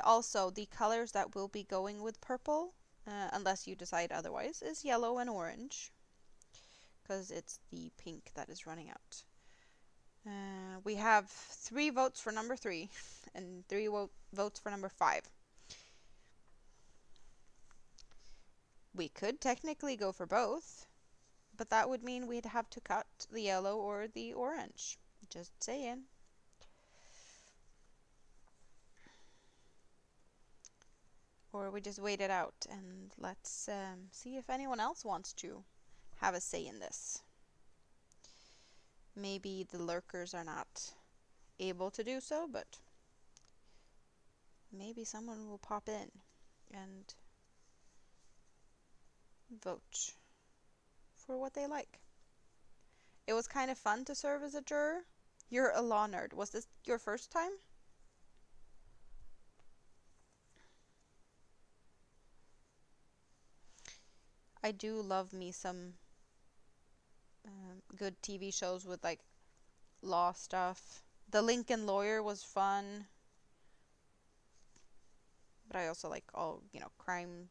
Also, the colors that will be going with purple, unless you decide otherwise, is yellow and orange, because it's the pink that is running out. We have 3 votes for number 3 and 3 votes for number 5. We could technically go for both, but that would mean we'd have to cut the yellow or the orange. Just saying. Or we just wait it out and let's see if anyone else wants to have a say in this. Maybe the lurkers are not able to do so, but maybe someone will pop in and vote for what they like. It was kind of fun to serve as a juror. You're a law nerd. Was this your first time? I do love me some good TV shows with like law stuff. The Lincoln Lawyer was fun. But I also like all, crime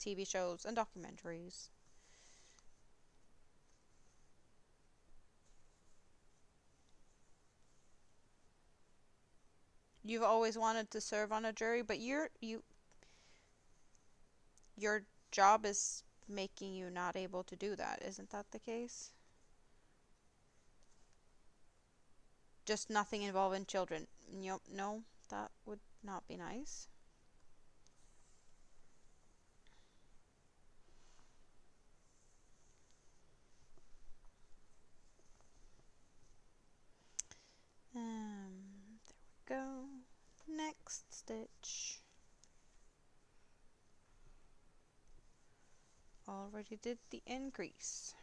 TV shows and documentaries. You've always wanted to serve on a jury, but your job is making you not able to do that. Isn't that the case? Just nothing involving children. No, that would not be nice. There we go. Next stitch. Already did the increase.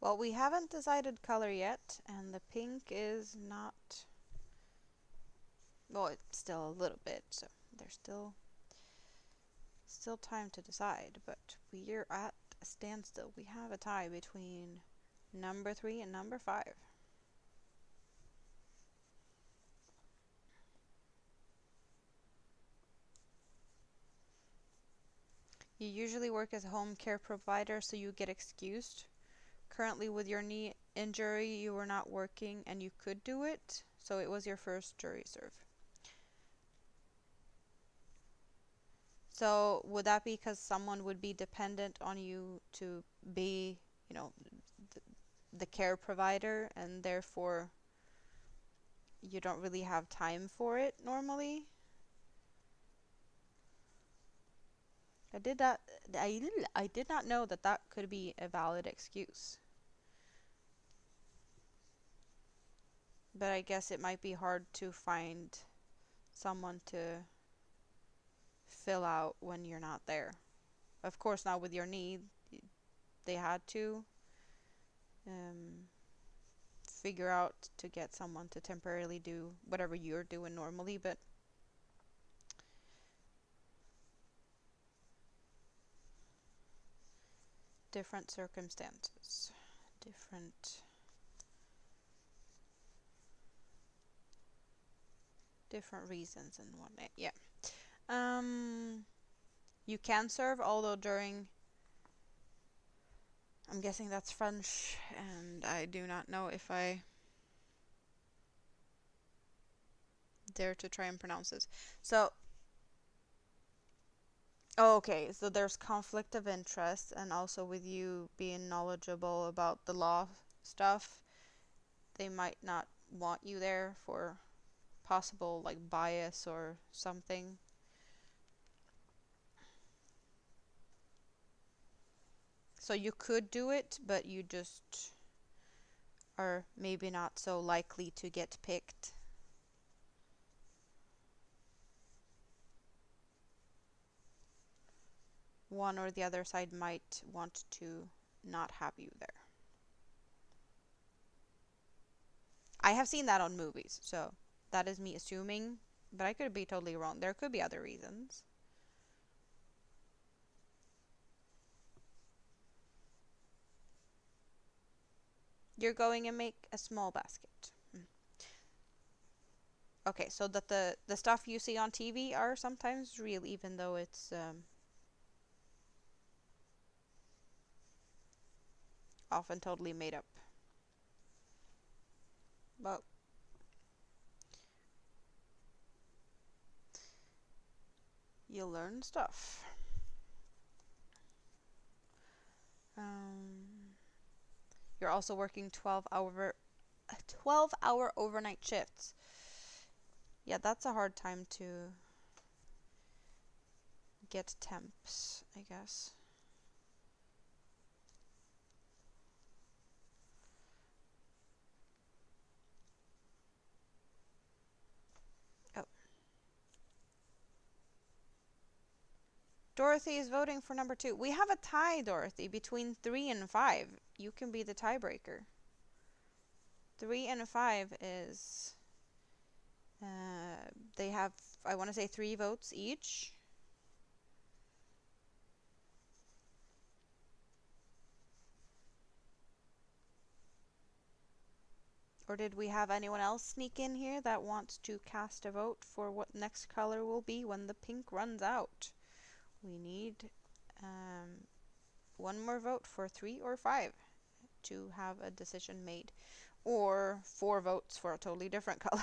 Well, we haven't decided color yet, and the pink is not... Well, it's still a little bit, so there's still time to decide, but we're at a standstill. We have a tie between number 3 and number 5. You usually work as a home care provider, so you get excused. Currently, with your knee injury, you were not working and you could do it, so it was your first jury serve. So would that be because someone would be dependent on you to be, the care provider, and therefore you don't really have time for it normally? I did not know that could be a valid excuse. But I guess it might be hard to find someone to fill out when you're not there. Of course, not with your knee. They had to figure out to get someone to temporarily do whatever you're doing normally, but different circumstances, different reasons and whatnot. Yeah. You can serve, although during, I'm guessing that's French, and I do not know if I dare to try and pronounce this. So, okay, so there's conflict of interest, and also with you being knowledgeable about the law stuff, they might not want you there for possible like bias or something. So you could do it, but you just are maybe not so likely to get picked. One or the other side might want to not have you there. I have seen that on movies, so that is me assuming, but I could be totally wrong. There could be other reasons. You're going to make a small basket. Okay, so that the stuff you see on TV are sometimes real, even though it's often totally made up. But you learn stuff. You're also working 12-hour overnight shifts. Yeah, that's a hard time to get temps, I guess. Oh. Dorothy is voting for number 2. We have a tie, Dorothy, between 3 and 5. You can be the tiebreaker. 3 and 5 is... they have, I want to say, 3 votes each. Or did we have anyone else sneak in here that wants to cast a vote for what next color will be when the pink runs out? We need one more vote for 3 or 5 to have a decision made. Or 4 votes for a totally different color.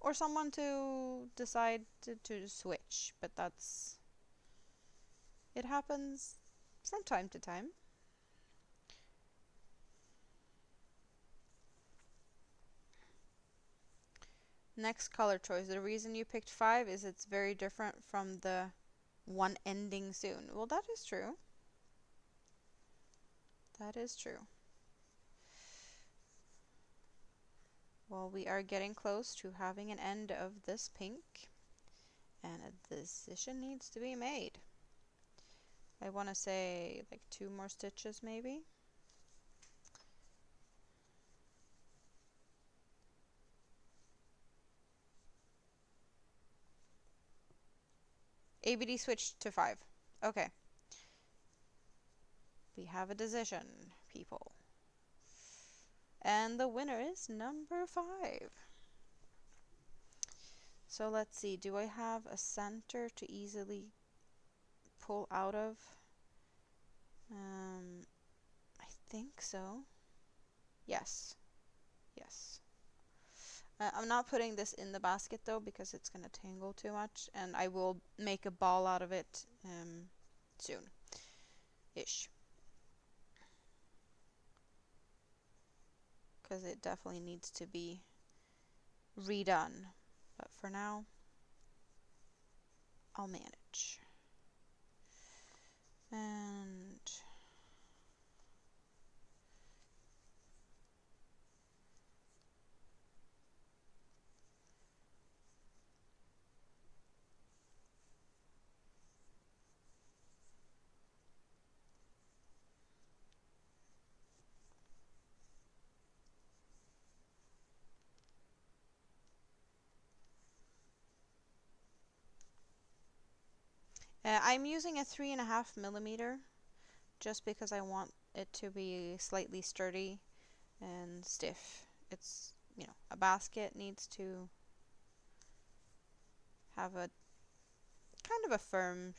Or someone to decide to switch, but that's... it happens from time to time. Next color choice. The reason you picked 5 is it's very different from the one ending soon. Well, that is true. That is true. Well, we are getting close to having an end of this pink, and a decision needs to be made. I want to say like 2 more stitches maybe. ABD switched to 5. Okay. We have a decision, people. And the winner is number 5. So let's see, do I have a center to easily pull out of? I think so. Yes. Yes. I'm not putting this in the basket though because it's going to tangle too much, and I will make a ball out of it soon-ish. Because it definitely needs to be redone. But for now, I'll manage. And I'm using a 3.5mm just because I want it to be slightly sturdy and stiff. It's, you know, a basket needs to have a kind of a firm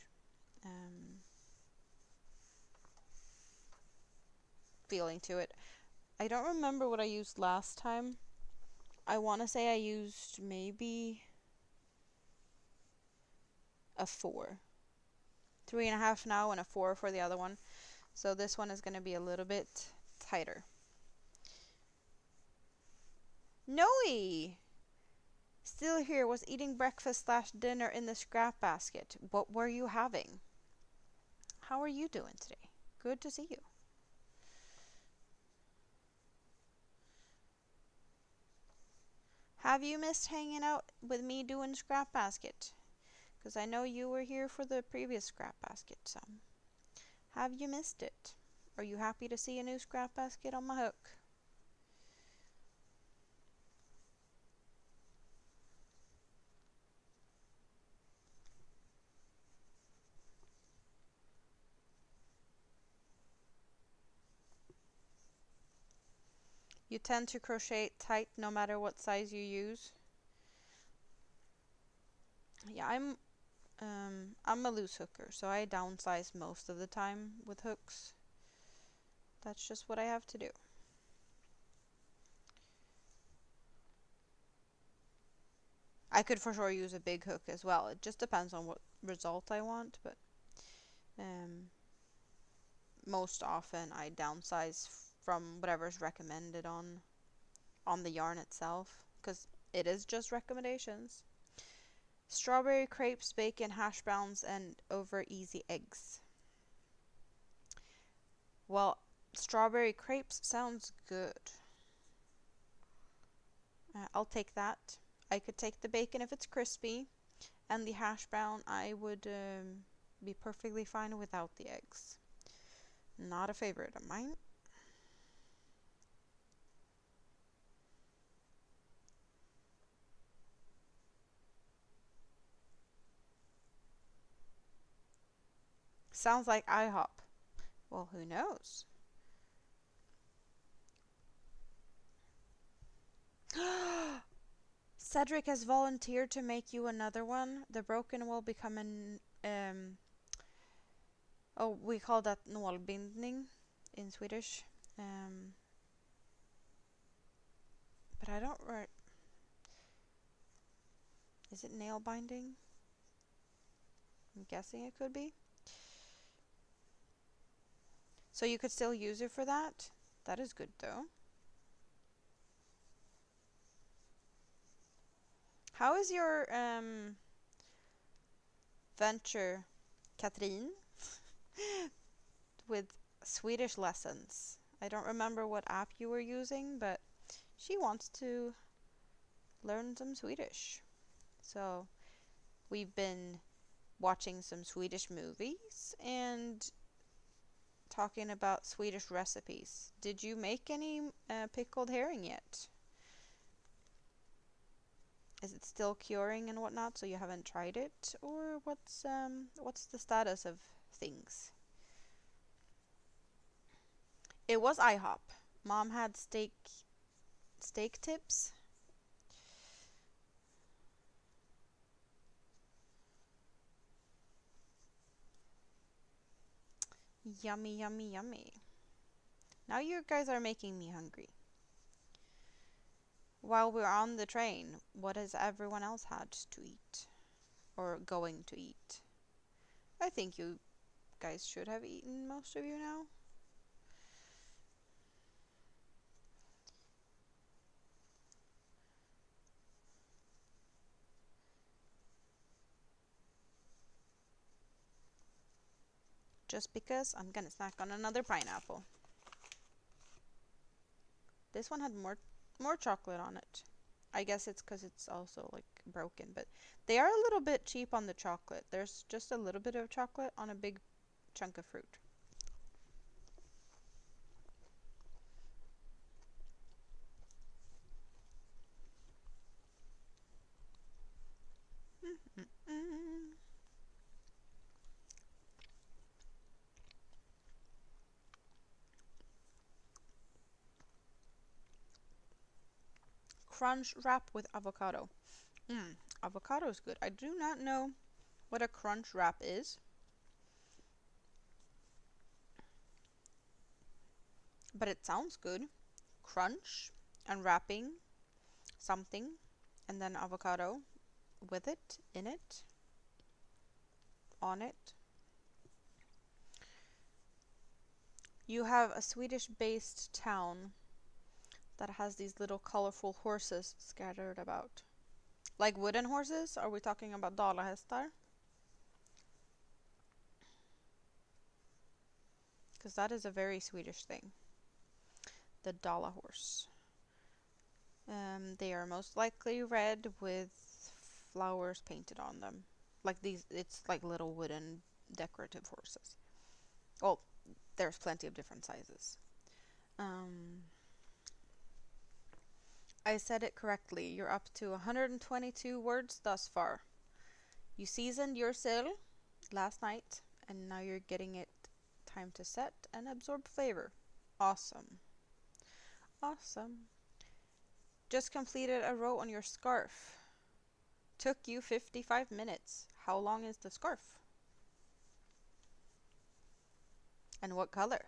feeling to it. I don't remember what I used last time. I want to say I used maybe a 4. 3.5 now and a 4 for the other one. So this one is going to be a little bit tighter. Noe! Still here, was eating breakfast/dinner in the scrap basket. What were you having? How are you doing today? Good to see you. Have you missed hanging out with me doing Scrapbasket? Because I know you were here for the previous Scrapbasket, so have you missed it? Are you happy to see a new Scrapbasket on my hook? You tend to crochet tight no matter what size you use. Yeah, I'm a loose hooker, so I downsize most of the time with hooks. That's just what I have to do. I could for sure use a big hook as well. It just depends on what result I want, but um, most often I downsize from whatever's recommended on the yarn itself, because it is just recommendations. Strawberry crepes, bacon, hash browns, and over easy eggs. Well, strawberry crepes sounds good. I'll take that. I could take the bacon if it's crispy, and the hash brown I would be perfectly fine without the eggs. Not a favorite of mine. Sounds like IHOP. Well, who knows? Cedric has volunteered to make you another one. The broken will become an oh, we call that nålbindning in Swedish. But I don't write. Is it nail binding? I'm guessing it could be. So you could still use it for that. That is good though. How is your venture, Katrin, with Swedish lessons? I don't remember what app you were using, but she wants to learn some Swedish. So we've been watching some Swedish movies and talking about Swedish recipes. Did you make any pickled herring yet? Is it still curing and whatnot, so you haven't tried it, or what's the status of things? It was IHOP. Mom had steak tips. Yummy, yummy, yummy. Now you guys are making me hungry. While we're on the train, what has everyone else had to eat? Or going to eat? I think you guys should have eaten, most of you now. Just because I'm gonna snack on another pineapple. This one had more chocolate on it. I guess it's because it's also like broken, but they are a little bit cheap on the chocolate. There's just a little bit of chocolate on a big chunk of fruit. Crunch wrap with avocado. Avocado is good. I do not know what a crunch wrap is, but it sounds good. Crunch and wrapping something, and then avocado with it, in it, on it. You have a Swedish-based town that has these little colorful horses scattered about. Like wooden horses? Are we talking about dalahästar? because that is a very Swedish thing. The Dala horse. They are most likely red with flowers painted on them. Like these, it's like little wooden decorative horses. Well, there's plenty of different sizes. I said it correctly. You're up to 122 words thus far. You seasoned your sill last night, and now you're getting it time to set and absorb flavor. Awesome. Awesome. Just completed a row on your scarf. Took you 55 minutes. How long is the scarf? And what color?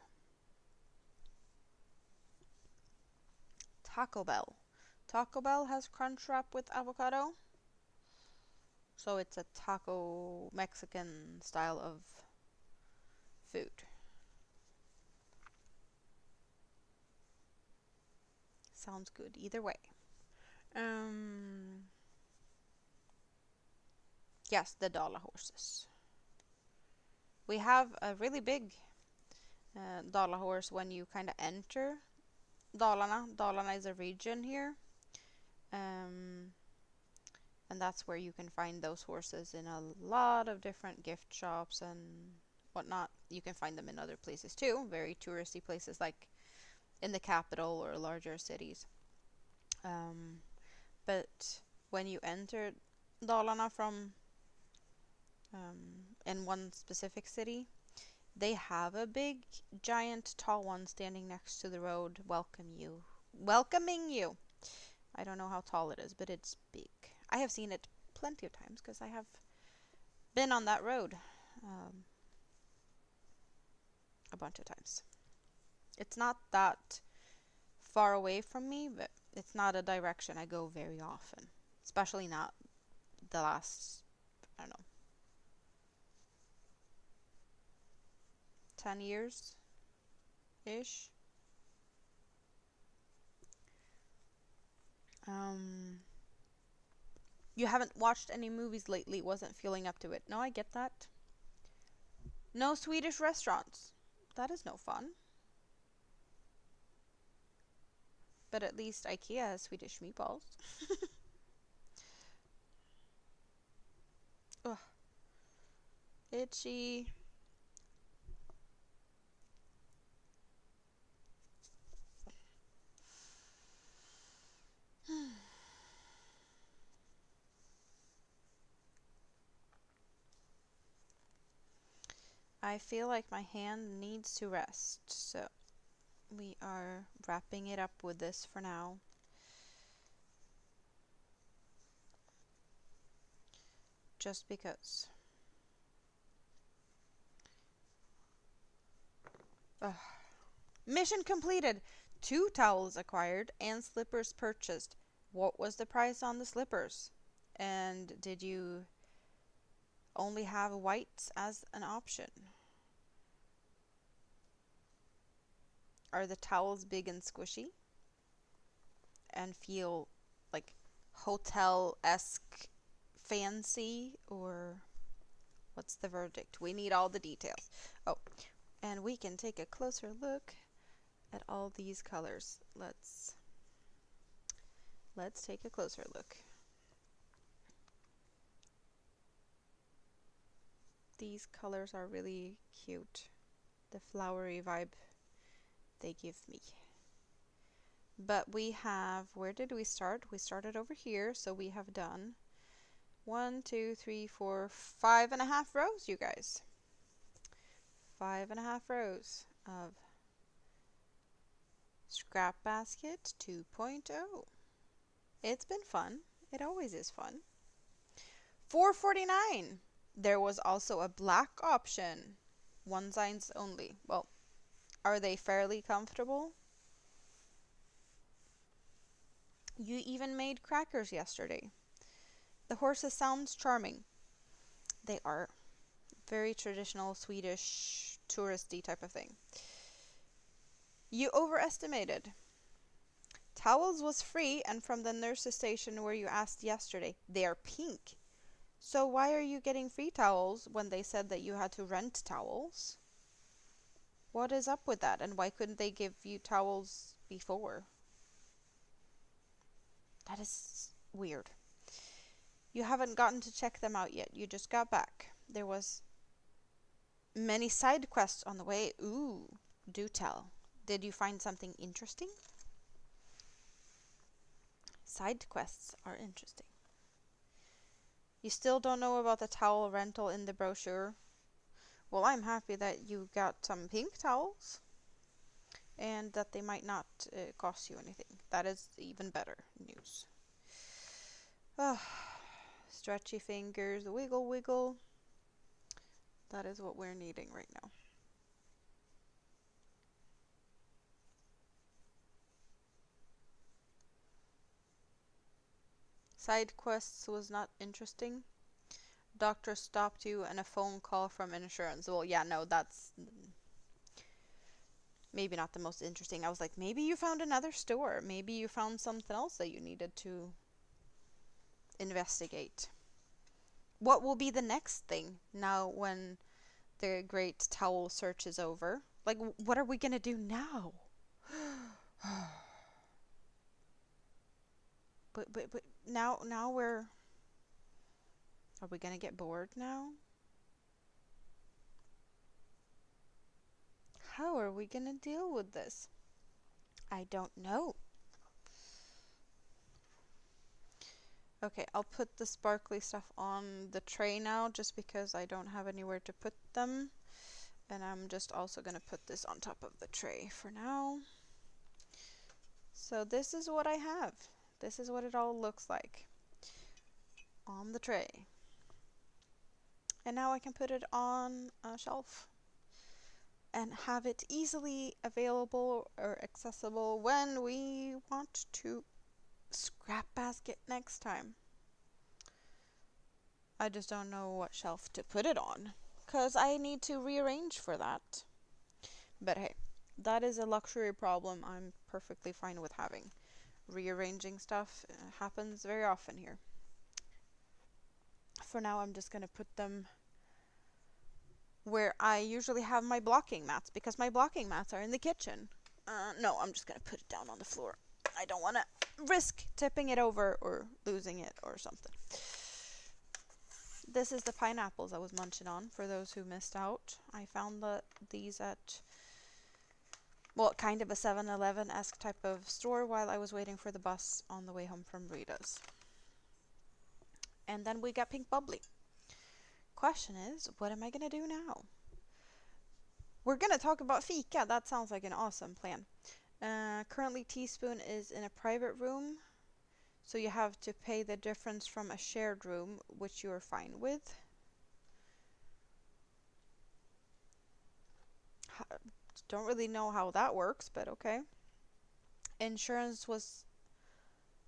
Taco Bell. Taco Bell has crunch wrap with avocado. So it's a taco Mexican style of food. Sounds good either way. Yes, the Dala horses. We have a really big Dala horse when you kind of enter Dalarna. Dalarna is a region here. And that's where you can find those horses in a lot of different gift shops and whatnot. You can find them in other places too, very touristy places like in the capital or larger cities. But when you enter Dalarna from in one specific city, they have a big, giant, tall one standing next to the road, welcoming you. I don't know how tall it is, but it's big. I have seen it plenty of times because I have been on that road a bunch of times. It's not that far away from me, but it's not a direction I go very often, especially not the last, I don't know, 10 years ish. You haven't watched any movies lately, wasn't feeling up to it. No, I get that. No Swedish restaurants. That is no fun. But at least IKEA has Swedish meatballs. Ugh. Itchy. I feel like my hand needs to rest, so we are wrapping it up with this for now. Just because. Ugh. Mission completed! 2 towels acquired and slippers purchased. What was the price on the slippers? And did you only have whites as an option? Are the towels big and squishy? And feel like hotel-esque fancy? Or what's the verdict? We need all the details. Oh, and we can take a closer look at all these colors. Let's take a closer look. These colors are really cute. The flowery vibe they give me. But we have, where did we start? We started over here, so we have done 1, 2, 3, 4, 5.5 rows, you guys. 5.5 rows of Scrapbasket 2.0. It's been fun. It always is fun. $4.49. There was also a black option. One size only. Well, are they fairly comfortable? You even made crackers yesterday. The horses sounds charming. They are. Very traditional Swedish touristy type of thing. You overestimated. Towels was free and from the nurse's station where you asked yesterday. They are pink. So why are you getting free towels when they said that you had to rent towels? What is up with that? And why couldn't they give you towels before? That is weird. You haven't gotten to check them out yet. You just got back. There was many side quests on the way. Ooh, do tell. Did you find something interesting? Side quests are interesting. You still don't know about the towel rental in the brochure? Well, I'm happy that you got some pink towels and that they might not cost you anything. That is even better news. Stretchy fingers, wiggle, wiggle. That is what we're needing right now. Side quests was not interesting. Doctor stopped you and a phone call from insurance. Well, yeah, no, that's maybe not the most interesting. I was like, maybe you found another store. Maybe you found something else that you needed to investigate. What will be the next thing now when the great towel search is over? Like, what are we gonna do now? But now we're... Are we gonna get bored now? How are we gonna deal with this? I don't know. Okay, I'll put the sparkly stuff on the tray now just because I don't have anywhere to put them. And I'm just also gonna put this on top of the tray for now. So this is what I have. This is what it all looks like on the tray. And now I can put it on a shelf and have it easily available or accessible when we want to Scrapbasket next time. I just don't know what shelf to put it on because I need to rearrange for that. But hey, that is a luxury problem I'm perfectly fine with having. Rearranging stuff happens very often here. For now, I'm just going to put them where I usually have my blocking mats because my blocking mats are in the kitchen. No, I'm just going to put it down on the floor. I don't want to risk tipping it over or losing it or something. This is the pineapples I was munching on for those who missed out. I found these at, well, kind of a 7-Eleven-esque type of store while I was waiting for the bus on the way home from Rita's. And then we got pink bubbly. Question is, what am I going to do now? We're going to talk about fika. That sounds like an awesome plan. Currently, Teaspoon is in a private room, so you have to pay the difference from a shared room, which you're fine with. Don't really know how that works, but okay. Insurance was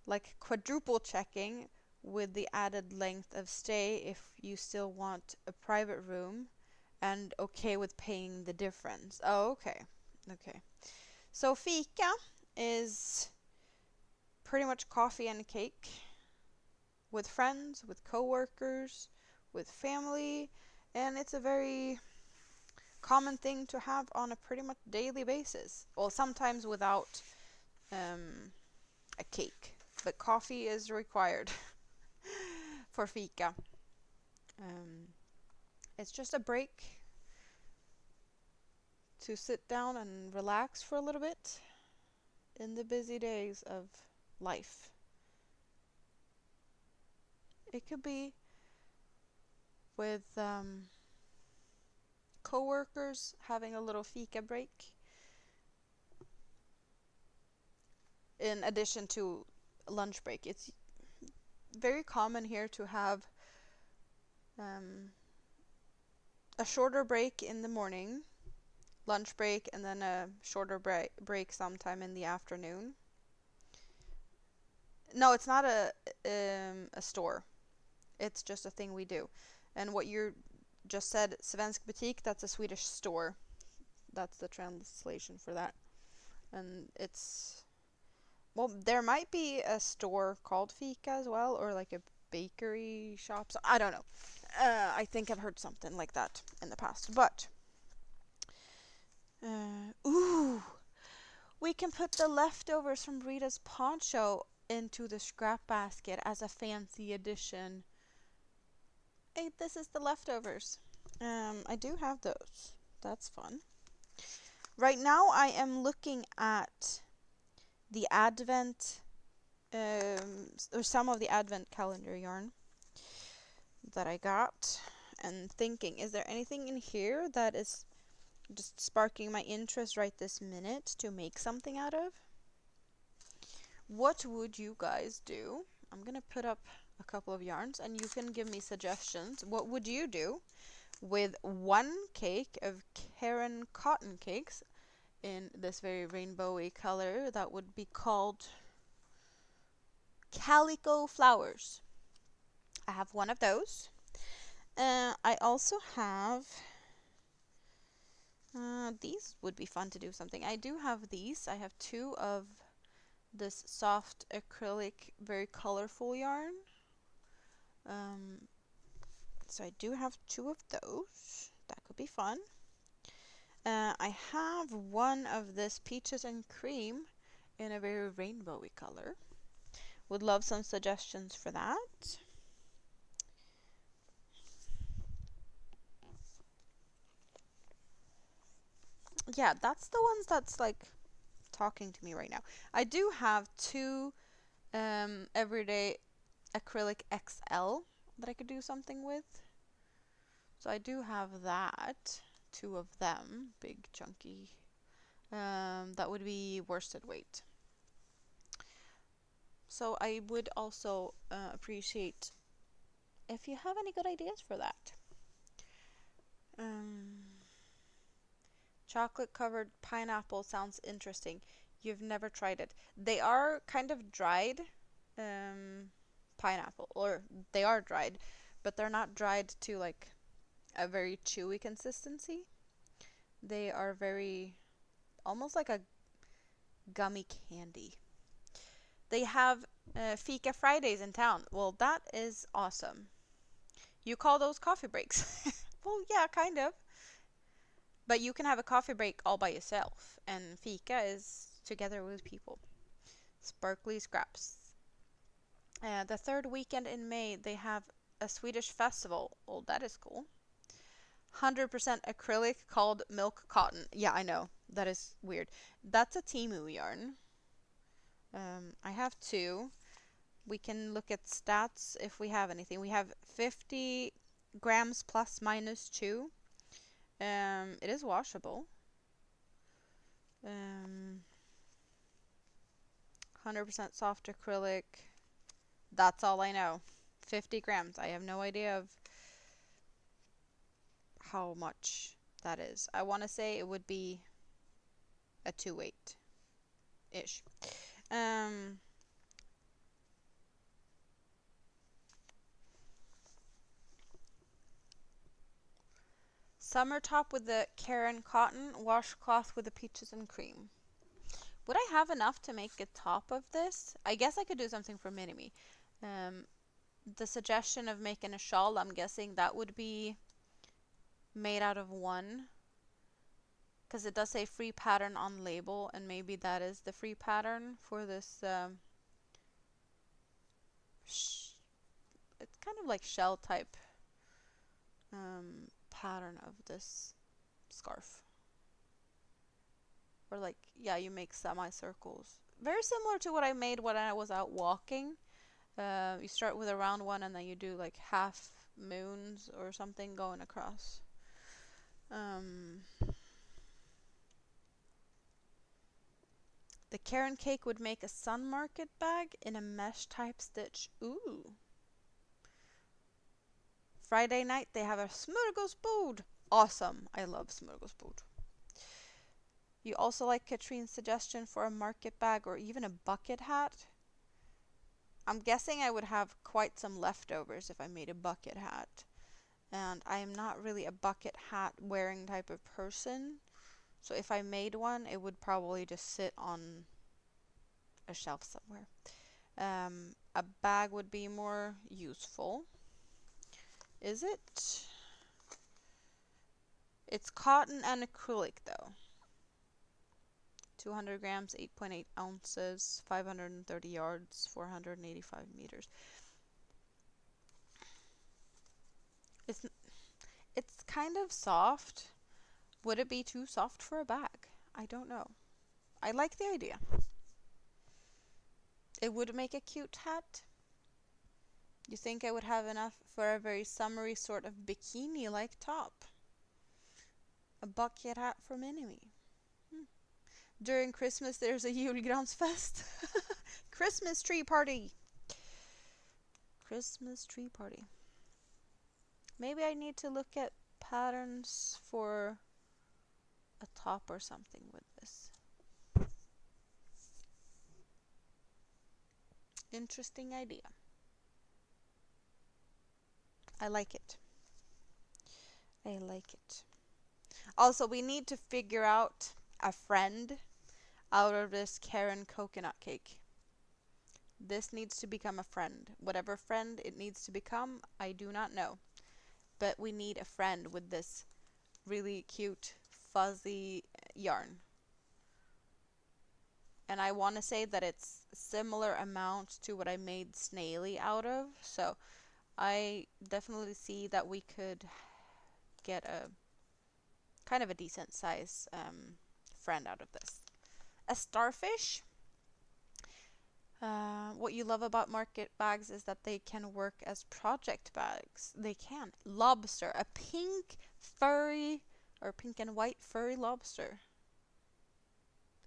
like quadruple checking with the added length of stay if you still want a private room, and okay with paying the difference. Oh, okay. Okay. So fika is pretty much coffee and cake with friends, with coworkers, with family, and it's a very common thing to have on a pretty much daily basis. Well, sometimes without a cake, but coffee is required for fika. It's just a break to sit down and relax for a little bit in the busy days of life. It could be with coworkers having a little fika break in addition to lunch break. It's very common here to have a shorter break in the morning, lunch break, and then a shorter break sometime in the afternoon. No, it's not a store. It's just a thing we do. And what you just said, svensk butik, that's a Swedish store. That's the translation for that. And it's... Well, there might be a store called Fika as well, or like a bakery shop. So I don't know. I think I've heard something like that in the past. But Ooh, we can put the leftovers from Rita's poncho into the scrap basket as a fancy addition. Hey, this is the leftovers. I do have those. That's fun. Right now I am looking at the Advent, or some of the Advent calendar yarn that I got, and thinking, is there anything in here that is just sparking my interest right this minute to make something out of? What would you guys do? I'm gonna put up a couple of yarns and you can give me suggestions. What would you do with one cake of Karen cotton cakes in this very rainbowy color that would be called Calico Flowers? I have one of those. I also have these would be fun to do something. I do have these. I have two of this soft acrylic, very colorful yarn. So I do have two of those. That could be fun. I have one of this peaches and cream in a very rainbowy color. Would love some suggestions for that. Yeah, that's the ones that's like talking to me right now. I do have two everyday acrylic XL that I could do something with. So I do have that, two of them, big chunky. That would be worsted weight. So I would also appreciate if you have any good ideas for that. Chocolate covered pineapple sounds interesting. You've never tried it. They are kind of dried pineapple, or they are dried, but they're not dried to like a very chewy consistency. They are very, almost like a gummy candy. They have Fika Fridays in town. Well, that is awesome. You call those coffee breaks? Well, yeah, kind of. But you can have a coffee break all by yourself, and Fika is together with people. Sparkly scraps. The third weekend in May, they have a Swedish festival. Oh, that is cool. 100% acrylic called milk cotton. Yeah, I know. That is weird. That's a Timu yarn. I have two. We can look at stats if we have anything. We have 50 grams plus minus 2. It is washable. 100% soft acrylic. That's all I know. 50 grams. I have no idea of how much that is. I want to say it would be a 2/8-ish. Summer top with the Karen cotton, washcloth with the peaches and cream. Would I have enough to make a top of this? I guess I could do something for Minimi. The suggestion of making a shawl, I'm guessing that would be made out of one. Because it does say free pattern on label, and maybe that is the free pattern for this. It's kind of like shell type pattern of this scarf. Or like, yeah, you make semicircles. Very similar to what I made when I was out walking. You start with a round one and then you do like half moons or something going across. The Karen cake would make a sun market bag in a mesh type stitch. Ooh. Friday night they have a smörgåsbord. Awesome. I love smörgåsbord. You also like Katrine's suggestion for a market bag or even a bucket hat? I'm guessing I would have quite some leftovers if I made a bucket hat. And I am not really a bucket hat wearing type of person. So if I made one, it would probably just sit on a shelf somewhere. A bag would be more useful. Is it? It's cotton and acrylic though. 200 grams, 8.8 ounces, 530 yards, 485 meters. It's it's kind of soft. Would it be too soft for a bag? I don't know. I like the idea. It would make a cute hat. You think I would have enough for a very summery sort of bikini-like top? A bucket hat for Minimi. During Christmas, there's a julgransfest. Christmas tree party. Christmas tree party. Maybe I need to look at patterns for a top or something with this. Interesting idea. I like it. I like it. Also, we need to figure out a friend out of this Karen coconut cake. This needs to become a friend. Whatever friend it needs to become, I do not know. But we need a friend with this really cute, fuzzy yarn. And I want to say that it's similar amount to what I made Snaily out of. So I definitely see that we could get a kind of a decent size friend out of this. A starfish. What you love about market bags is that they can work as project bags. They can. Lobster. A pink furry or pink and white furry lobster.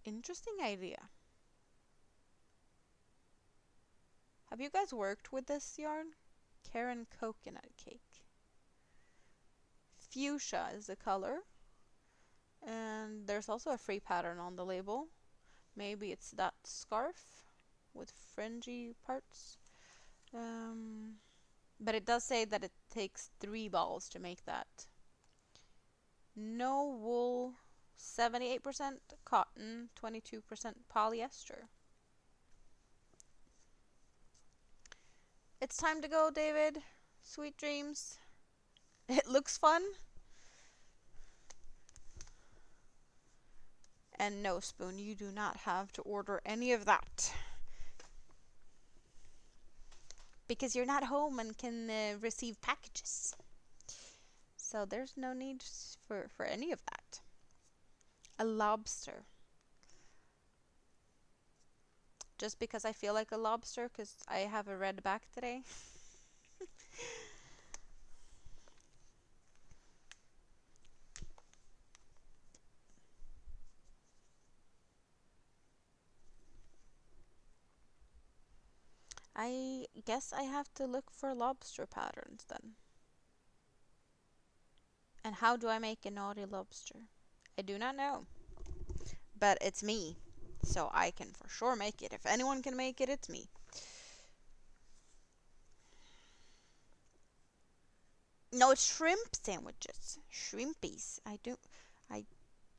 Interesting idea. Have you guys worked with this yarn? Karen coconut cake. Fuchsia is the color. And there's also a free pattern on the label. Maybe it's that scarf with fringy parts. But it does say that it takes 3 balls to make that. No wool, 78% cotton, 22% polyester. It's time to go, David. Sweet dreams. It looks fun. And no, Spoon, you do not have to order any of that. Because you're not home and can receive packages. So there's no need for any of that. A lobster. Just because I feel like a lobster, because I have a red back today. I guess I have to look for lobster patterns then. And how do I make a naughty lobster? I do not know. But it's me. So I can for sure make it. If anyone can make it, it's me. No, it's shrimp sandwiches. Shrimpies. I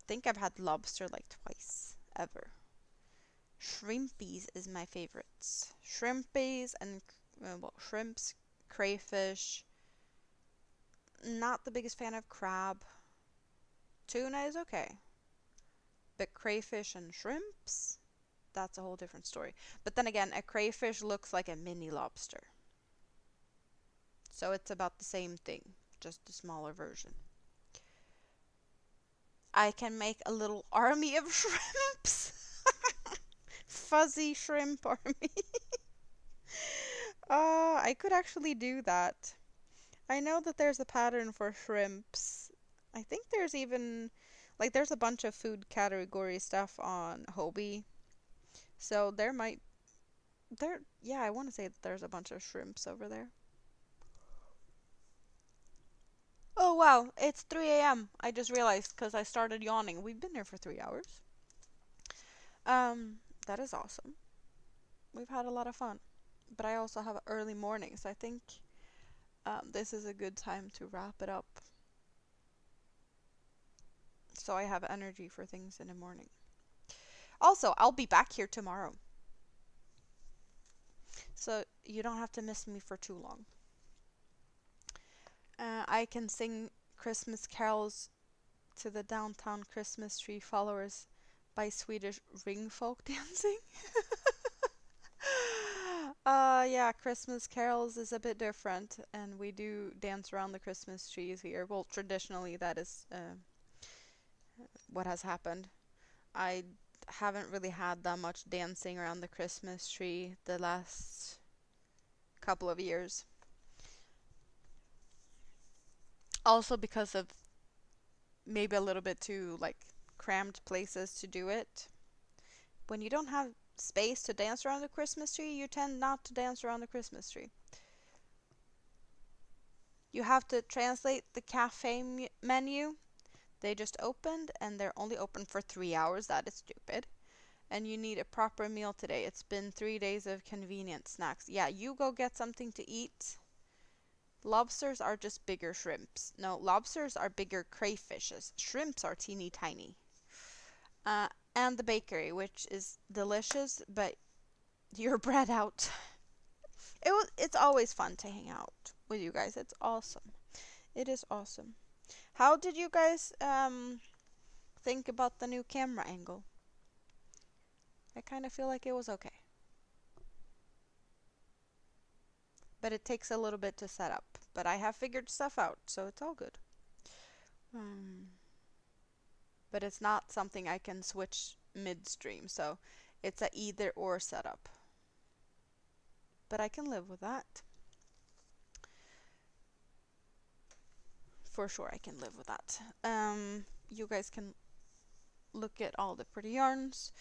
think I've had lobster like twice ever. Shrimpies is my favorites. Shrimpies and shrimps, crayfish. Not the biggest fan of crab. Tuna is okay. But crayfish and shrimps, that's a whole different story. But then again, a crayfish looks like a mini lobster. So it's about the same thing, just a smaller version. I can make a little army of shrimps. Fuzzy shrimp army. I could actually do that. I know that there's a pattern for shrimps. I think there's even, like, there's a bunch of food category stuff on Hobie. So yeah, I want to say that there's a bunch of shrimps over there. Oh wow, it's 3 a.m. I just realized because I started yawning. We've been here for 3 hours. That is awesome. We've had a lot of fun. But I also have early mornings. So I think this is a good time to wrap it up. So I have energy for things in the morning. Also, I'll be back here tomorrow. So you don't have to miss me for too long. I can sing Christmas carols to the downtown Christmas tree followers by Swedish ring folk dancing. Yeah, Christmas carols is a bit different, and we do dance around the Christmas trees here. Well, traditionally, that is what has happened. I haven't really had that much dancing around the Christmas tree the last couple of years. Also because of maybe a little bit too like cramped places to do it. When you don't have space to dance around the Christmas tree, you tend not to dance around the Christmas tree. You have to translate the cafe menu. They just opened and they're only open for 3 hours. That is stupid. And you need a proper meal today. It's been 3 days of convenient snacks. Yeah, you go get something to eat. Lobsters are just bigger shrimps. No, lobsters are bigger crayfishes. Shrimps are teeny tiny. And the bakery, which is delicious, but you're bred out. It's always fun to hang out with you guys. It's awesome. It is awesome. How did you guys think about the new camera angle? I kind of feel like it was okay. But it takes a little bit to set up. But I have figured stuff out, so it's all good. But it's not something I can switch midstream, so it's a either or setup. But I can live with that. For sure I can live with that. You guys can look at all the pretty yarns.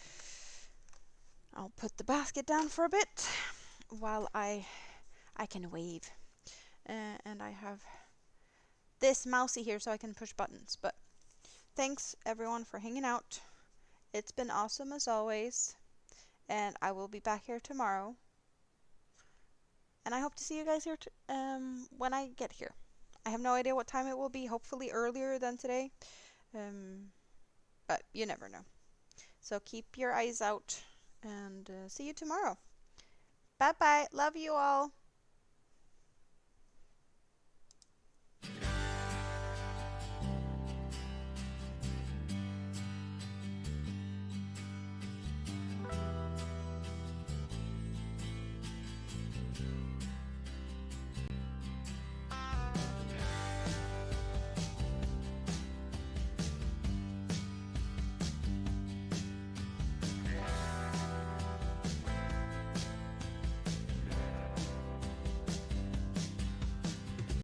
I'll put the basket down for a bit while I can wave. And I have this mousey here so I can push buttons. But thanks everyone for hanging out. It's been awesome as always. And I will be back here tomorrow. And I hope to see you guys here when I get here. I have no idea what time it will be. Hopefully earlier than today. But you never know. So keep your eyes out and see you tomorrow. Bye bye. Love you all.